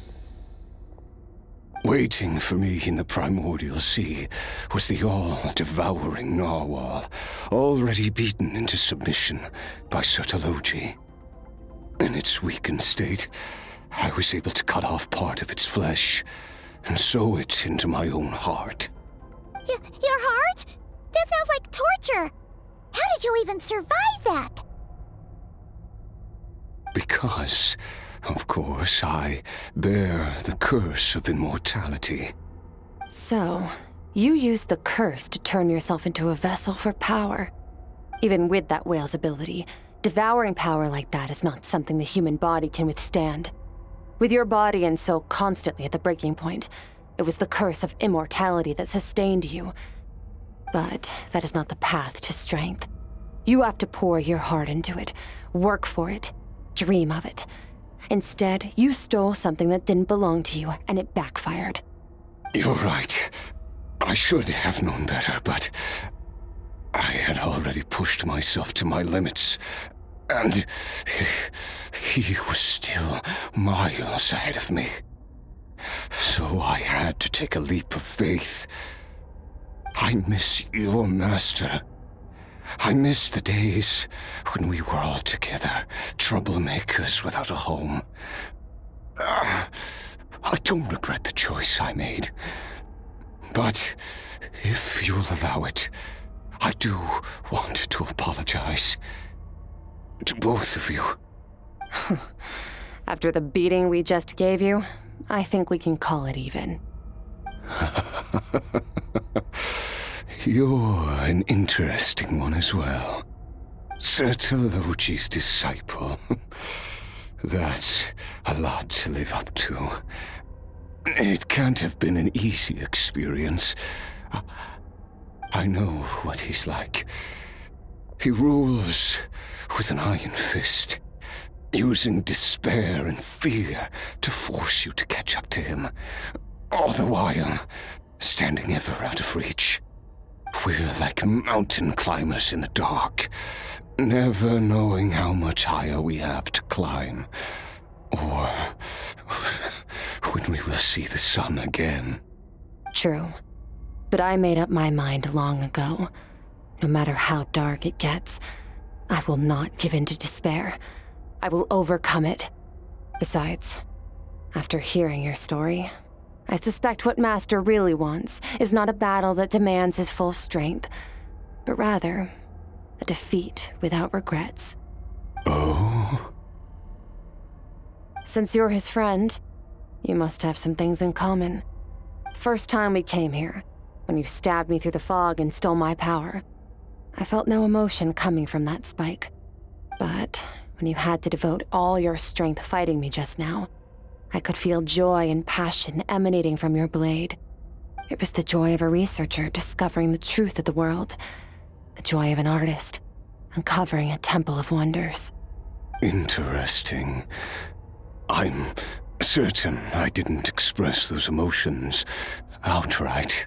Waiting for me in the primordial sea was the all-devouring narwhal, already beaten into submission by Sertologi. In its weakened state, I was able to cut off part of its flesh and sew it into my own heart. Your heart? That sounds like torture! How did you even survive that? Because, of course, I bear the curse of immortality. So, you used the curse to turn yourself into a vessel for power. Even with that whale's ability, devouring power like that is not something the human body can withstand. With your body and soul constantly at the breaking point, it was the curse of immortality that sustained you. But that is not the path to strength. You have to pour your heart into it, work for it, dream of it. Instead, you stole something that didn't belong to you, and it backfired. You're right. I should have known better, but I had already pushed myself to my limits, and he was still miles ahead of me. So I had to take a leap of faith. I miss your master. I miss the days when we were all together, troublemakers without a home. I don't regret the choice I made. But if you'll allow it, I do want to apologize. To both of you. After the beating we just gave you, I think we can call it even. You're an interesting one as well. Sertologi's disciple. That's a lot to live up to. It can't have been an easy experience. I know what he's like. He rules with an iron fist, using despair and fear to force you to catch up to him, all the while standing ever out of reach. We're like mountain climbers in the dark, never knowing how much higher we have to climb, or when we will see the sun again. True. But I made up my mind long ago. No matter how dark it gets, I will not give in to despair. I will overcome it. Besides, after hearing your story, I suspect what Master really wants is not a battle that demands his full strength, but rather a defeat without regrets. Oh? Since you're his friend, you must have some things in common. The first time we came here, when you stabbed me through the fog and stole my power, I felt no emotion coming from that spike. But when you had to devote all your strength fighting me just now, I could feel joy and passion emanating from your blade. It was the joy of a researcher discovering the truth of the world, the joy of an artist uncovering a temple of wonders. Interesting. I'm certain I didn't express those emotions outright.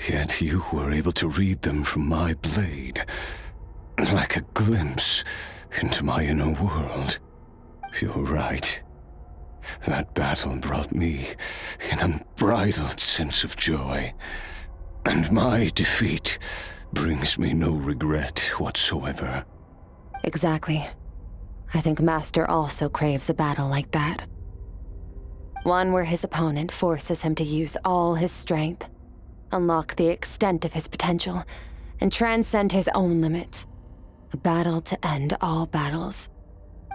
Yet you were able to read them from my blade, like a glimpse into my inner world. You're right. That battle brought me an unbridled sense of joy, and my defeat brings me no regret whatsoever. Exactly. I think Master also craves a battle like that. One where his opponent forces him to use all his strength, unlock the extent of his potential, and transcend his own limits. A battle to end all battles.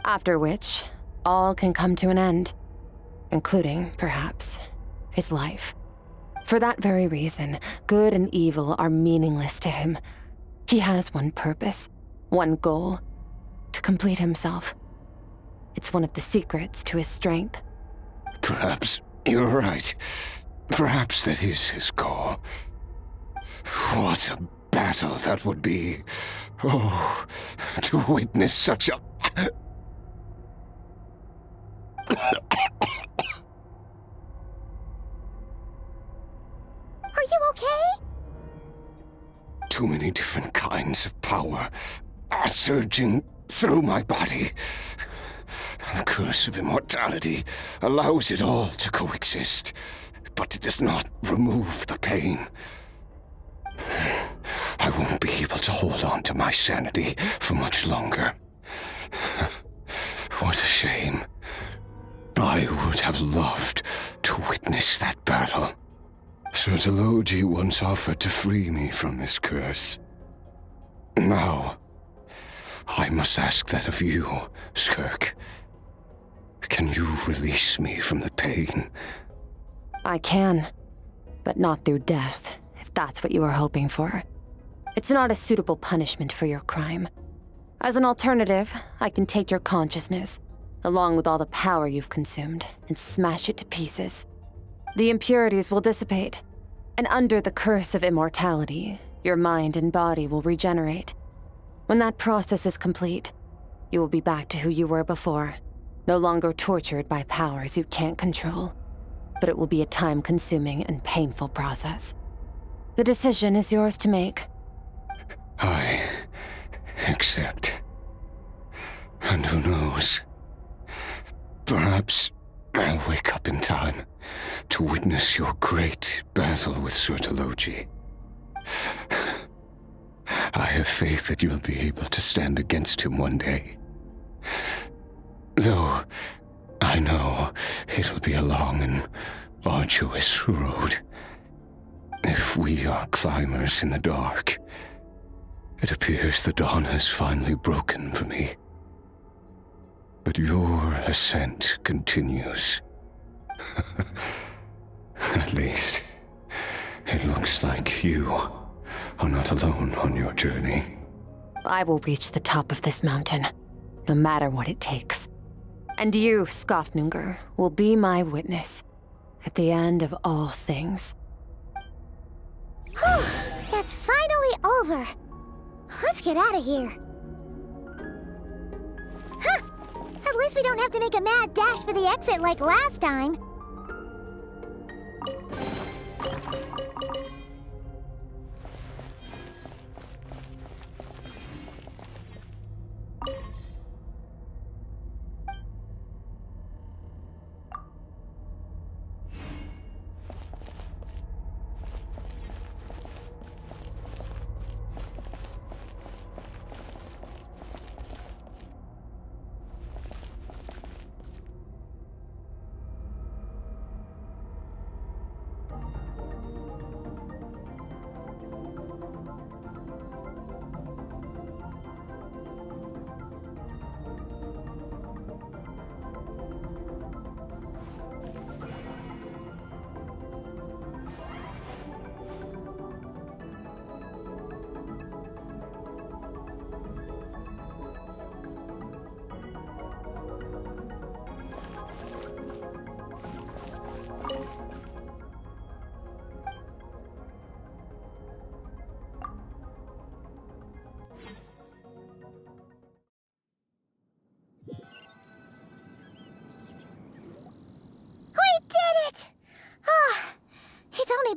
After which, all can come to an end, including, perhaps, his life. For that very reason, good and evil are meaningless to him. He has one purpose, one goal: to complete himself. It's one of the secrets to his strength. Perhaps you're right. Perhaps that is his goal. What a battle that would be. Oh, to witness such a... Are you okay? Too many different kinds of power are surging through my body. The curse of immortality allows it all to coexist, but it does not remove the pain. I won't be able to hold on to my sanity for much longer. What a shame. I would have loved to witness that battle. Sertologi once offered to free me from this curse. Now, I must ask that of you, Skirk. Can you release me from the pain? I can, but not through death, if that's what you were hoping for. It's not a suitable punishment for your crime. As an alternative, I can take your consciousness, along with all the power you've consumed, and smash it to pieces. The impurities will dissipate, and under the curse of immortality, your mind and body will regenerate. When that process is complete, you will be back to who you were before, no longer tortured by powers you can't control. But it will be a time-consuming and painful process. The decision is yours to make. I accept. And who knows? Perhaps I'll wake up in time to witness your great battle with Sertologi. I have faith that you'll be able to stand against him one day. Though I know it'll be a long and arduous road. If we are climbers in the dark, it appears the dawn has finally broken for me. But your ascent continues. At least, it looks like you are not alone on your journey. I will reach the top of this mountain, no matter what it takes. And you, Skofnunger, will be my witness at the end of all things. Whew, that's finally over. Let's get out of here. Huh! At least we don't have to make a mad dash for the exit like last time.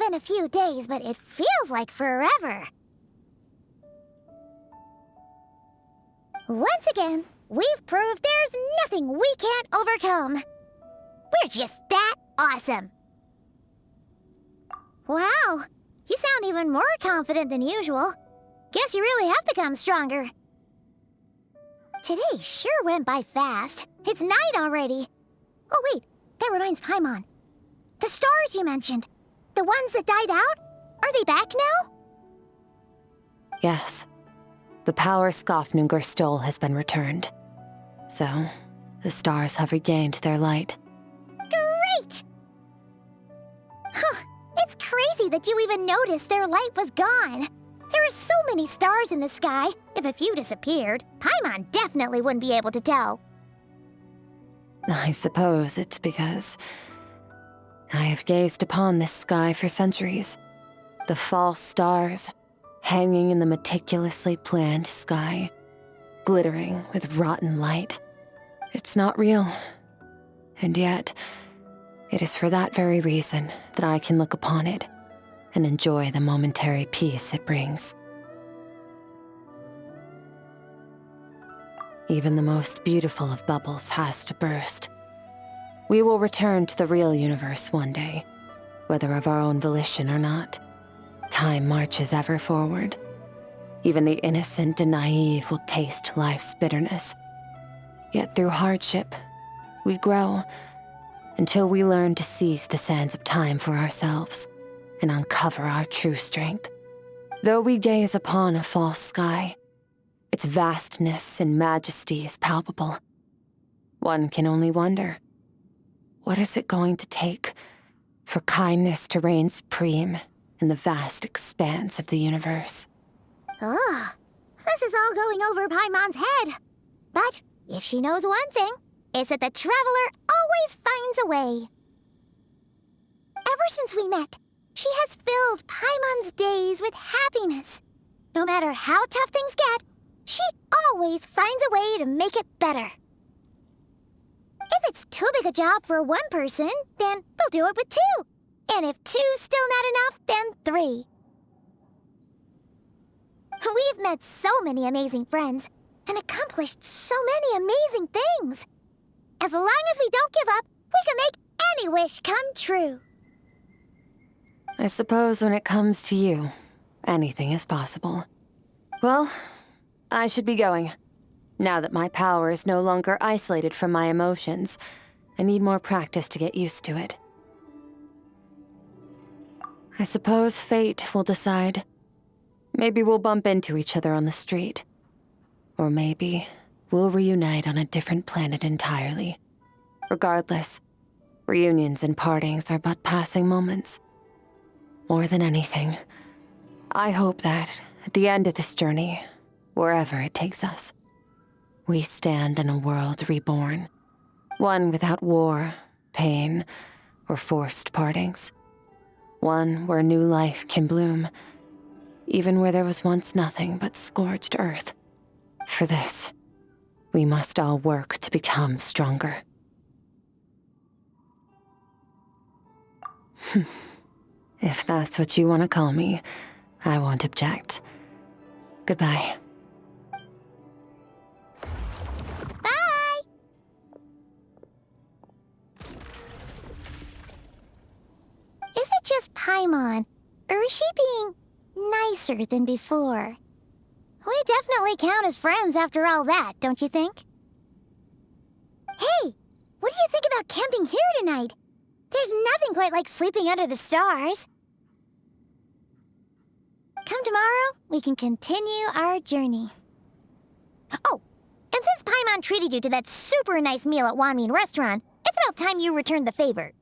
been a few days, but it feels like forever. Once again, we've proved there's nothing we can't overcome. We're just that awesome. Wow, you sound even more confident than usual. Guess you really have become stronger. Today sure went by fast. It's night already. Oh wait, that reminds Paimon. The stars you mentioned, the ones that died out, are they back now? Yes. The power Skafnungur stole has been returned. So, the stars have regained their light. Great! Huh, it's crazy that you even noticed their light was gone. There are so many stars in the sky. If a few disappeared, Paimon definitely wouldn't be able to tell. I suppose it's because I have gazed upon this sky for centuries. The false stars, hanging in the meticulously planned sky, glittering with rotten light. It's not real. And yet, it is for that very reason that I can look upon it and enjoy the momentary peace it brings. Even the most beautiful of bubbles has to burst. We will return to the real universe one day, whether of our own volition or not. Time marches ever forward. Even the innocent and naive will taste life's bitterness. Yet through hardship, we grow until we learn to seize the sands of time for ourselves and uncover our true strength. Though we gaze upon a false sky, its vastness and majesty is palpable. One can only wonder, what is it going to take for kindness to reign supreme in the vast expanse of the universe? Ugh, this is all going over Paimon's head. But if she knows one thing, it's that the traveler always finds a way. Ever since we met, she has filled Paimon's days with happiness. No matter how tough things get, she always finds a way to make it better. If it's too big a job for one person, then we'll do it with two. And if two's still not enough, then three. We've met so many amazing friends and accomplished so many amazing things. As long as we don't give up, we can make any wish come true. I suppose when it comes to you, anything is possible. Well, I should be going. Now that my power is no longer isolated from my emotions, I need more practice to get used to it. I suppose fate will decide. Maybe we'll bump into each other on the street. Or maybe we'll reunite on a different planet entirely. Regardless, reunions and partings are but passing moments. More than anything, I hope that at the end of this journey, wherever it takes us, we stand in a world reborn. One without war, pain, or forced partings. One where new life can bloom, even where there was once nothing but scorched earth. For this, we must all work to become stronger. If that's what you want to call me, I won't object. Goodbye. Bye! Is it just Paimon, or is she being nicer than before? We definitely count as friends after all that, don't you think? Hey, what do you think about camping here tonight? There's nothing quite like sleeping under the stars. Come tomorrow, we can continue our journey. Oh, and since Paimon treated you to that super nice meal at Wanmin Restaurant, it's about time you returned the favor.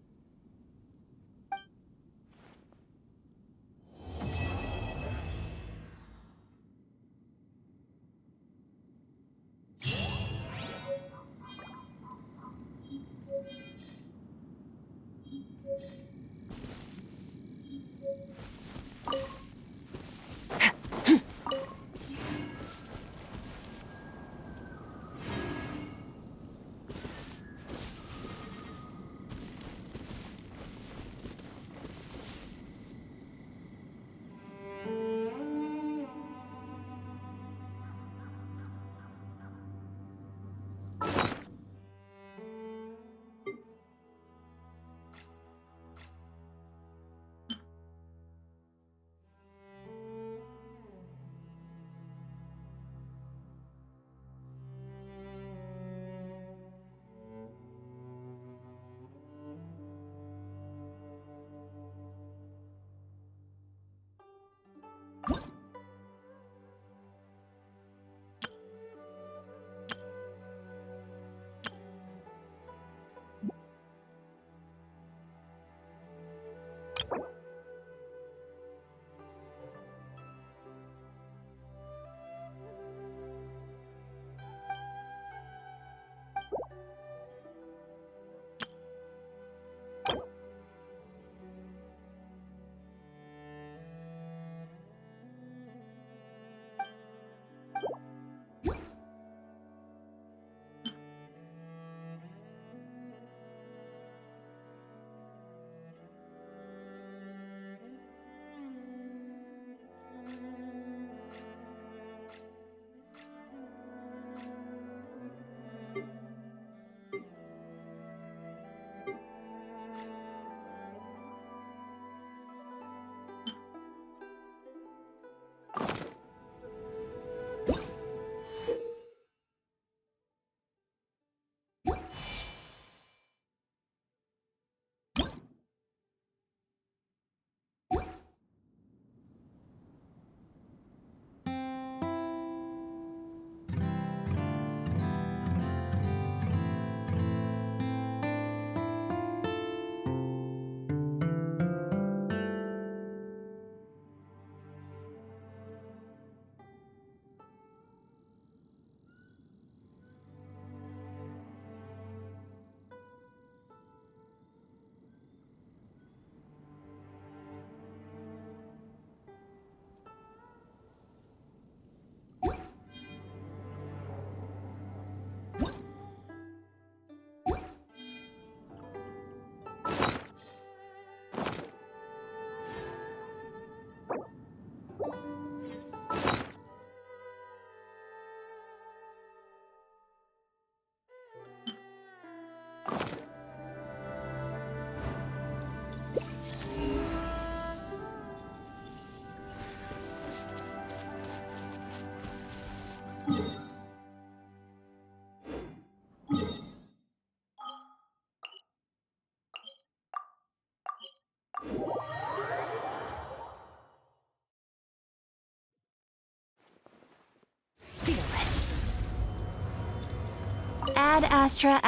Ad Astra.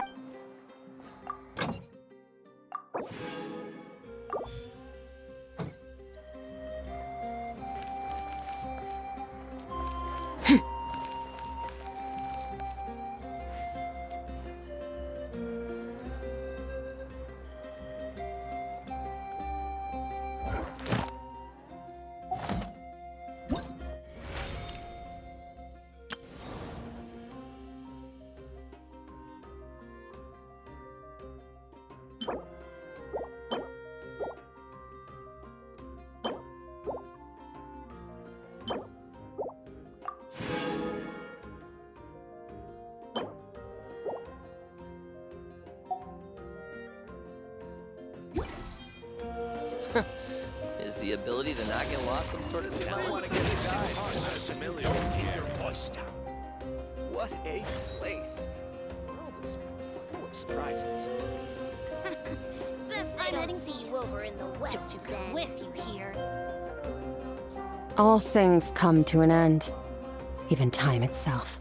Is the ability to not get lost some sort of talent? Familiar with keep your voice down. What a place. The world is full of surprises. Best I'm heading see you over in the west. Don't you come with you here. All things come to an end, even time itself.